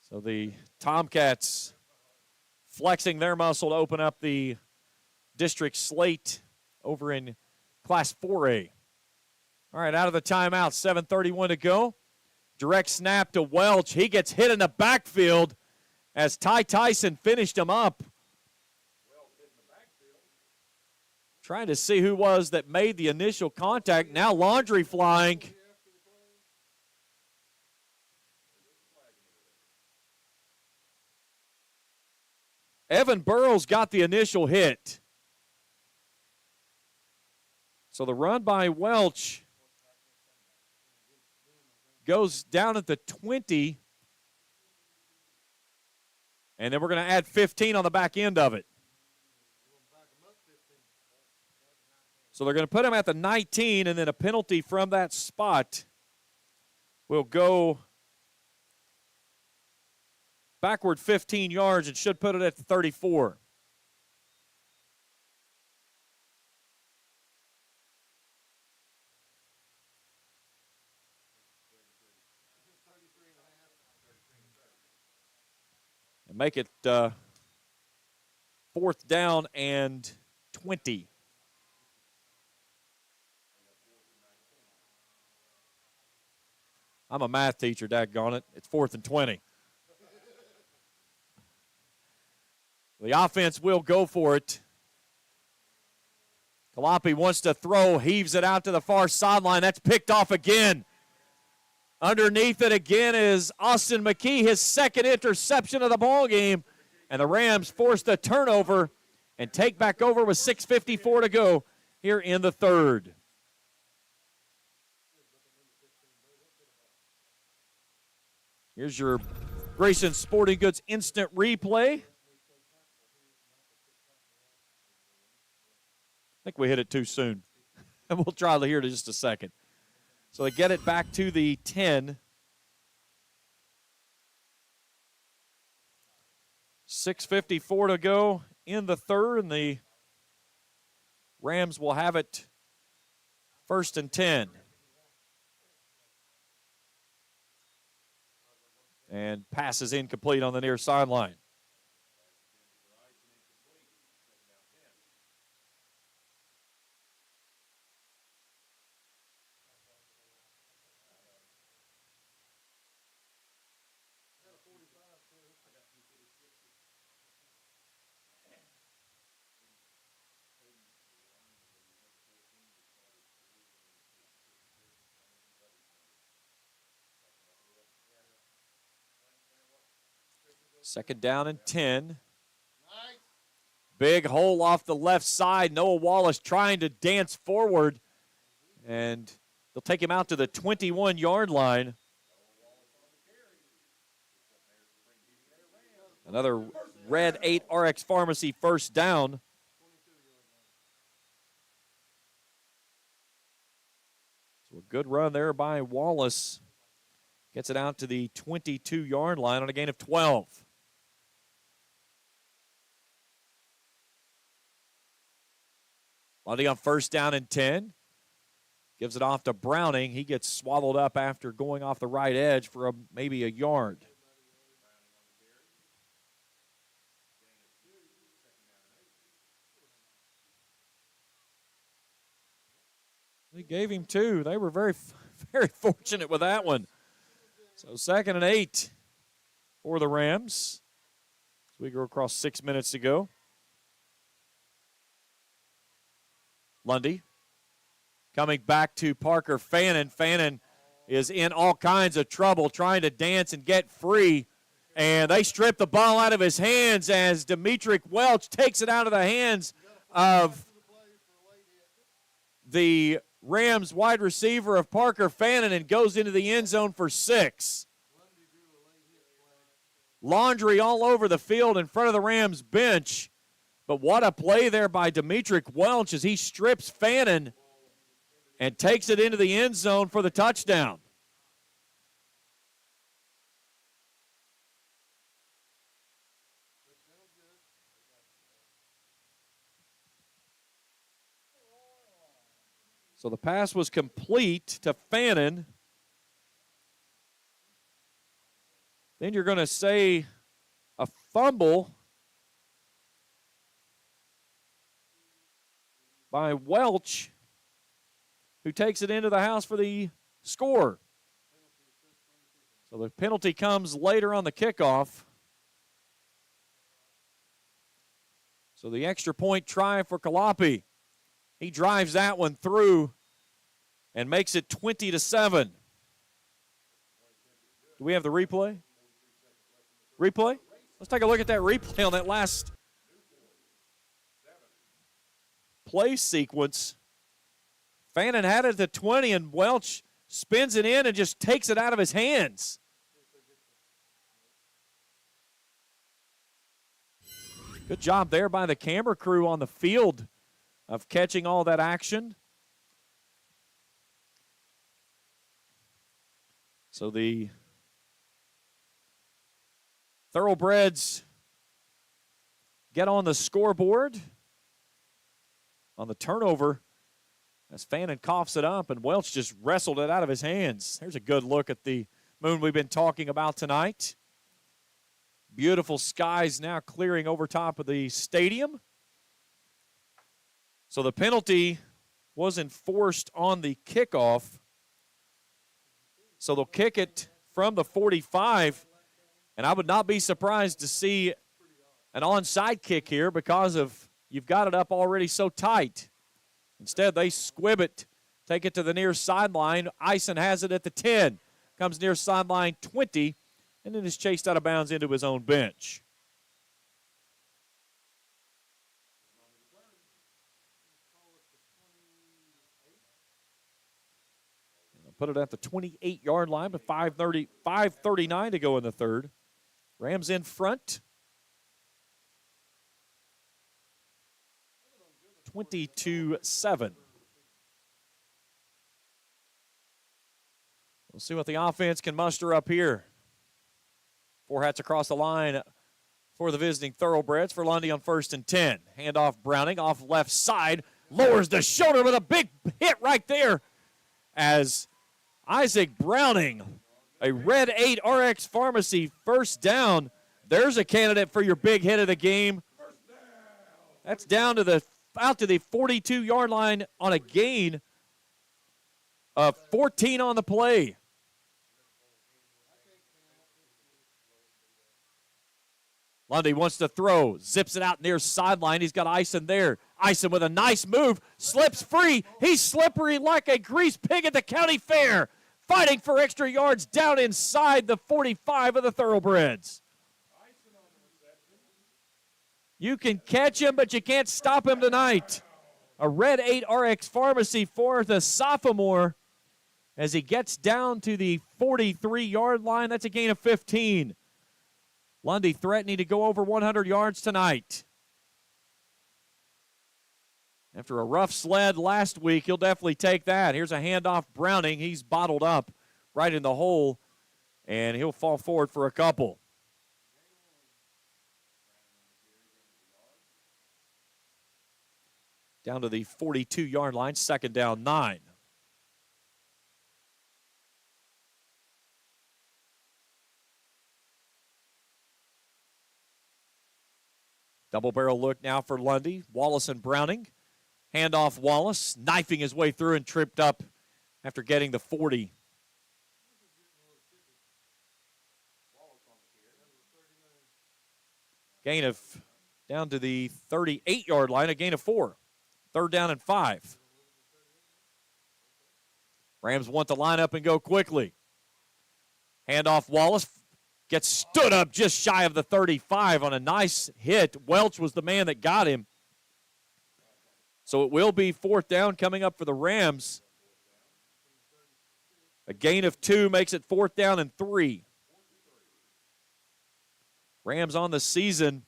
So the Tomcats flexing their muscle to open up the district slate over in Class 4A. All right, out of the timeout, 7:31 to go. Direct snap to Welch. He gets hit in the backfield as Ty Tyson finished him up. Trying to see who was that made the initial contact. Now Laundry flying. Evan Burrows got the initial hit. So the run by Welch goes down at the 20. And then we're going to add 15 on the back end of it. So they're going to put him at the 19, and then a penalty from that spot will go backward 15 yards and should put it at the 34. And make it 4th down and 20. I'm a math teacher, daggone it. It's 4th and 20. The offense will go for it. Kalapi wants to throw, heaves it out to the far sideline. That's picked off again. Underneath it again is Austin McKee, his second interception of the ball game. And the Rams force the turnover and take back over with 6:54 to go here in the third. Here's your Grayson Sporting Goods instant replay. I think we hit it too soon. And we'll try to hear it in just a second. So they get it back to the 10. 6:54 to go in the third, and the Rams will have it 1st and 10. And passes incomplete on the near sideline. Second down and 10. Big hole off the left side. Noah Wallace trying to dance forward. And they'll take him out to the 21-yard line. Another Red 8 RX Pharmacy first down. So a good run there by Wallace. Gets it out to the 22-yard line on a gain of 12. Lundy on first down and 10. Gives it off to Browning. He gets swallowed up after going off the right edge for maybe a yard. They gave him 2. They were very, very fortunate with that one. So 2nd and 8 for the Rams. As we go across 6 minutes to go. Lundy coming back to Parker Fannin. Fannin is in all kinds of trouble trying to dance and get free. And they strip the ball out of his hands as Demetric Welch takes it out of the hands of the Rams wide receiver of Parker Fannin and goes into the end zone for 6. Laundry all over the field in front of the Rams bench. But what a play there by Demetric Welch as he strips Fannin and takes it into the end zone for the touchdown. So the pass was complete to Fannin. Then you're going to say a fumble by Welch, who takes it into the house for the score. So the penalty comes later on the kickoff. So the extra point try for Kalapi. He drives that one through and makes it 20-7. Do we have the replay? Replay? Let's take a look at that replay on that last play sequence. Fannin had it at the 20, and Welch spins it in and just takes it out of his hands. Good job there by the camera crew on the field of catching all that action. So the Thoroughbreds get on the scoreboard on the turnover as Fannin coughs it up, and Welch just wrestled it out of his hands. There's a good look at the moon we've been talking about tonight. Beautiful skies now clearing over top of the stadium. So the penalty was enforced on the kickoff. So they'll kick it from the 45, and I would not be surprised to see an onside kick here because of you've got it up already so tight. Instead, they squib it, take it to the near sideline. Eisen has it at the 10, comes near sideline 20, and then is chased out of bounds into his own bench. Put it at the 28-yard line with 5:39 to go in the third. Rams in front. 22-7. We'll see what the offense can muster up here. Four hats across the line for the visiting Thoroughbreds for Lundy on 1st and 10. Handoff Browning off left side. Lowers the shoulder with a big hit right there as Isaac Browning, a Red 8 RX Pharmacy first down. There's a candidate for your big hit of the game. That's down to out to the 42-yard line on a gain of 14 on the play. Lundy wants to throw, zips it out near sideline. He's got Ison there. Ison with a nice move, slips free. He's slippery like a greased pig at the county fair, fighting for extra yards down inside the 45 of the Thoroughbreds. You can catch him, but you can't stop him tonight. A Red 8 RX Pharmacy for the sophomore as he gets down to the 43-yard line. That's a gain of 15. Lundy threatening to go over 100 yards tonight. After a rough sled last week, he'll definitely take that. Here's a handoff Browning. He's bottled up right in the hole, and he'll fall forward for a couple. Down to the 42-yard line, 2nd down 9. Double barrel look now for Lundy. Wallace and Browning. Handoff Wallace, knifing his way through and tripped up after getting the 40. Gain of down to the 38-yard line, a gain of 4. 3rd down and 5. Rams want to line up and go quickly. Handoff Wallace. Gets stood up just shy of the 35 on a nice hit. Welch was the man that got him. So it will be 4th down coming up for the Rams. A gain of 2 makes it 4th down and 3. Rams on the season,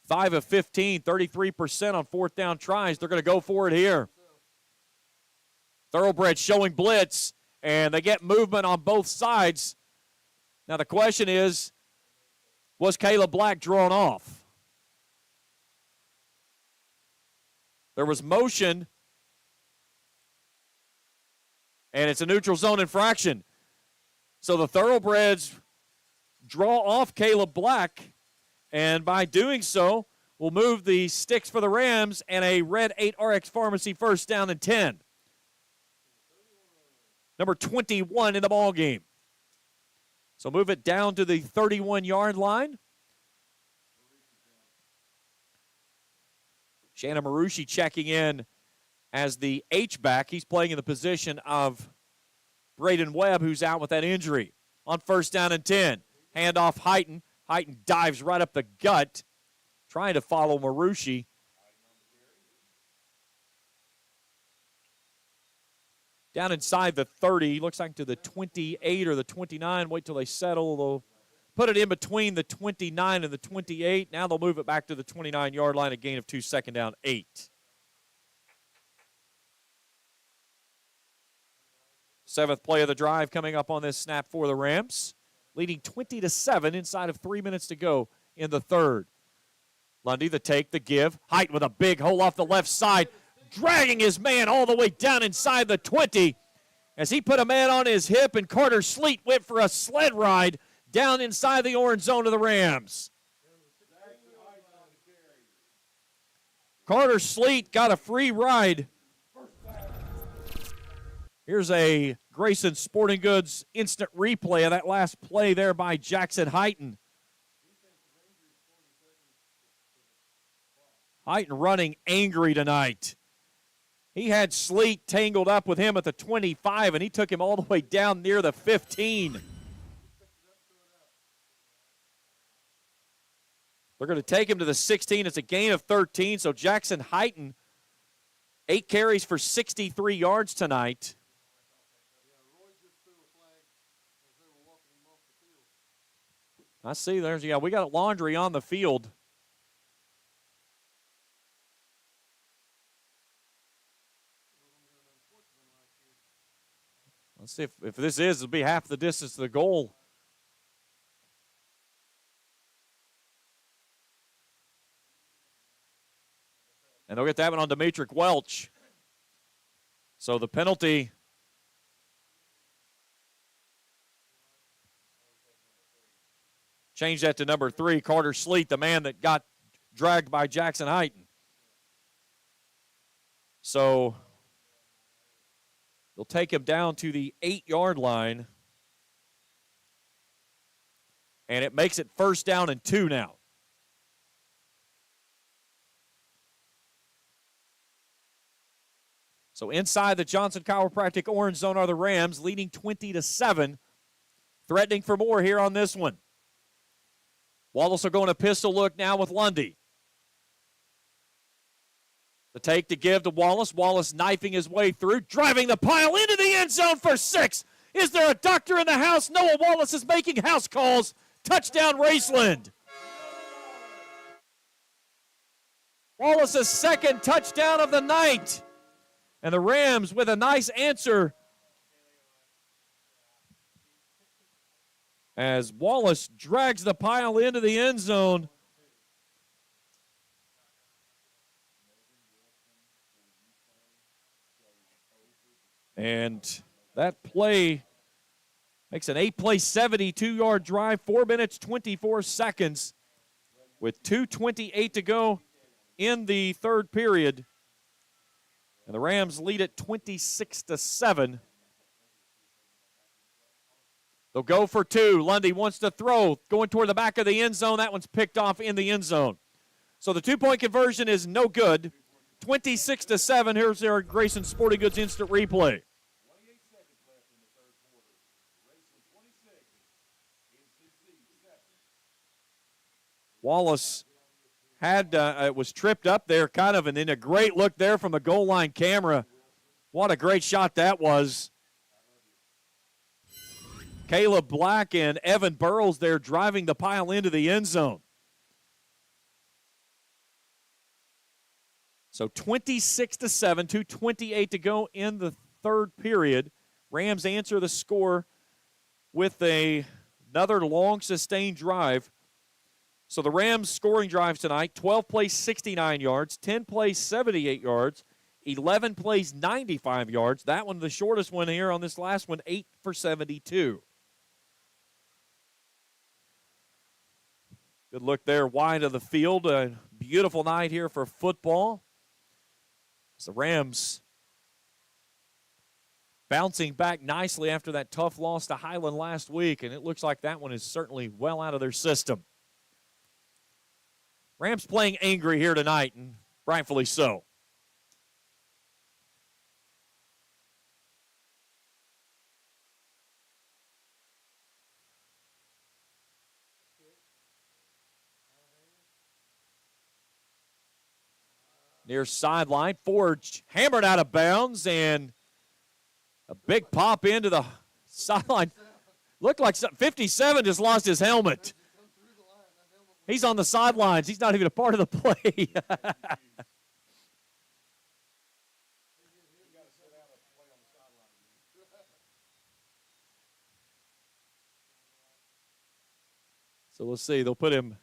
5 of 15, 33% on 4th down tries. They're going to go for it here. Thoroughbred showing blitz, and they get movement on both sides. Now the question is, was Caleb Black drawn off? There was motion, and it's a neutral zone infraction. So the Thoroughbreds draw off Caleb Black, and by doing so, will move the sticks for the Rams and a Red 8 RX Pharmacy 1st down and 10. Number 21 in the ball game. So move it down to the 31-yard line. Shannon Marucci checking in as the H-back. He's playing in the position of Braden Webb, who's out with that injury. On 1st down and 10. Handoff Heighton. Heighton dives right up the gut, trying to follow Marucci. Down inside the 30, looks like to the 28 or the 29. Wait till they settle. They'll put it in between the 29 and the 28. Now they'll move it back to the 29-yard line, a gain of 2, 2nd down, 8. 7th play of the drive coming up on this snap for the Rams, leading 20-7 inside of 3 minutes to go in the 3rd. Lundy, the take, the give. Height with a big hole off the left side, dragging his man all the way down inside the 20 as he put a man on his hip, and Carter Sleet went for a sled ride down inside the orange zone of the Rams. Carter Sleet got a free ride. Here's a Grayson Sporting Goods instant replay of that last play there by Jackson Heighton. Heighton running angry tonight. He had Sleet tangled up with him at the 25, and he took him all the way down near the 15. They're going to take him to the 16. It's a gain of 13, so Jackson Heighton, 8 carries for 63 yards tonight. I see we got laundry on the field. Let's see if this it'll be half the distance to the goal. And they'll get that one on Demetric Welch. So the penalty. Change that to number 3, Carter Sleet, the man that got dragged by Jackson Heighton. So they'll take him down to the 8-yard line. And it makes it 1st down and 2 now. So inside the Johnson Chiropractic Orange Zone are the Rams, leading 20-7. Threatening for more here on this one. Wallace are going to pistol look now with Lundy. The take to give to Wallace. Wallace knifing his way through, driving the pile into the end zone for 6. Is there a doctor in the house? Noah Wallace is making house calls. Touchdown, Raceland. Wallace's 2nd touchdown of the night. And the Rams with a nice answer as Wallace drags the pile into the end zone. And that play makes an 8-play, 72-yard drive, 4 minutes, 24 seconds, with 2:28 to go in the 3rd period. And the Rams lead it 26-7. They'll go for 2. Lundy wants to throw, going toward the back of the end zone. That one's picked off in the end zone. So the 2-point conversion is no good. 26-7. Here's their Grayson Sporting Goods instant replay. Wallace was tripped up there kind of, and then a great look there from the goal line camera. What a great shot that was. Caleb Black and Evan Burrows there driving the pile into the end zone. So 26-7, 2:28 to go in the 3rd period. Rams answer the score with another long sustained drive. So the Rams scoring drives tonight, 12 plays, 69 yards, 10 plays, 78 yards, 11 plays, 95 yards. That one, the shortest one here on this last one, 8 for 72. Good look there wide of the field. A beautiful night here for football. As the Rams bouncing back nicely after that tough loss to Highland last week, and it looks like that one is certainly well out of their system. Rams playing angry here tonight, and rightfully so. Near sideline, Forge hammered out of bounds, and a big pop into the sideline. Looked like 57 just lost his helmet. He's on the sidelines. He's not even a part of the play. So let's see. They'll put him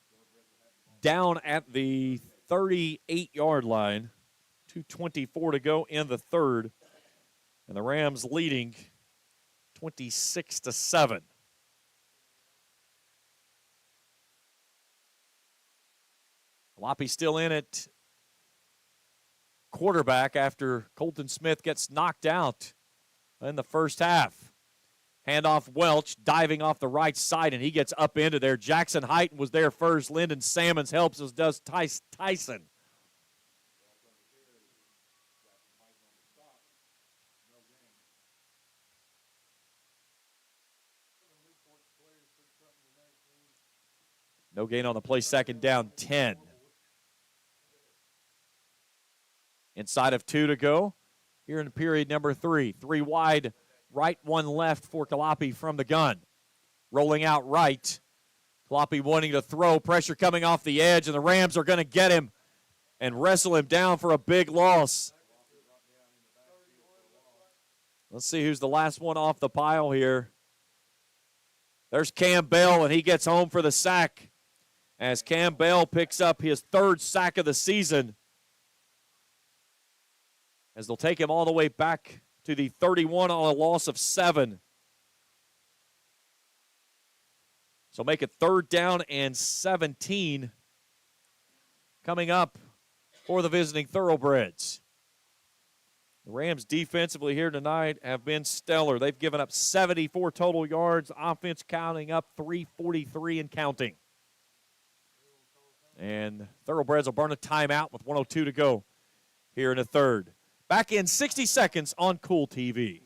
down at the 38-yard line. 2:24 to go in the 3rd. And the Rams leading 26-7. Loppy still in at quarterback after Colton Smith gets knocked out in the first half. Handoff Welch diving off the right side, and he gets up into there. Jackson Heighton was there first. Lyndon Salmons helps, as does Tyson. No gain on the play, 2nd down, 10. Inside of 2 to go here in period number 3. 3 wide, right, 1 left for Kalapi from the gun. Rolling out right. Floppy wanting to throw, pressure coming off the edge, and the Rams are going to get him and wrestle him down for a big loss. Let's see who's the last one off the pile here. There's Cam Bell, and he gets home for the sack as Cam Bell picks up his third sack of the season, as they'll take him all the way back to the 31 on a loss of 7. So make it 3rd down and 17 coming up for the visiting Thoroughbreds. The Rams defensively here tonight have been stellar. They've given up 74 total yards, offense counting up 343 and counting. And Thoroughbreds will burn a timeout with 1:02 to go here in the third. Back in 60 seconds on Kool TV.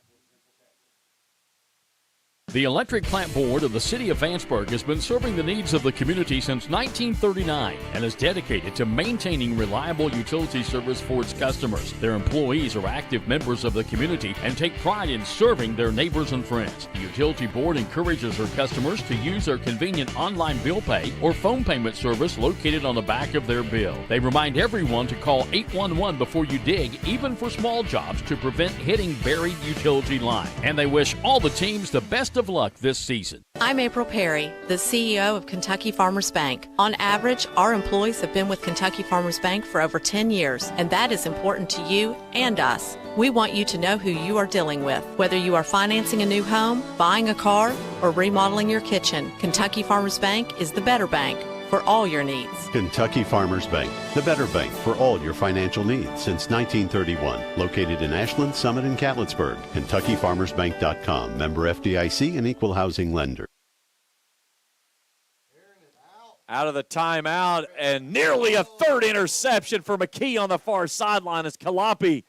The Electric Plant Board of the City of Vanceburg has been serving the needs of the community since 1939 and is dedicated to maintaining reliable utility service for its customers. Their employees are active members of the community and take pride in serving their neighbors and friends. The Utility Board encourages their customers to use their convenient online bill pay or phone payment service located on the back of their bill. They remind everyone to call 811 before you dig, even for small jobs, to prevent hitting buried utility line. And they wish all the teams the best of luck this season. I'm April Perry, the CEO of Kentucky Farmers Bank. On average, our employees have been with Kentucky Farmers Bank for over 10 years, and that is important to you and us. We want you to know who you are dealing with. Whether you are financing a new home, buying a car, or remodeling your kitchen, Kentucky Farmers Bank is the better bank for all your needs. Kentucky Farmers Bank, the better bank for all your financial needs since 1931. Located in Ashland, Summit, and Catlettsburg. KentuckyFarmersBank.com. Member FDIC and equal housing lender. Out of the timeout, and nearly a third interception for McKee on the far sideline as Kalapi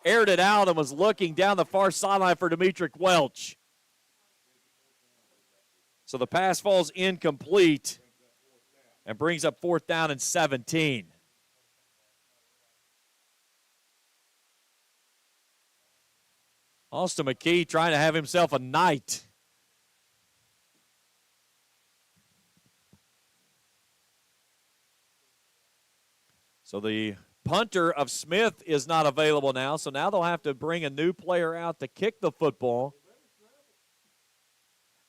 aired it out and was looking down the far sideline for Demetric Welch. So the pass falls incomplete and brings up 4th down and 17. Austin McKee trying to have himself a night. So the punter of Smith is not available now, so now they'll have to bring a new player out to kick the football.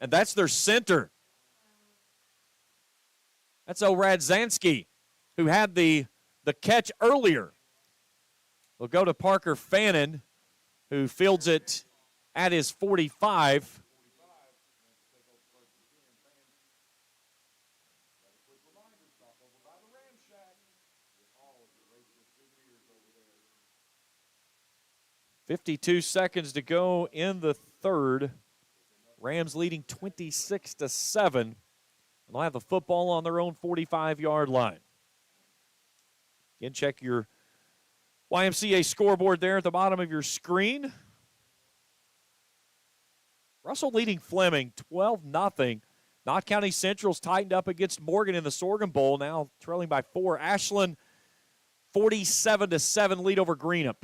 And that's their center. That's Oradzansky, who had the catch earlier. We'll go to Parker Fannin, who fields it at his 45. .52 seconds to go in the third. Rams leading 26-7. And they'll have the football on their own 45-yard line. Again, check your YMCA scoreboard there at the bottom of your screen. Russell leading Fleming 12-0. Knott County Central's tightened up against Morgan in the Sorghum Bowl, now trailing by 4. Ashland 47-7 lead over Greenup.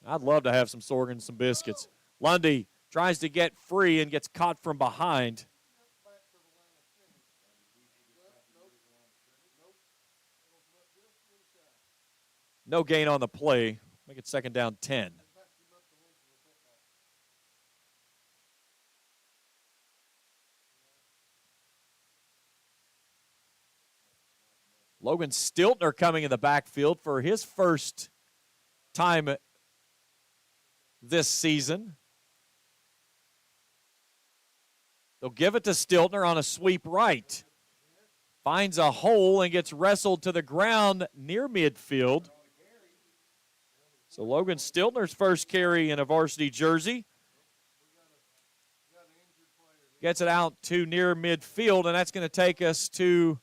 I'd love to have some sorghum and some biscuits. Lundy tries to get free and gets caught from behind. No gain on the play. Make it 2nd down 10. Logan Stiltner coming in the backfield for his first time this season. They'll give it to Stiltner on a sweep right. Finds a hole and gets wrestled to the ground near midfield. So Logan Stiltner's first carry in a varsity jersey. Gets it out to near midfield, and that's going to take us to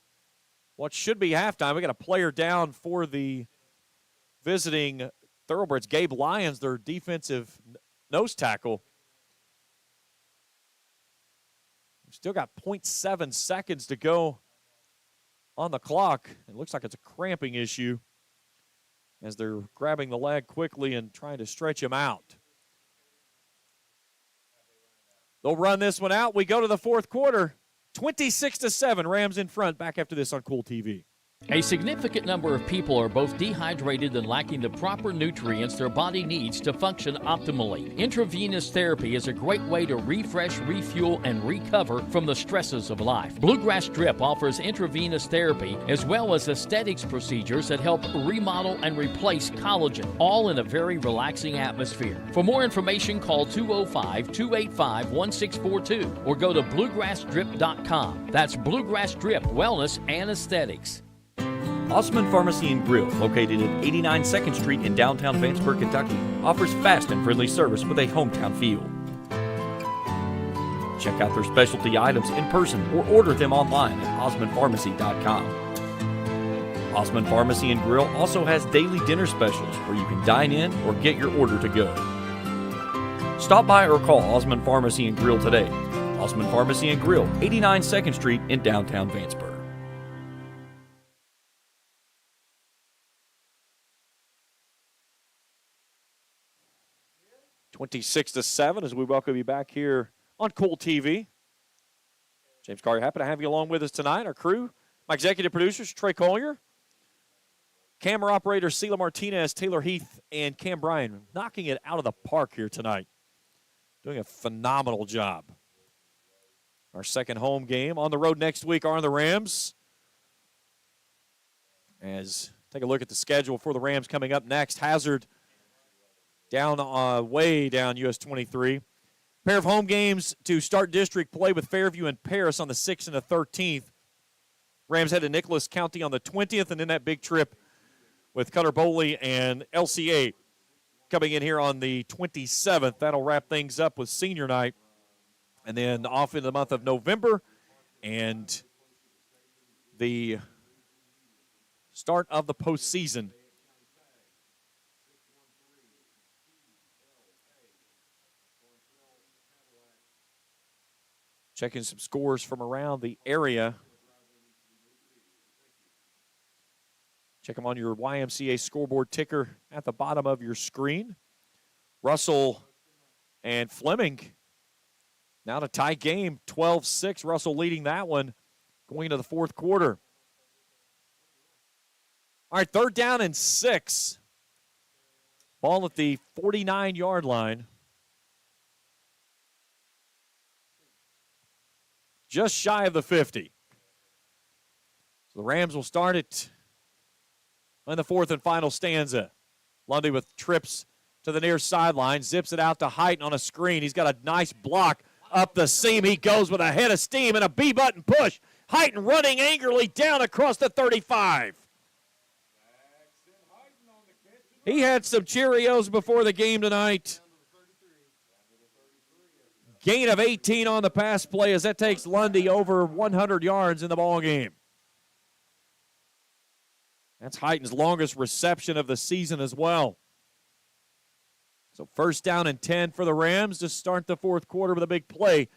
what should be halftime. We got a player down for the visiting Thoroughbreds. Gabe Lyons, their defensive nose tackle. We've still got 0.7 seconds to go on the clock. It looks like it's a cramping issue as they're grabbing the leg quickly and trying to stretch him out. They'll run this one out. We go to the fourth quarter. 26-7, Rams in front. Back after this on Kool TV. A significant number of people are both dehydrated and lacking the proper nutrients their body needs to function optimally. Intravenous therapy is a great way to refresh, refuel, and recover from the stresses of life. Bluegrass Drip offers intravenous therapy as well as aesthetics procedures that help remodel and replace collagen, all in a very relaxing atmosphere. For more information, call 205-285-1642 or go to bluegrassdrip.com. That's Bluegrass Drip Wellness and Aesthetics. Osman Pharmacy and Grill, located at 89 2nd Street in downtown Vanceburg, Kentucky, offers fast and friendly service with a hometown feel. Check out their specialty items in person or order them online at osmanpharmacy.com. Osman Pharmacy and Grill also has daily dinner specials where you can dine in or get your order to go. Stop by or call Osman Pharmacy and Grill today. Osman Pharmacy and Grill, 89 2nd Street in downtown Vanceburg. 26-7 as we welcome you back here on Kool TV. James Carter, happy to have you along with us tonight. Our crew, my executive producers, Trey Collier, camera operator, Sheila Martinez, Taylor Heath, and Cam Bryan, knocking it out of the park here tonight. Doing a phenomenal job. Our second home game on the road next week are the Rams. As take a look at the schedule for the Rams coming up next. Hazard down way down US 23. Pair of home games to start district play with Fairview and Paris on the 6th and the 13th. Rams head to Nicholas County on the 20th, and then that big trip with Cutter Boley and LCA coming in here on the 27th. That'll wrap things up with senior night. And then off in the month of November and the start of the postseason. Checking some scores from around the area. Check them on your YMCA scoreboard ticker at the bottom of your screen. Russell and Fleming now to tie game, 12-6. Russell leading that one going into the fourth quarter. All right, 3rd down and 6. Ball at the 49-yard line. Just shy of the 50. So the Rams will start it in the fourth and final stanza. Lundy with trips to the near sideline, zips it out to Heighton on a screen. He's got a nice block up the seam. He goes with a head of steam and a B-button push. Heighton running angrily down across the 35. He had some Cheerios before the game tonight. Gain of 18 on the pass play as that takes Lundy over 100 yards in the ball game. That's Heighton's longest reception of the season as well. So 1st down and 10 for the Rams to start the fourth quarter with a big play.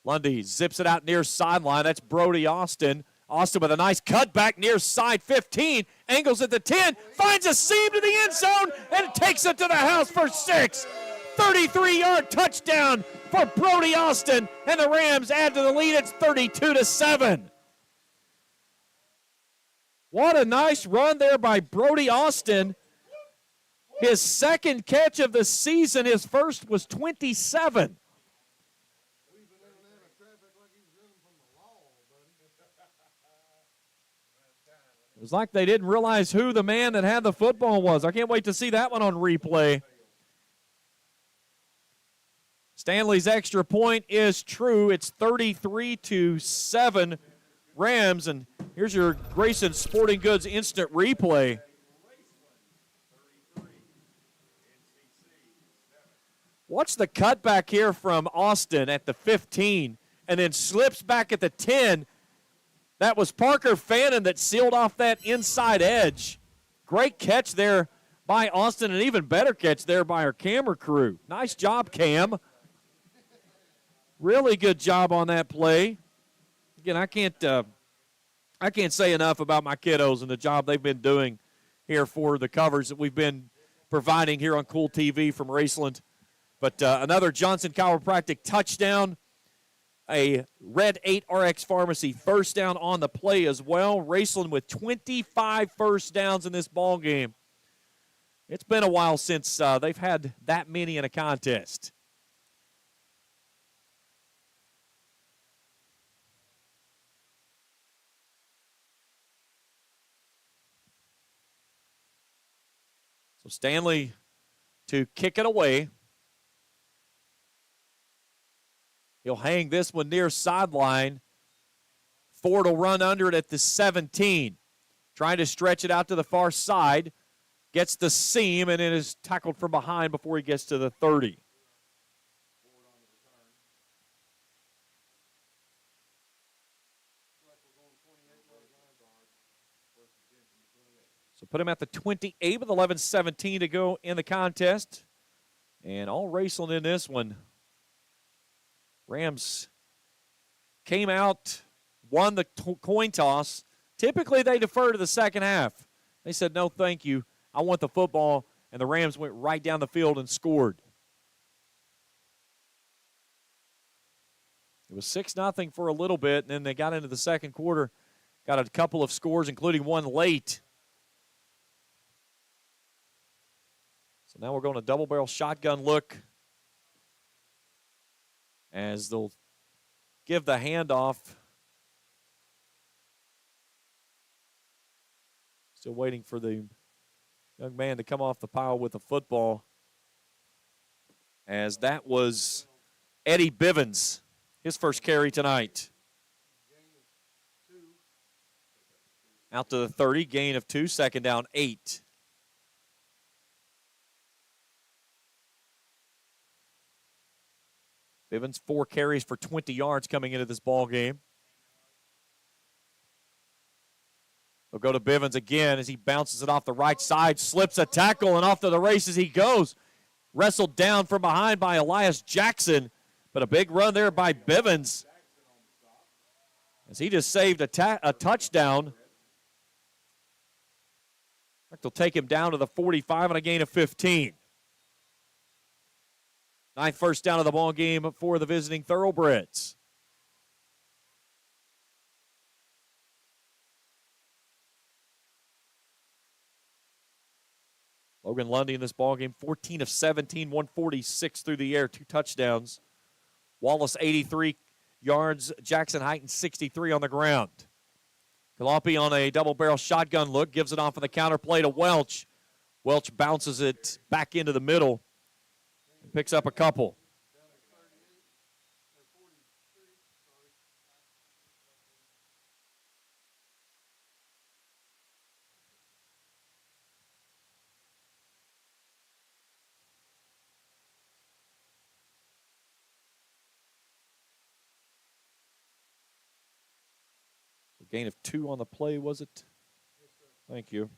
Lundy zips it out near sideline. That's Brody Austin. Austin with a nice cutback near side 15. Angles at the 10. Finds a seam to the end zone and takes it to the house for 6. 33-yard touchdown for Brody Austin, and the Rams add to the lead. It's 32-7. What a nice run there by Brody Austin. His second catch of the season. His first was 27. It was like they didn't realize who the man that had the football was. I can't wait to see that one on replay. Stanley's extra point is true. It's 33-7 Rams. And here's your Grayson Sporting Goods instant replay. Watch the cutback here from Austin at the 15 and then slips back at the 10. That was Parker Fannin that sealed off that inside edge. Great catch there by Austin, and even better catch there by our camera crew. Nice job, Cam. Really good job on that play. Again, I can't say enough about my kiddos and the job they've been doing here for the covers that we've been providing here on Kool TV from Raceland. But another Johnson Chiropractic touchdown. A Red 8 RX Pharmacy first down on the play as well. Raceland with 25 first downs in this ball game. It's been a while since they've had that many in a contest. So Stanley to kick it away. He'll hang this one near sideline. Ford will run under it at the 17. Trying to stretch it out to the far side. Gets the seam, and it is tackled from behind before he gets to the 30. So put him at the 28 with 11:17 to go in the contest. And all Raceland in this one. Rams came out, won the coin toss. Typically, they defer to the second half. They said, no, thank you. I want the football. And the Rams went right down the field and scored. It was 6-0 for a little bit, and then they got into the second quarter, got a couple of scores, including one late. So now we're going to double-barrel shotgun look as they'll give the handoff. Still waiting for the young man to come off the pile with the football, as that was Eddie Bivens, his first carry tonight. Out to the 30, gain of 2, second down 8. Bivens, 4 carries for 20 yards coming into this ball game. They'll go to Bivens again as he bounces it off the right side, slips a tackle, and off to the races he goes. Wrestled down from behind by Elias Jackson, but a big run there by Bivens as he just saved a touchdown. They'll take him down to the 45 and a gain of 15. 9th first down of the ball game for the visiting Thoroughbreds. Logan Lundy in this ball game, 14 of 17, 146 through the air, 2 touchdowns. Wallace, 83 yards. Jackson Heighton, 63 on the ground. Kalapi on a double-barrel shotgun look, gives it off on the counter play to Welch. Welch bounces it back into the middle and picks up a couple. Gain of 2 on the play, was it? Thank you.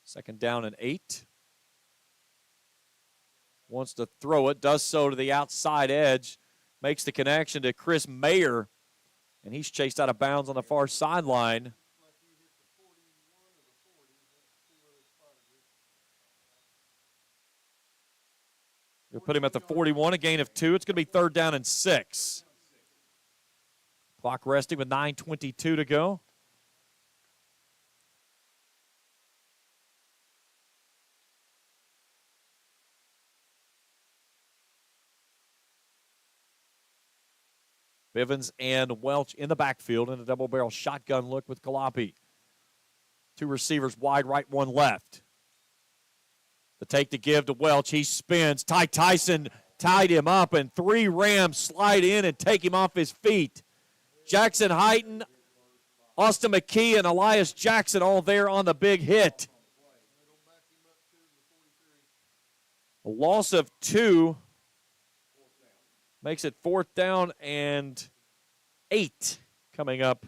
Second down and 8. Wants to throw it, does so to the outside edge, makes the connection to Chris Mayer, and he's chased out of bounds on the far sideline. We'll put him at the 41, a gain of 2. It's going to be 3rd down and 6. Clock resting with 9:22 to go. Bivens and Welch in the backfield in a double-barrel shotgun look with Kalapi. 2 receivers wide right, 1 left. The take to give to Welch. He spins. Ty Tyson tied him up, and 3 Rams slide in and take him off his feet. Jackson Heighton, Austin McKee, and Elias Jackson all there on the big hit. A loss of 2 makes it 4th down and 8 coming up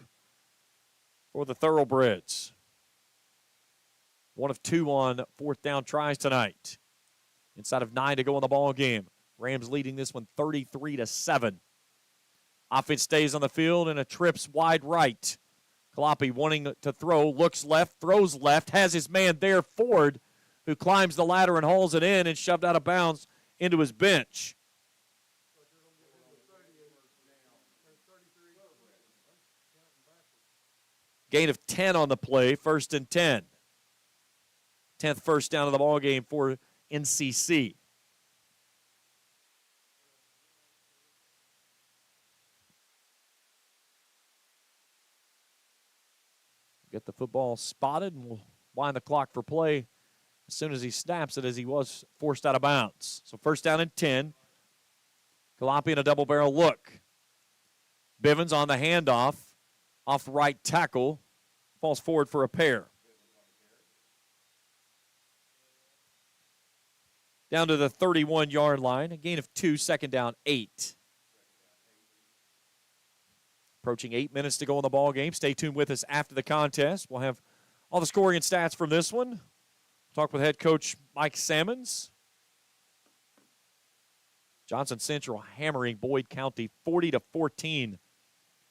for the Thoroughbreds. 1 of 2 on 4th down tries tonight. Inside of 9 to go in the ball game. Rams leading this one 33-7. Offense stays on the field and a trips wide right. Kalapi wanting to throw, looks left, throws left, has his man there, Ford, who climbs the ladder and hauls it in and shoved out of bounds into his bench. Gain of 10 on the play, 1st and 10. 10th first down of the ball game for NCC. Get the football spotted, and we'll wind the clock for play as soon as he snaps it, as he was forced out of bounds. So 1st down and 10. Kalapi in a double barrel look. Bivens on the handoff, off right tackle, falls forward for a pair. Down to the 31-yard line, a gain of 2, 2nd down, 8. Approaching 8 minutes to go in the ball game. Stay tuned with us after the contest. We'll have all the scoring and stats from this one. Talk with head coach Mike Sammons. Johnson Central hammering Boyd County 40-14.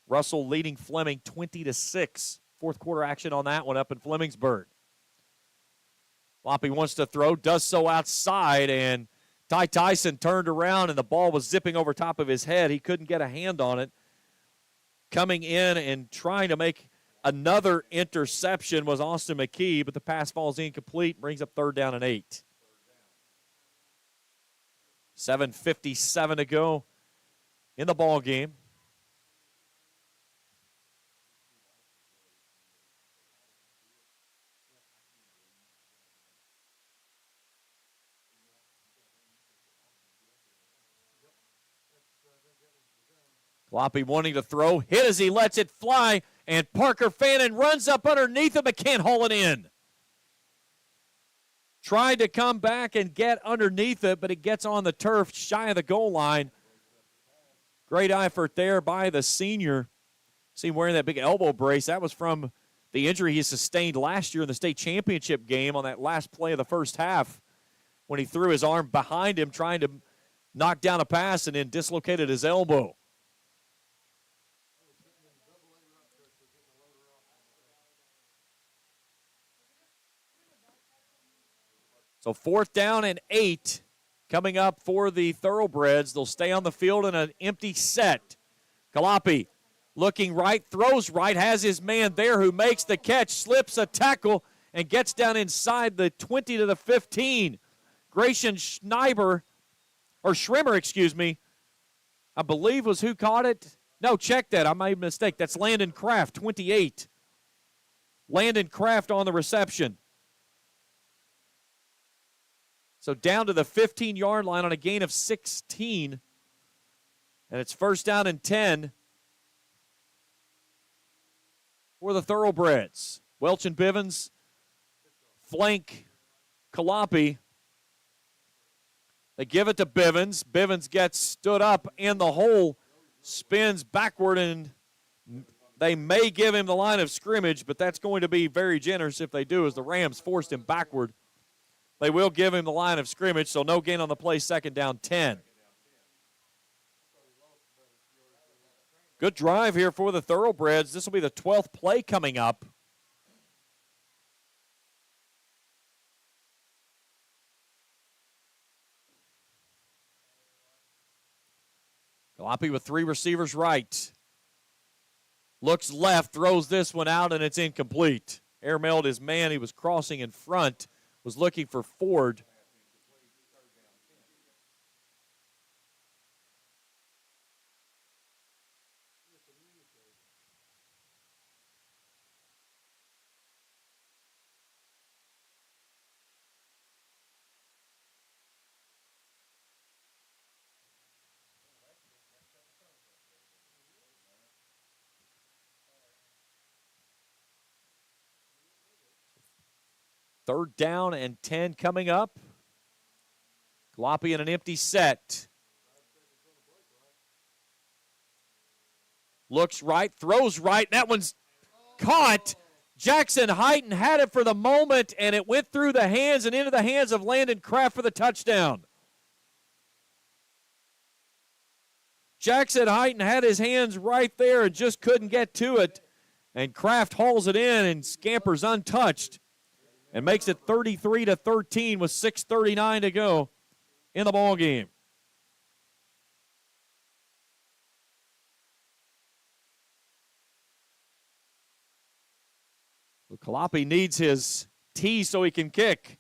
Russell leading Fleming 20-6. Fourth quarter action on that one up in Flemingsburg. Loppy wants to throw, does so outside, and Ty Tyson turned around and the ball was zipping over top of his head. He couldn't get a hand on it. Coming in and trying to make another interception was Austin McKee, but the pass falls incomplete, brings up 3rd down and 8. 7:57 to go in the ball game. Loppy wanting to throw, hit as he lets it fly, and Parker Fannin runs up underneath him but can't haul it in. Tried to come back and get underneath it, but it gets on the turf shy of the goal line. Great effort there by the senior. See him wearing that big elbow brace. That was from the injury he sustained last year in the state championship game on that last play of the first half when he threw his arm behind him trying to knock down a pass and then dislocated his elbow. So 4th down and 8 coming up for the Thoroughbreds. They'll stay on the field in an empty set. Kalapi looking right, throws right, has his man there who makes the catch, slips a tackle, and gets down inside the 20 to the 15. Grayson Schreiber, I believe was who caught it. No, check that. I made a mistake. That's Landon Kraft, 28. Landon Kraft on the reception. So down to the 15-yard line on a gain of 16. And it's 1st down and 10 for the Thoroughbreds. Welch and Bivens flank Kalapi. They give it to Bivens. Bivens gets stood up in the hole, spins backward, and they may give him the line of scrimmage, but that's going to be very generous if they do, as the Rams forced him backward. They will give him the line of scrimmage, so no gain on the play, 2nd down, 10. Good drive here for the Thoroughbreds. This will be the 12th play coming up. Kalapi with 3 receivers right. Looks left, throws this one out, and it's incomplete. Airmailed his man. He was crossing in front. Was looking for Ford. Third down and 10 coming up. Kalapi in an empty set. Looks right, throws right. That one's caught. Jackson Heighton had it for the moment, and it went through the hands and into the hands of Landon Kraft for the touchdown. Jackson Heighton had his hands right there and just couldn't get to it. And Kraft hauls it in and scampers untouched and makes it 33-13 with 6:39 to go in the ball game. Kalapi needs his tee so he can kick.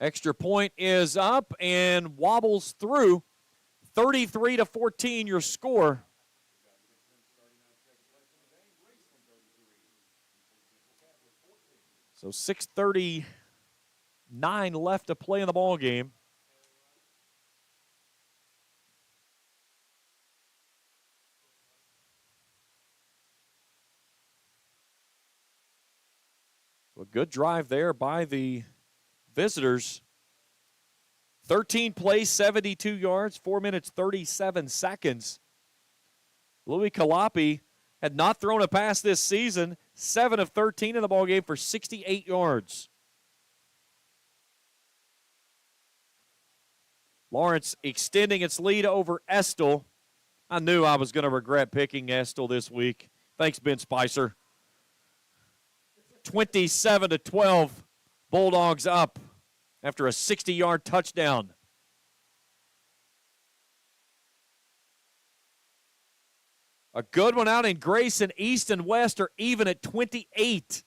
Extra point is up and wobbles through. 33-14 your score. So 6:39 left to play in the ball game. So a good drive there by the visitors. 13 plays, 72 yards, 4 minutes, 37 seconds. Louis Kalapi had not thrown a pass this season, 7 of 13 in the ballgame for 68 yards. Lawrence extending its lead over Estill. I knew I was going to regret picking Estill this week. Thanks, Ben Spicer. 27-12, Bulldogs up after a 60-yard touchdown. A good one out in Grayson. East and West are even at 28.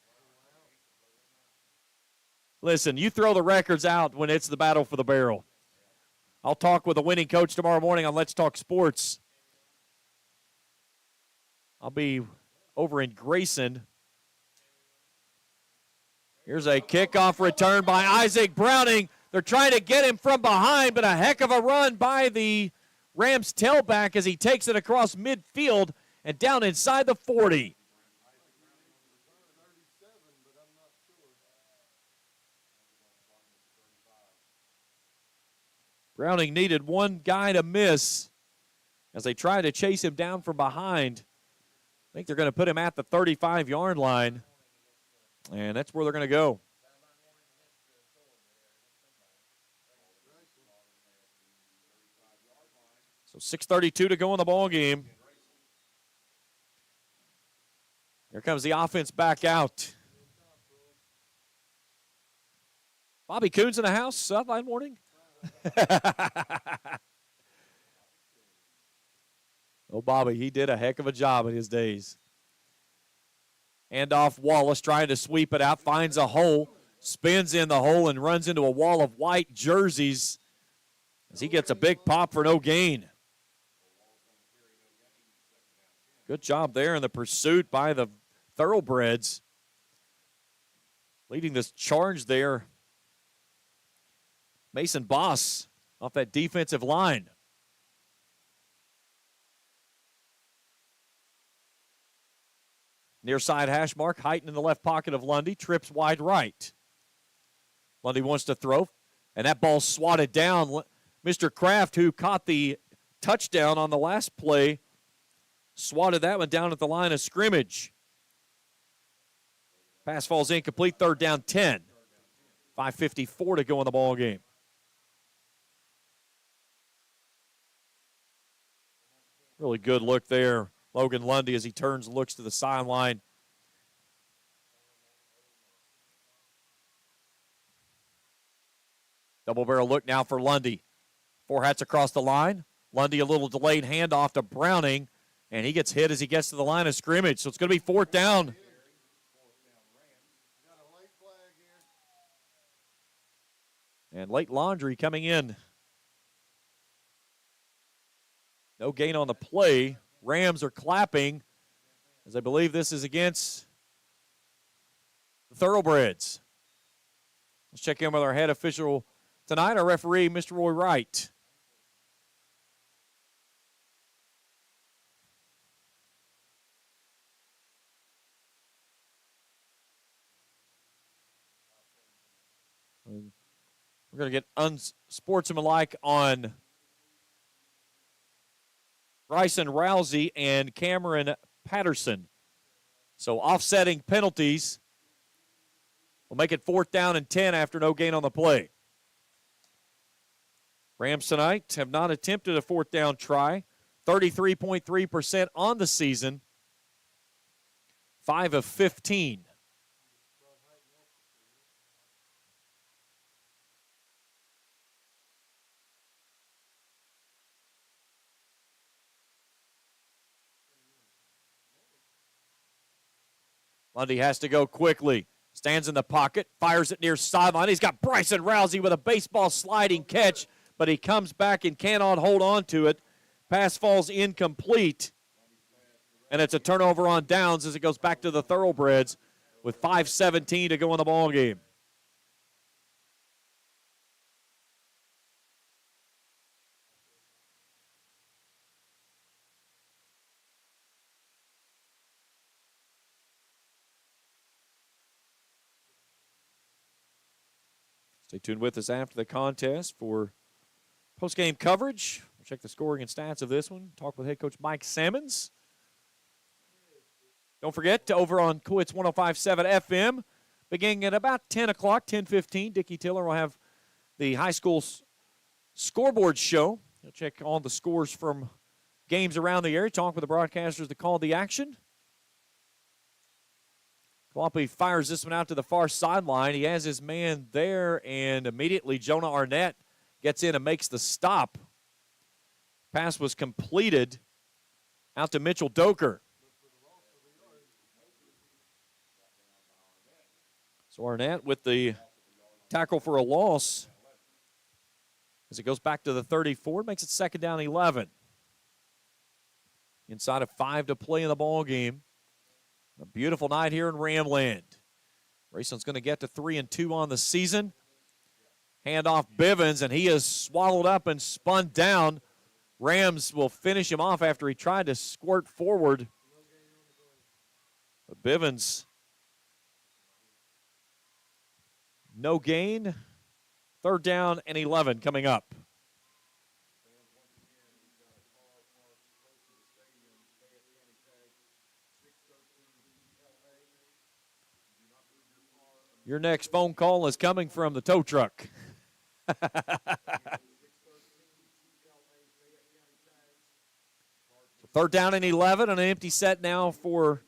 Listen, you throw the records out when it's the battle for the barrel. I'll talk with a winning coach tomorrow morning on Let's Talk Sports. I'll be over in Grayson. Here's a kickoff return by Isaac Browning. They're trying to get him from behind, but a heck of a run by the Rams tailback as he takes it across midfield and down inside the 40. Browning needed one guy to miss as they try to chase him down from behind. I think they're going to put him at the 35-yard line, and that's where they're going to go. So 6:32 to go in the ball game. Here comes the offense back out. Bobby Coons in the house, Southline Morning. Oh, Bobby, he did a heck of a job in his days. Handoff Wallace trying to sweep it out, finds a hole, spins in the hole, and runs into a wall of white jerseys as he gets a big pop for no gain. Good job there in the pursuit by the Thoroughbreds. Leading this charge there, Mason Boss off that defensive line. Near side hash mark, Heighton in the left pocket of Lundy, trips wide right. Lundy wants to throw, and that ball swatted down. Mr. Kraft, who caught the touchdown on the last play, swatted that one down at the line of scrimmage. Pass falls incomplete, 3rd down 10. 5:54 to go in the ball game. Really good look there. Logan Lundy as he turns and looks to the sideline. Double barrel look now for Lundy. 4 hats across the line. Lundy a little delayed handoff to Browning, and he gets hit as he gets to the line of scrimmage. So it's going to be 4th down. And late laundry coming in. No gain on the play. Rams are clapping as I believe this is against the Thoroughbreds. Let's check in with our head official tonight, our referee, Mr. Roy Wright. We're going to get unsportsmanlike on Bryson Rousey and Cameron Patterson. So offsetting penalties will make it 4th down and 10 after no gain on the play. Rams tonight have not attempted a fourth down try. 33.3% on the season. 5 of 15. Lundy has to go quickly. Stands in the pocket, fires it near sideline. He's got Bryson Rousey with a baseball sliding catch, but he comes back and cannot hold on to it. Pass falls incomplete, and it's a turnover on downs as it goes back to the Thoroughbreds with 5:17 to go in the ball game. Stay tuned with us after the contest for post-game coverage. We'll check the scoring and stats of this one. Talk with head coach Mike Sammons. Don't forget, over on Kool, it's 105.7 FM, beginning at about 10 o'clock, 10:15. Dickie Tiller will have the high school scoreboard show. He'll check on the scores from games around the area, talk with the broadcasters that called the action. Kloppe fires this one out to the far sideline. He has his man there, and immediately Jonah Arnett gets in and makes the stop. Pass was completed out to Mitchell Doker. So Arnett with the tackle for a loss as it goes back to the 34, makes it second down 11. Inside of 5 to play in the ball game. A beautiful night here in Ramland. Raceland's going to get to 3-2 on the season. Hand off Bivens, and he is swallowed up and spun down. Rams will finish him off after he tried to squirt forward. But Bivens, no gain. Third down and 11 coming up. Your next phone call is coming from the tow truck. Third down and 11 on an empty set now for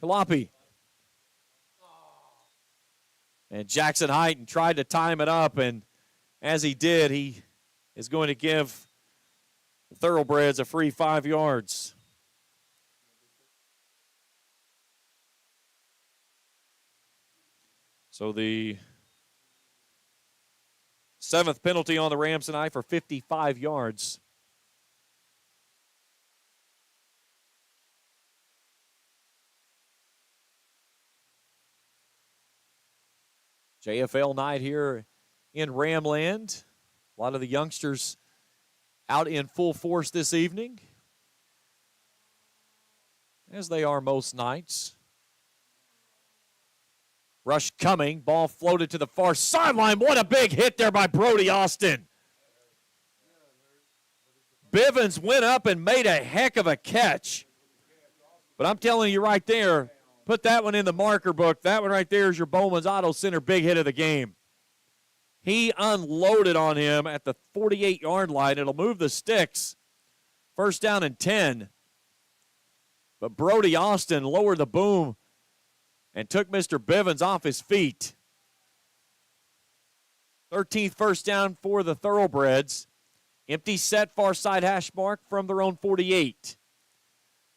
Kloppe. And Jackson Heighton tried to time it up, and as he did, he is going to give the Thoroughbreds a free 5 yards. So the 7th penalty on the Rams tonight for 55 yards. JFL night here in Ramland. A lot of the youngsters out in full force this evening, as they are most nights. Rush coming. Ball floated to the far sideline. What a big hit there by Brody Austin. Bivens went up and made a heck of a catch. But I'm telling you right there, put that one in the marker book. That one right there is your Bowman's Auto Center big hit of the game. He unloaded on him at the 48-yard line. It'll move the sticks. First down and 10. But Brody Austin lowered the boom and took Mr. Bivens off his feet. 13th first down for the Thoroughbreds. Empty set, far side hash mark from their own 48.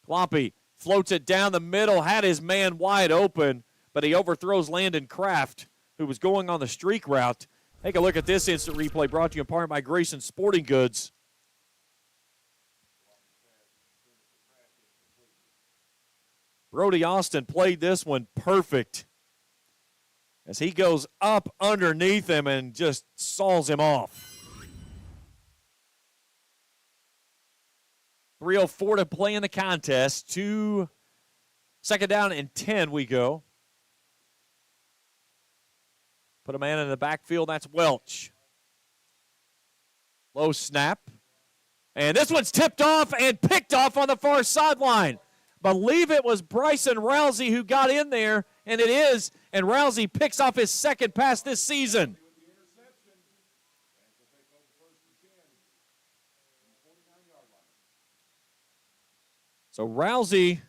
Kloppe floats it down the middle, had his man wide open, but he overthrows Landon Kraft, who was going on the streak route. Take a look at this instant replay brought to you in part by Grayson Sporting Goods. Brody Austin played this one perfect as he goes up underneath him and just saws him off. 3:04 to play in the contest. Second down and 10 we go. Put a man in the backfield. That's Welch. Low snap. And this one's tipped off and picked off on the far sideline. Believe it was Bryson Rousey who got in there, and it is. And Rousey picks off his second pass this season. So Rousey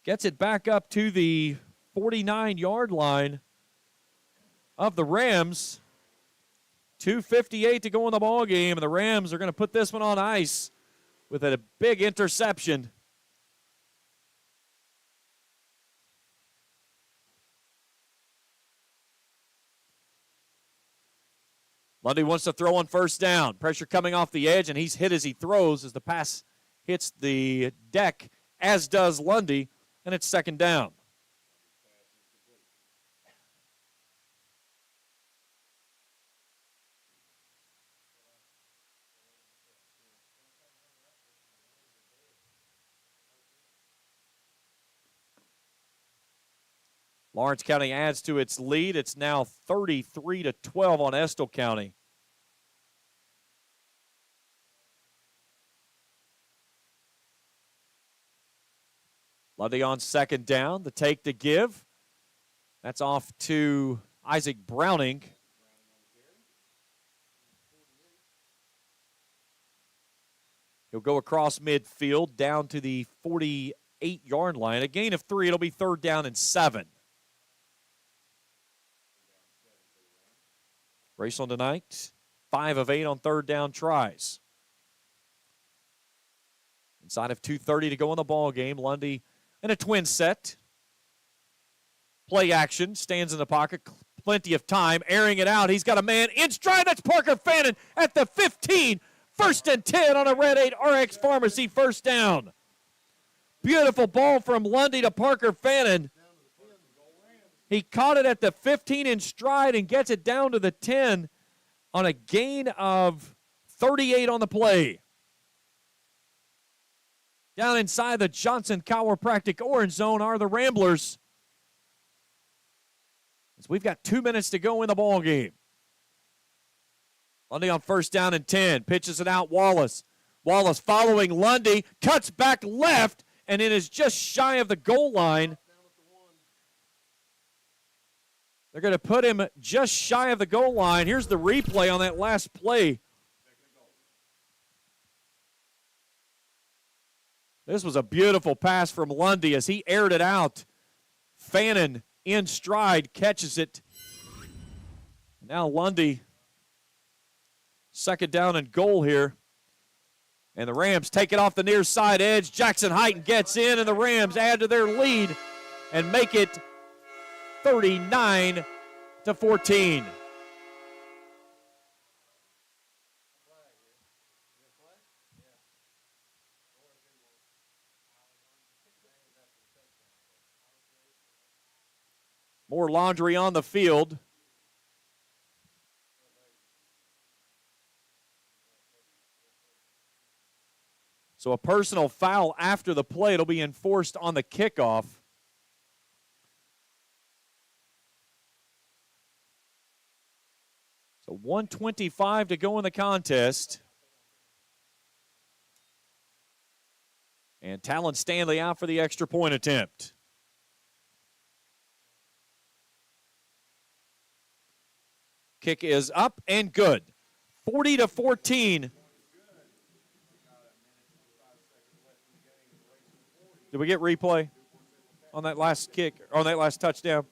gets it back up to the 49-yard line of the Rams. 2:58 to go in the ball game, and the Rams are going to put this one on ice with a big interception. Lundy wants to throw on first down. Pressure coming off the edge, and he's hit as he throws as the pass hits the deck, as does Lundy, and it's second down. Lawrence County adds to its lead. It's now 33-12 on Estill County. Lundy on second down. The take to give. That's off to Isaac Browning. He'll go across midfield down to the 48-yard line. A gain of 3. It'll be third down and 7. Raceland tonight, 5 of 8 on third down tries. Inside of 2:30 to go in the ball game. Lundy in a twin set. Play action, stands in the pocket, plenty of time, airing it out. He's got a man in stride. That's Parker Fannin at the 15. First and 10 on a Red 8 RX Pharmacy first down. Beautiful ball from Lundy to Parker Fannin. He caught it at the 15 in stride and gets it down to the 10 on a gain of 38 on the play. Down inside the Johnson Chiropractic Orange Zone are the Ramblers. So we've got 2 minutes to go in the ball game. Lundy on first down and 10. Pitches it out, Wallace. Wallace following Lundy. Cuts back left, and it is just shy of the goal line. They're going to put him just shy of the goal line. Here's the replay on that last play. This was a beautiful pass from Lundy as he aired it out. Fannin in stride catches it. Now Lundy, second down and goal here. And the Rams take it off the near side edge. Jackson Heighton gets in, and the Rams add to their lead and make it 39-14. More laundry on the field. So a personal foul after the play. It'll be enforced on the kickoff. So 1:25 to go in the contest. And Talon Stanley out for the extra point attempt. Kick is up and good. 40-14. Did we get replay on that last kick, or on that last touchdown?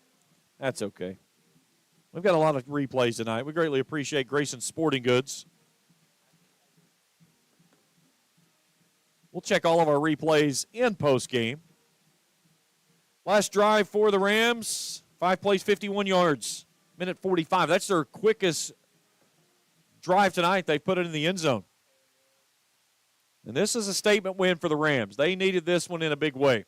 That's okay. We've got a lot of replays tonight. We greatly appreciate Grayson Sporting Goods. We'll check all of our replays in postgame. Last drive for the Rams. 5 plays, 51 yards. Minute 45. That's their quickest drive tonight. They put it in the end zone. And this is a statement win for the Rams. They needed this one in a big way.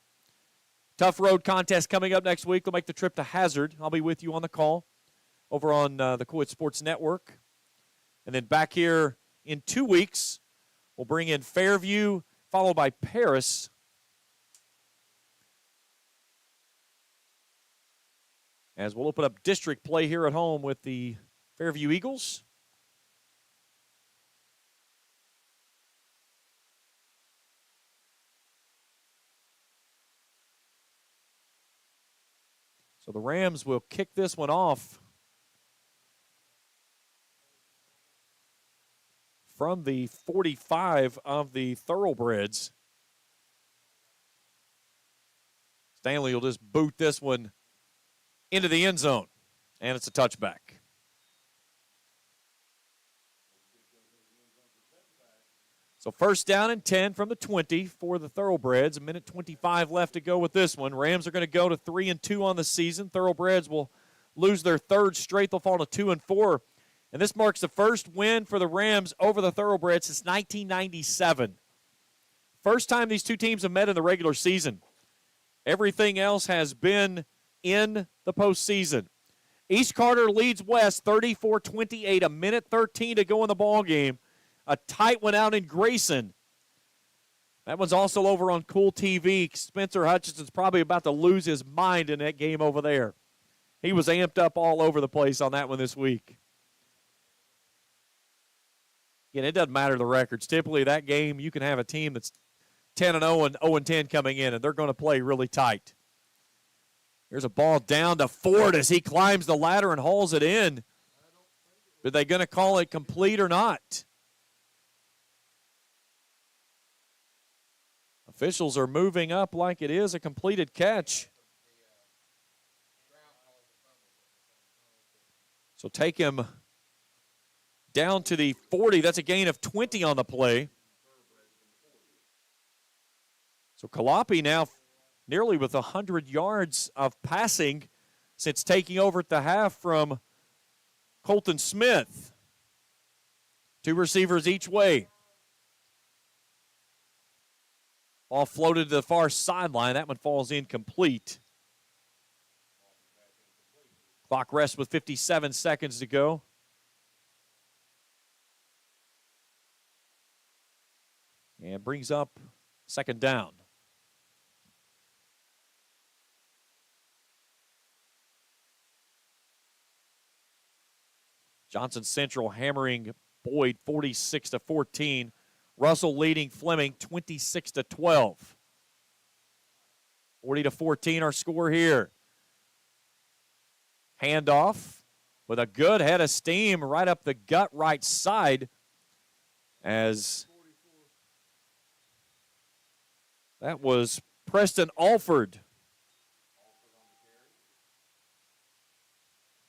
Tough road contest coming up next week. They'll make the trip to Hazard. I'll be with you on the call over on the Kool Sports Network. And then back here in 2 weeks, we'll bring in Fairview, followed by Paris. As we'll open up district play here at home with the Fairview Eagles. So the Rams will kick this one off from the 45 of the Thoroughbreds. Stanley will just boot this one into the end zone, and it's a touchback. So first down and 10 from the 20 for the Thoroughbreds. 1:25 left to go with this one. Rams are going to go to 3-2 on the season. Thoroughbreds will lose their third straight. They'll fall to 2-4. And this marks the first win for the Rams over the Thoroughbreds since 1997. First time these two teams have met in the regular season. Everything else has been in the postseason. East Carter leads West 34-28, 1:13 to go in the ball game. A tight one out in Grayson. That one's also over on Kool TV. Spencer Hutchinson's probably about to lose his mind in that game over there. He was amped up all over the place on that one this week. Again, it doesn't matter the records. Typically, that game, you can have a team that's 10-0 and 0-10 coming in, and they're going to play really tight. Here's a ball down to Ford as he climbs the ladder and hauls it in. Are they going to call it complete or not? Officials are moving up like it is a completed catch. So take him down to the 40. That's a gain of 20 on the play. So Kalapi now nearly with 100 yards of passing since taking over at the half from Colton Smith. Two receivers each way. Ball floated to the far sideline. That one falls incomplete. Clock rests with 57 seconds to go. And brings up second down. Johnson Central hammering Boyd 46-14. Russell leading Fleming 26-12. 40-14 our score here. Handoff with a good head of steam right up the gut right side as that was Preston Alford.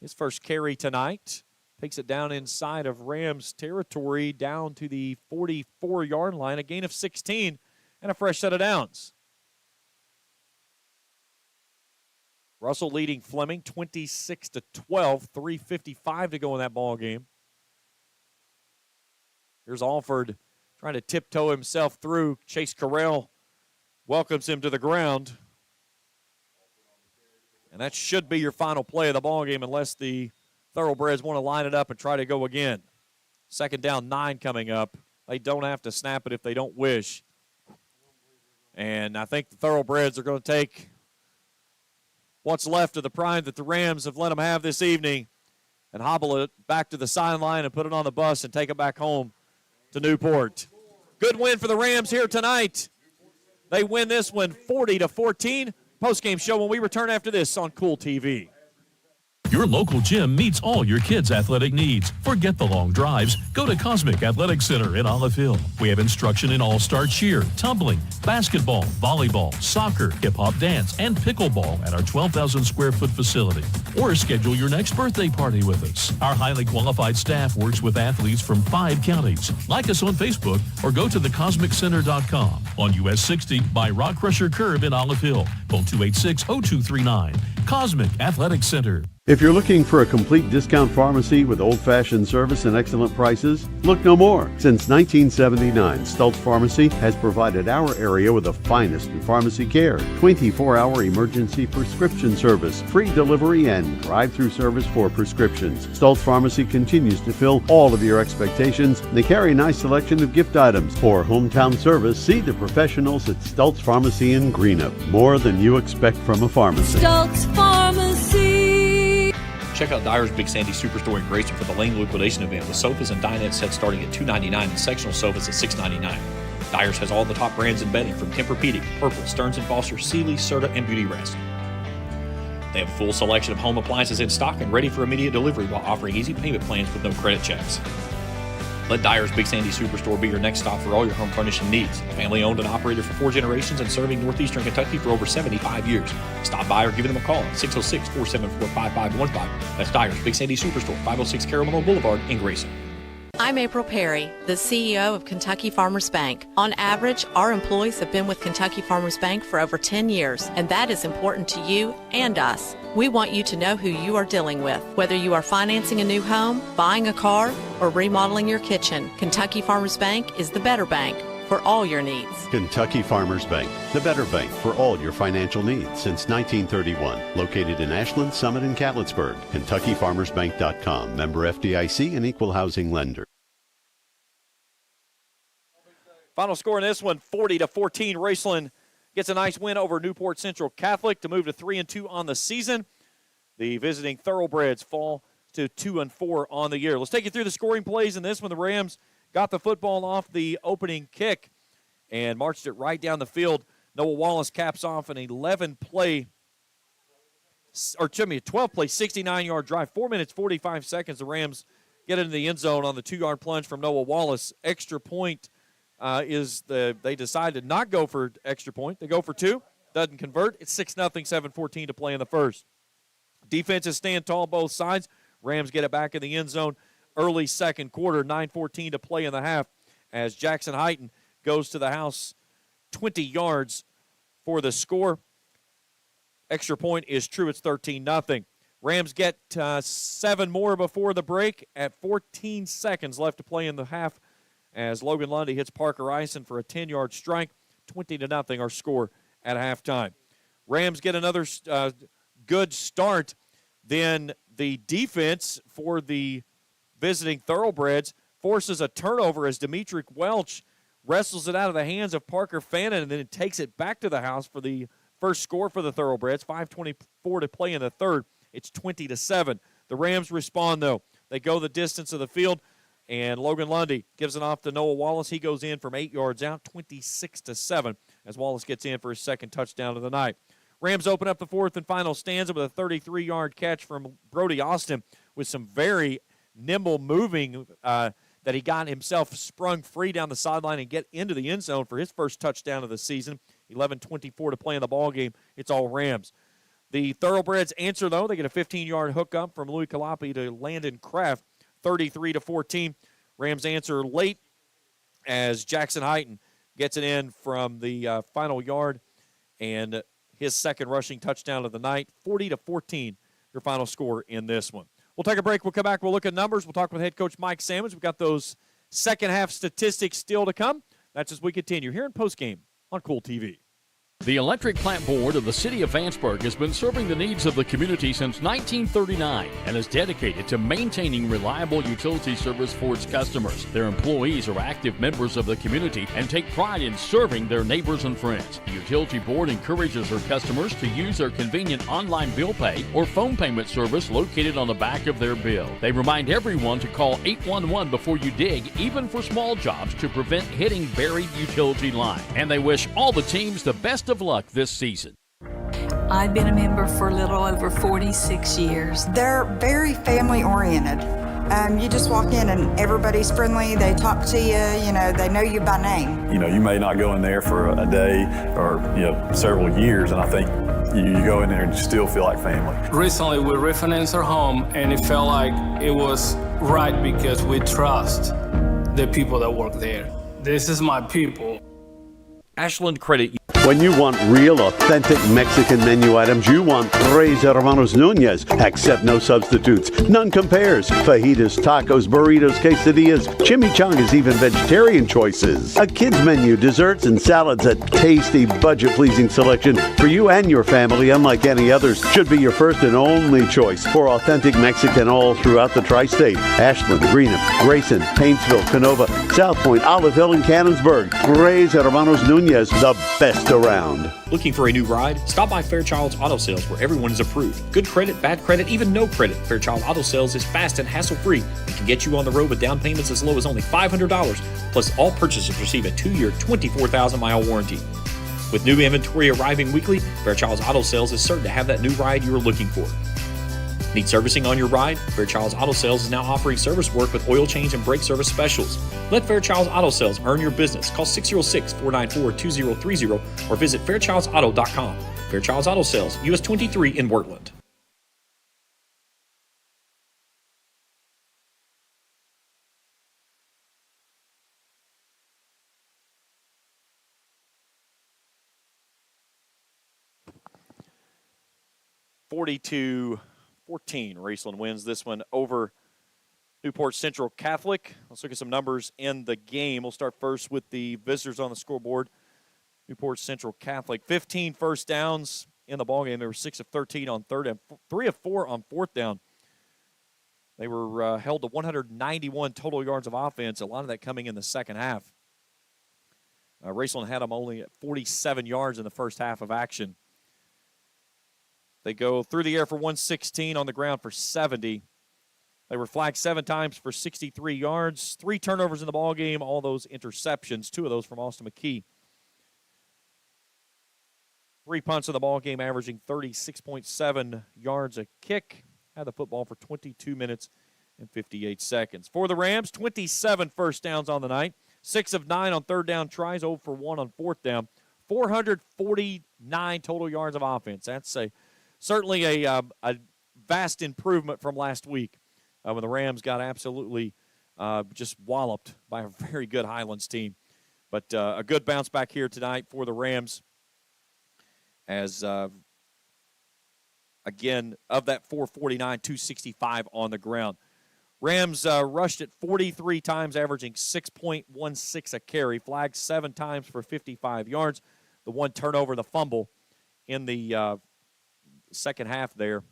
His first carry tonight. Takes it down inside of Rams territory down to the 44-yard line. A gain of 16 and a fresh set of downs. Russell leading Fleming 26-12. 3:55 to go in that ball game. Here's Alford trying to tiptoe himself through. Chase Carell welcomes him to the ground. And that should be your final play of the ball game unless the Thoroughbreds want to line it up and try to go again. Second down, 9 coming up. They don't have to snap it if they don't wish. And I think the Thoroughbreds are going to take what's left of the pride that the Rams have let them have this evening and hobble it back to the sideline and put it on the bus and take it back home to Newport. Good win for the Rams here tonight. They win this one 40-14. Postgame show when we return after this on Kool TV. Your local gym meets all your kids' athletic needs. Forget the long drives. Go to Cosmic Athletic Center in Olive Hill. We have instruction in all-star cheer, tumbling, basketball, volleyball, soccer, hip-hop dance, and pickleball at our 12,000-square-foot facility. Or schedule your next birthday party with us. Our highly qualified staff works with athletes from 5 counties. Like us on Facebook or go to thecosmiccenter.com. On US 60 by Rock Crusher Curve in Olive Hill. Phone 286-0239. Cosmic Athletic Center. If you're looking for a complete discount pharmacy with old-fashioned service and excellent prices, look no more. Since 1979, Stultz Pharmacy has provided our area with the finest in pharmacy care, 24-hour emergency prescription service, free delivery, and drive-through service for prescriptions. Stultz Pharmacy continues to fill all of your expectations. They carry a nice selection of gift items. For hometown service, see the professionals at Stultz Pharmacy in Greenup. More than you expect from a pharmacy. Stultz Pharmacy. Check out Dyer's Big Sandy Superstore in Grayson for the Lane liquidation event with sofas and dinette sets starting at $299 and sectional sofas at $699. Dyer's has all the top brands in bedding from Tempur-Pedic, Purple, Stearns & Foster, Sealy, Serta, and Beauty Rest. They have a full selection of home appliances in stock and ready for immediate delivery while offering easy payment plans with no credit checks. Let Dyer's Big Sandy Superstore be your next stop for all your home furnishing needs. Family owned and operated for 4 generations and serving northeastern Kentucky for over 75 years. Stop by or give them a call at 606-474-5515. That's Dyer's Big Sandy Superstore, 506 Carolina Boulevard in Grayson. I'm April Perry, the CEO of Kentucky Farmers Bank. On average, our employees have been with Kentucky Farmers Bank for over 10 years, and that is important to you and us. We want you to know who you are dealing with. Whether you are financing a new home, buying a car, or remodeling your kitchen, Kentucky Farmers Bank is the better bank for all your needs. Kentucky Farmers Bank, the better bank for all your financial needs since 1931. Located in Ashland, Summit, and Catlettsburg. KentuckyFarmersBank.com. Member FDIC and equal housing lender. Final score in this one, 40-14. Raceland gets a nice win over Newport Central Catholic to move to 3-2 on the season. The visiting Thoroughbreds fall to 2-4 on the year. Let's take you through the scoring plays in this one. The Rams got the football off the opening kick and marched it right down the field. Noah Wallace caps off an 12-play, 69-yard drive. 4 minutes, 45 seconds. The Rams get into the end zone on the 2-yard plunge from Noah Wallace. Extra point they decide to not go for extra point. They go for 2. Doesn't convert. It's 6-0, 7:14 to play in the first. Defenses stand tall both sides. Rams get it back in the end zone early second quarter, 9:14 to play in the half as Jackson Heighton goes to the house 20 yards for the score. Extra point is true. It's 13-0. Rams get 7 more before the break at 14 seconds left to play in the half as Logan Lundy hits Parker Eisen for a 10-yard strike. 20-0 our score at halftime. Rams get another good start. Then the defense for the visiting Thoroughbreds forces a turnover as Demetric Welch wrestles it out of the hands of Parker Fannin and then it takes it back to the house for the first score for the Thoroughbreds. 5:24 to play in the third. It's 20-7. The Rams respond, though. They go the distance of the field, and Logan Lundy gives it off to Noah Wallace. He goes in from 8 yards out, 26-7, as Wallace gets in for his second touchdown of the night. Rams open up the fourth and final stanza with a 33-yard catch from Brody Austin with some very nimble moving that he got himself sprung free down the sideline and get into the end zone for his first touchdown of the season. 11:24 to play in the ballgame. It's all Rams. The Thoroughbreds answer, though. They get a 15-yard hookup from Louis Calapi to Landon Kraft, 33-14. Rams answer late as Jackson Heighton gets it in from the final yard and his second rushing touchdown of the night. 40-14, your final score in this one. We'll take a break. We'll come back. We'll look at numbers. We'll talk with head coach Mike Sammons. We've got those second-half statistics still to come. That's as we continue here in postgame on Kool TV. The Electric Plant Board of the City of Vanceburg has been serving the needs of the community since 1939 and is dedicated to maintaining reliable utility service for its customers. Their employees are active members of the community and take pride in serving their neighbors and friends. The Utility Board encourages their customers to use their convenient online bill pay or phone payment service located on the back of their bill. They remind everyone to call 811 before you dig, even for small jobs, to prevent hitting buried utility line. And they wish all the teams the best of luck this season. I've been a member for a little over 46 years. They're very family oriented. You just walk in and everybody's friendly. They talk to you, they know you by name. You may not go in there for a day or, several years, and I think you go in there and you still feel like family. Recently, we refinanced our home, and it felt like it was right because we trust the people that work there. This is my people. Ashland Credit. When you want real, authentic Mexican menu items, you want Tres Hermanos Nunez. Accept no substitutes. None compares. Fajitas, tacos, burritos, quesadillas, chimichangas, even vegetarian choices. A kids menu, desserts, and salads. A tasty, budget-pleasing selection for you and your family, unlike any others. Should be your first and only choice for authentic Mexican all throughout the tri-state. Ashland, Greenham, Grayson, Paintsville, Canova, South Point, Olive Hill, and Cannonsburg. Tres Hermanos Nunez, the best around. Looking for a new ride? Stop by Fairchild's Auto Sales where everyone is approved. Good credit, bad credit, even no credit. Fairchild Auto Sales is fast and hassle-free and can get you on the road with down payments as low as only $500. Plus, all purchases receive a 2-year, 24,000-mile warranty. With new inventory arriving weekly, Fairchild's Auto Sales is certain to have that new ride you are looking for. Need servicing on your ride? Fairchild's Auto Sales is now offering service work with oil change and brake service specials. Let Fairchild's Auto Sales earn your business. Call 606-494-2030 or visit fairchildsauto.com. Fairchild's Auto Sales, US 23 in Wortland. .42-14, Raceland wins this one over Newport Central Catholic. Let's look at some numbers in the game. We'll start first with the visitors on the scoreboard. Newport Central Catholic, 15 first downs in the ballgame. They were 6 of 13 on third and 3 of 4 on fourth down. They were held to 191 total yards of offense, a lot of that coming in the second half. Raceland had them only at 47 yards in the first half of action. They go through the air for 116, on the ground for 70. They were flagged 7 times for 63 yards, 3 turnovers in the ballgame, all those interceptions, 2 of those from Austin McKee. 3 punts in the ballgame, averaging 36.7 yards a kick. Had the football for 22 minutes and 58 seconds. For the Rams, 27 first downs on the night, 6 of 9 on third down tries, 0 for 1 on fourth down, 449 total yards of offense. That's certainly a vast improvement from last week when the Rams got absolutely just walloped by a very good Highlands team. But a good bounce back here tonight for the Rams as, again, of that 449, 265 on the ground. Rams rushed it 43 times, averaging 6.16 a carry, flagged 7 times for 55 yards. The 1 turnover, the fumble in the second half there.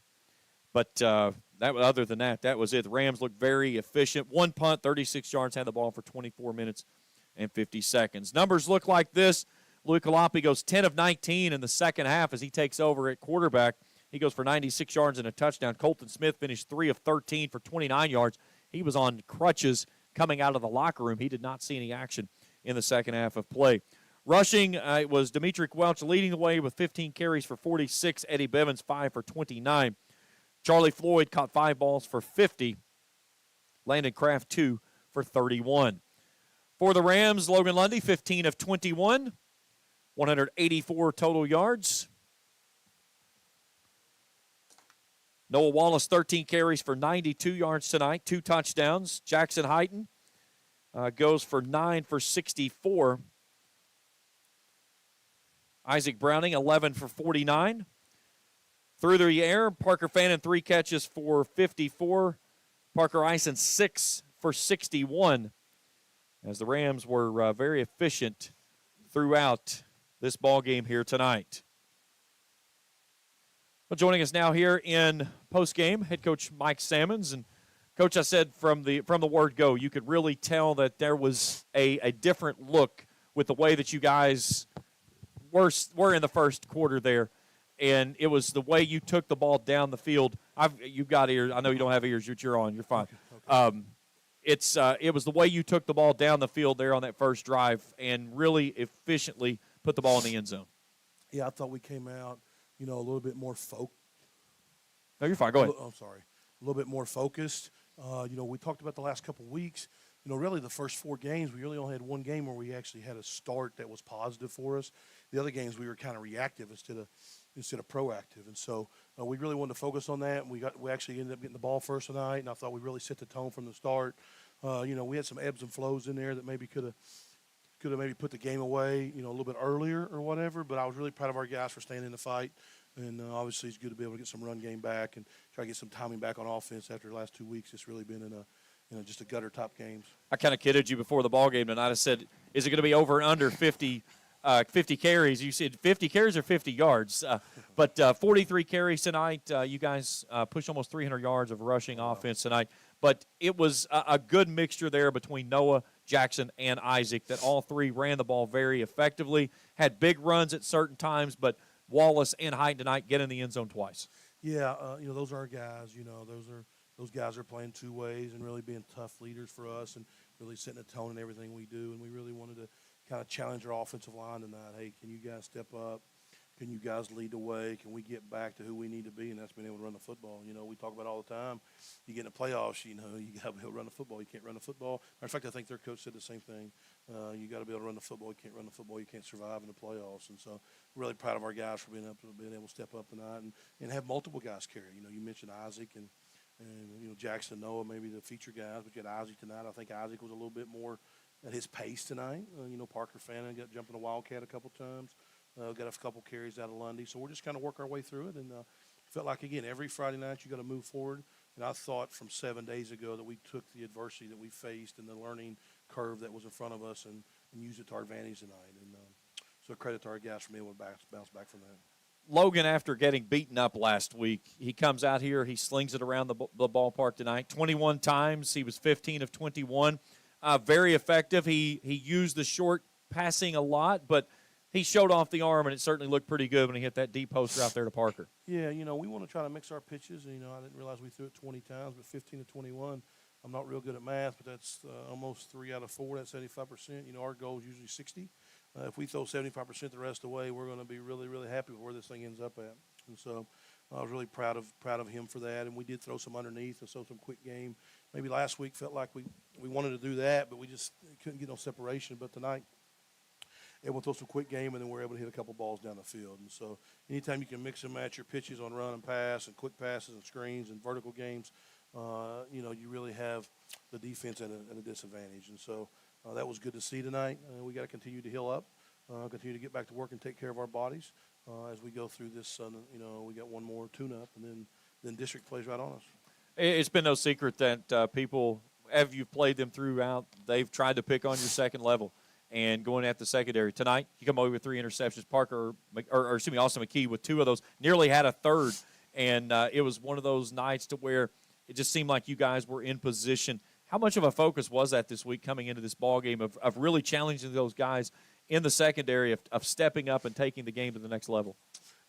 But other than that, that was it. The Rams looked very efficient. 1 punt, 36 yards, had the ball for 24 minutes and 50 seconds. Numbers look like this. Louis Kalapi goes 10 of 19 in the second half as he takes over at quarterback. He goes for 96 yards and a touchdown. Colton Smith finished 3 of 13 for 29 yards. He was on crutches coming out of the locker room. He did not see any action in the second half of play. Rushing, it was Dimitri Welch leading the way with 15 carries for 46. Eddie Bevins, 5 for 29. Charlie Floyd caught 5 balls for 50. Landon Kraft, 2 for 31. For the Rams, Logan Lundy, 15 of 21. 184 total yards. Noah Wallace, 13 carries for 92 yards tonight, 2 touchdowns. Jackson Heighton goes for 9 for 64. Isaac Browning, 11 for 49. Through the air, Parker Fannin, 3 catches for 54. Parker Ison, 6 for 61. As the Rams were very efficient throughout this ball game here tonight. Well, joining us now here in postgame, head coach Mike Sammons. And Coach, I said from the word go, you could really tell that there was a different look with the way that you guys were in the first quarter there. And it was the way you took the ball down the field. You've got ears. I know you don't have ears, but you're on. You're fine. Okay. It was the way you took the ball down the field there on that first drive and really efficiently put the ball in the end zone. Yeah, I thought we came out, a little bit more focused. No, you're fine. Go ahead. I'm sorry. A little bit more focused. We talked about the last couple of weeks. Really the first 4 games, we really only had 1 game where we actually had a start that was positive for us. The other games we were kind of reactive instead of proactive. And so we really wanted to focus on that. And we actually ended up getting the ball first tonight, and I thought we really set the tone from the start. We had some ebbs and flows in there that maybe could have maybe put the game away, a little bit earlier or whatever. But I was really proud of our guys for staying in the fight. And obviously it's good to be able to get some run game back and try to get some timing back on offense after the last 2 weeks. It's really been just a gutter top games. I kind of kidded you before the ball game tonight. I said, is it going to be over and under 50 carries? You said 50 carries or 50 yards. But 43 carries tonight. You guys pushed almost 300 yards of rushing offense tonight. But it was a good mixture there between Noah, Jackson, and Isaac that all 3 ran the ball very effectively, had big runs at certain times, but Wallace and Heighton tonight get in the end zone twice. Yeah, those are our guys. Those guys are playing 2 ways and really being tough leaders for us and really setting a tone in everything we do. And we really wanted to kind of challenge our offensive line tonight. Hey, can you guys step up? Can you guys lead the way? Can we get back to who we need to be? And that's being able to run the football. We talk about it all the time. You get in the playoffs, you got to be able to run the football. You can't run the football. Matter of fact, I think their coach said the same thing. You got to be able to run the football. You can't run the football. You can't survive in the playoffs. And so, really proud of our guys for being able to step up tonight and have multiple guys carry. You mentioned Isaac and Jackson, Noah, maybe the feature guys, but you had Isaac tonight. I think Isaac was a little bit more at his pace tonight. Parker Fannin got jumping a Wildcat a couple times. Got a couple carries out of Lundy. So we're just kind of work our way through it. And felt like, again, every Friday night you got to move forward. And I thought from 7 days ago that we took the adversity that we faced and the learning curve that was in front of us and used it to our advantage tonight. And so credit to our guys for being able to bounce back from that. Logan, after getting beaten up last week, he comes out here, he slings it around the ballpark tonight. 21 times, he was 15 of 21. Very effective. He used the short passing a lot, but he showed off the arm, and it certainly looked pretty good when he hit that deep poster out there to Parker. Yeah, we want to try to mix our pitches. And, I didn't realize we threw it 20 times, but 15 to 21. I'm not real good at math, but that's almost 3 out of 4. That's 75%. Our goal is usually 60. If we throw 75% the rest of the way, we're going to be really, really happy with where this thing ends up at. And so I was really proud of him for that. And we did throw some underneath and some quick game. Maybe last week felt like we wanted to do that, but we just couldn't get no separation. But tonight, able to throw some quick game, and then we're able to hit a couple balls down the field. And so anytime you can mix and match your pitches on run and pass and quick passes and screens and vertical games, you really have the defense at a disadvantage. And so that was good to see tonight. We got to continue to heal up, continue to get back to work and take care of our bodies as we go through this. We got one more tune-up, and then district plays right on us. It's been no secret that people, as you've played them throughout, they've tried to pick on your second level. And going at the secondary tonight, you come away with 3 interceptions. Austin McKee with 2 of those, nearly had a third, and it was one of those nights to where it just seemed like you guys were in position. How much of a focus was that this week coming into this ball game of really challenging those guys in the secondary of stepping up and taking the game to the next level?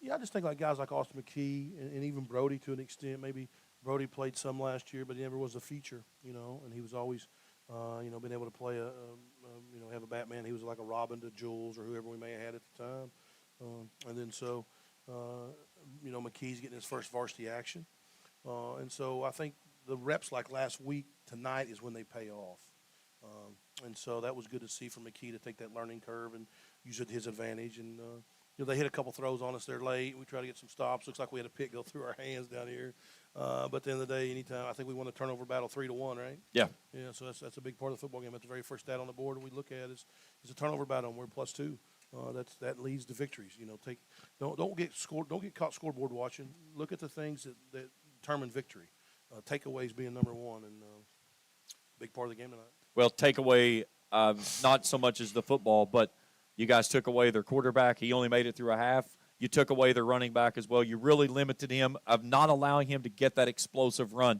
Yeah, I just think like guys like Austin McKee and even Brody to an extent. Maybe Brody played some last year, but he never was a feature, and he was always been able to play have a Batman. He was like a Robin to Jules or whoever we may have had at the time. And then so, McKee's getting his first varsity action. And so I think the reps like last week tonight is when they pay off. And so that was good to see from McKee to take that learning curve and use it to his advantage. And, they hit a couple throws on us there late. We tried to get some stops. Looks like we had a pick go through our hands down here. But at the end of the day, anytime, I think we won the turnover battle 3-1, right? Yeah. Yeah, so that's a big part of the football game. That's the very first stat on the board we look at is a turnover battle, and we're +2. That leads to victories. Don't get caught scoreboard watching. Look at the things that determine victory. Takeaways being number one, and big part of the game tonight. Well, takeaway, not so much as the football, but you guys took away their quarterback. He only made it through a half. You took away their running back as well. You really limited him of not allowing him to get that explosive run.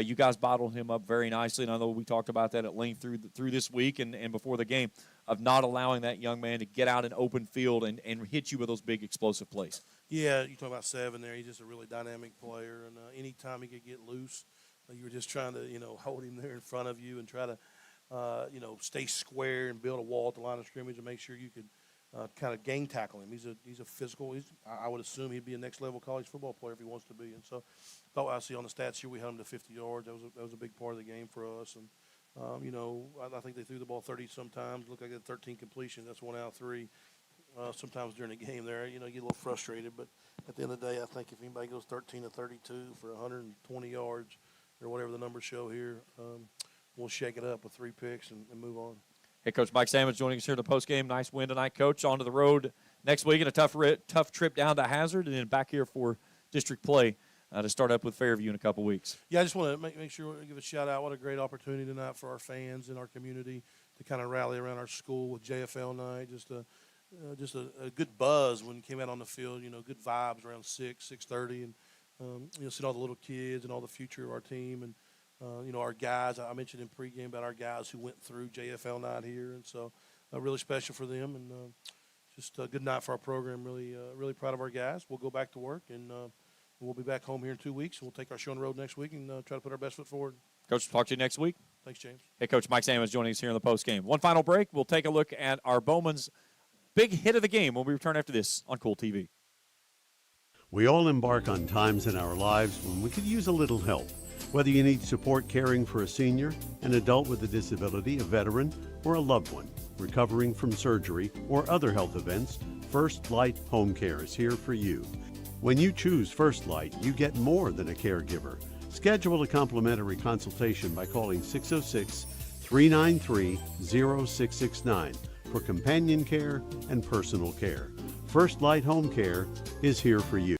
You guys bottled him up very nicely, and I know we talked about that at length through this week and before the game of not allowing that young man to get out in open field and hit you with those big explosive plays. Yeah, you talk about Seven there. He's just a really dynamic player, and anytime he could get loose, you were just trying to hold him there in front of you and try to stay square and build a wall at the line of scrimmage and make sure you could kind of gang tackle him. He's a physical. I would assume he'd be a next level college football player if he wants to be. And so, I see on the stats here we held him to 50 yards. That was a big part of the game for us. And I think they threw the ball 30 sometimes. Looked like they had 13 completions. That's 1 out of 3. Sometimes during the game there, you get a little frustrated. But at the end of the day, I think if anybody goes 13 to 32 for 120 yards or whatever the numbers show here, we'll shake it up with 3 picks and move on. Hey, Coach Mike Salmons joining us here in the postgame. Nice win tonight, Coach. On to the road next week and a tough trip down to Hazard and then back here for district play to start up with Fairview in a couple weeks. Yeah, I just want to make sure to give a shout-out. What a great opportunity tonight for our fans and our community to kind of rally around our school with JFL night. Just a good buzz when you came out on the field, good vibes around 6:30, and, seeing all the little kids and all the future of our team. And, our guys, I mentioned in pregame about our guys who went through JFL night here, and so really special for them, and just a good night for our program. Really proud of our guys. We'll go back to work, and we'll be back home here in 2 weeks. We'll take our show on the road next week and try to put our best foot forward. Coach, talk to you next week. Thanks, James. Hey, Coach Mike Salmons joining us here in the postgame. One final break. We'll take a look at our Bowman's big hit of the game when we return after this on Kool TV. We all embark on times in our lives when we could use a little help. Whether you need support caring for a senior, an adult with a disability, a veteran, or a loved one recovering from surgery or other health events, First Light Home Care is here for you. When you choose First Light, you get more than a caregiver. Schedule a complimentary consultation by calling 606-393-0669 for companion care and personal care. First Light Home Care is here for you.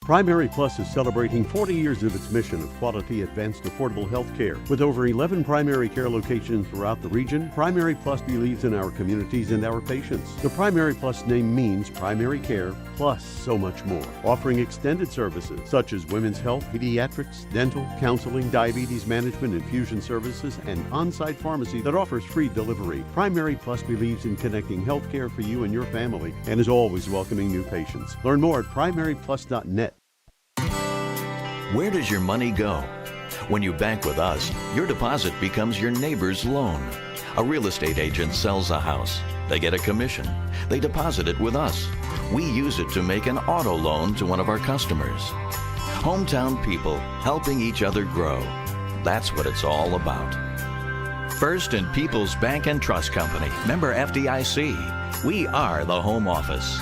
Primary Plus is celebrating 40 years of its mission of quality, advanced, affordable health care. With over 11 primary care locations throughout the region, Primary Plus believes in our communities and our patients. The Primary Plus name means primary care plus so much more. Offering extended services such as women's health, pediatrics, dental, counseling, diabetes management, infusion services, and on-site pharmacy that offers free delivery. Primary Plus believes in connecting health care for you and your family and is always welcoming new patients. Learn more at primaryplus.net. Where does your money go? When you bank with us, your deposit becomes your neighbor's loan. A real estate agent sells a house. They get a commission. They deposit it with us. We use it to make an auto loan to one of our customers. Hometown people helping each other grow. That's what it's all about. First and People's Bank and Trust Company, member FDIC. We are the home office.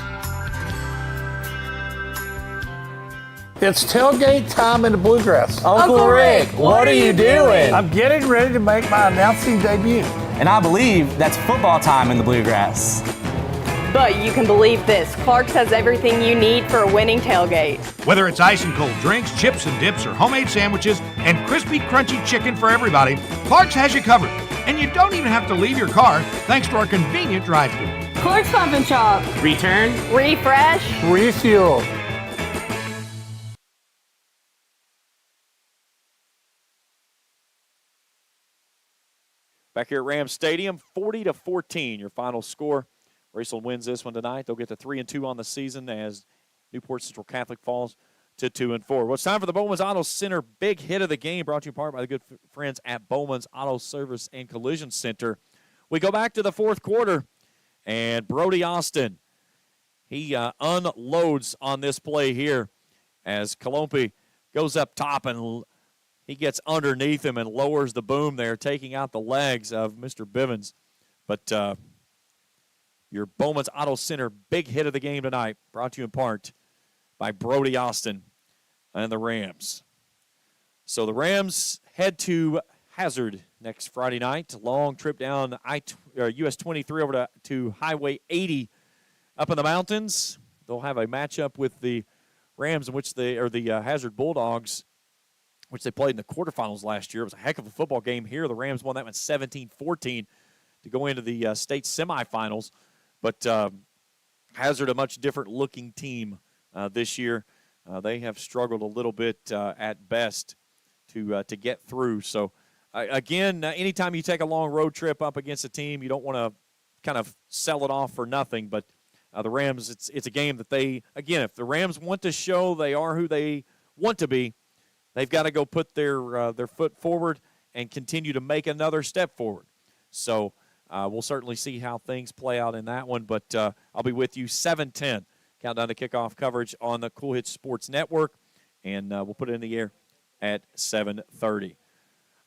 It's tailgate time in the Bluegrass. Uncle Rick, what are you doing? I'm getting ready to make my announcing debut. And I believe that's football time in the Bluegrass. But you can believe this, Clark's has everything you need for a winning tailgate. Whether it's ice and cold drinks, chips and dips, or homemade sandwiches, and crispy, crunchy chicken for everybody, Clark's has you covered. And you don't even have to leave your car thanks to our convenient drive-thru. Clark's Pump and Shop. Return. Refresh. Refuel. Back here at Rams Stadium, 40-14, your final score. Raceland wins this one tonight. They'll get to 3-2 on the season as Newport Central Catholic falls to 2-4. Well, it's time for the Bowman's Auto Center big hit of the game, brought to you in part by the good friends at Bowman's Auto Service and Collision Center. We go back to the fourth quarter, and Brody Austin, he unloads on this play here as Colompi goes up top and he gets underneath him and lowers the boom there, taking out the legs of Mr. Bivens. But your Bowman's Auto Center big hit of the game tonight, brought to you in part by Brody Austin and the Rams. So the Rams head to Hazard next Friday night. Long trip down US 23 over to Highway 80 up in the mountains. They'll have a matchup with the Rams, in which the Hazard Bulldogs, which they played in the quarterfinals last year. It was a heck of a football game here. The Rams won that one 17-14 to go into the state semifinals. But Hazard, a much different-looking team this year. They have struggled a little bit at best to get through. So, again, anytime you take a long road trip up against a team, you don't want to kind of sell it off for nothing. But the Rams, it's a game that they, again, if the Rams want to show they are who they want to be, they've got to go put their foot forward and continue to make another step forward. So we'll certainly see how things play out in that one. But I'll be with you 7:10. Countdown to kickoff coverage on the Kool Hits Sports Network. And we'll put it in the air at 7:30.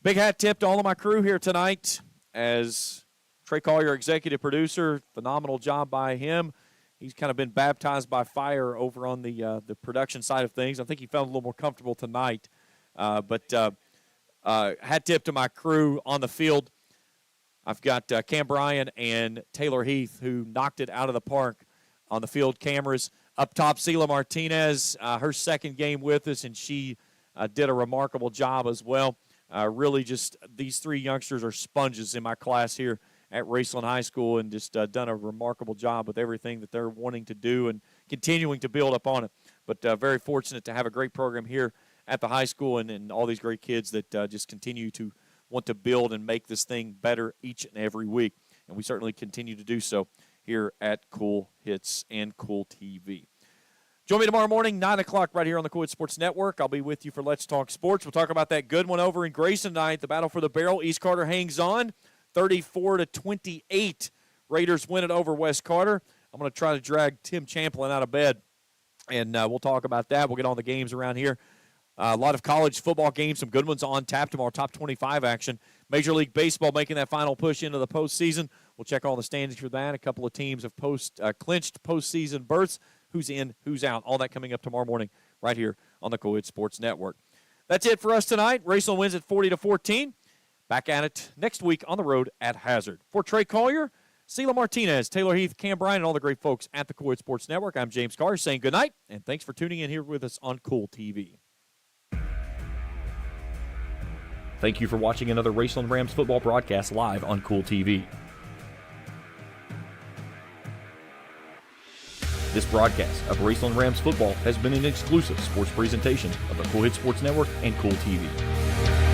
Big hat tip to all of my crew here tonight as Trey Collier, executive producer. Phenomenal job by him. He's kind of been baptized by fire over on the production side of things. I think he felt a little more comfortable tonight. But hat tip to my crew on the field. I've got Cam Bryan and Taylor Heath, who knocked it out of the park on the field cameras. Up top, Sela Martinez, her second game with us, and she did a remarkable job as well. Really just these three youngsters are sponges in my class here at Raceland High School, and just done a remarkable job with everything that they're wanting to do and continuing to build upon it. But very fortunate to have a great program here at the high school and all these great kids that just continue to want to build and make this thing better each and every week. And we certainly continue to do so here at Kool Hits and Kool TV. Join me tomorrow morning, 9 o'clock, right here on the Kool Hits Sports Network. I'll be with you for Let's Talk Sports. We'll talk about that good one over in Grayson tonight, the battle for the barrel. East Carter hangs on, 34-28. Raiders win it over West Carter. I'm going to try to drag Tim Champlin out of bed And we'll talk about that. We'll get on the games around here. A lot of college football games, some good ones on tap tomorrow, top 25 action. Major League Baseball making that final push into the postseason. We'll check all the standings for that. A couple of teams have clinched postseason berths. Who's in, who's out. All that coming up tomorrow morning right here on the Kool Sports Network. That's it for us tonight. Raceland wins at 40-14. Back at it next week on the road at Hazard. For Trey Collier, Sheila Martinez, Taylor Heath, Cam Bryan, and all the great folks at the Kool Sports Network, I'm James Carr saying good night, and thanks for tuning in here with us on Kool TV. Thank you for watching another Raceland Rams football broadcast live on Kool TV. This broadcast of Raceland Rams football has been an exclusive sports presentation of the Kool Sports Network and Kool TV.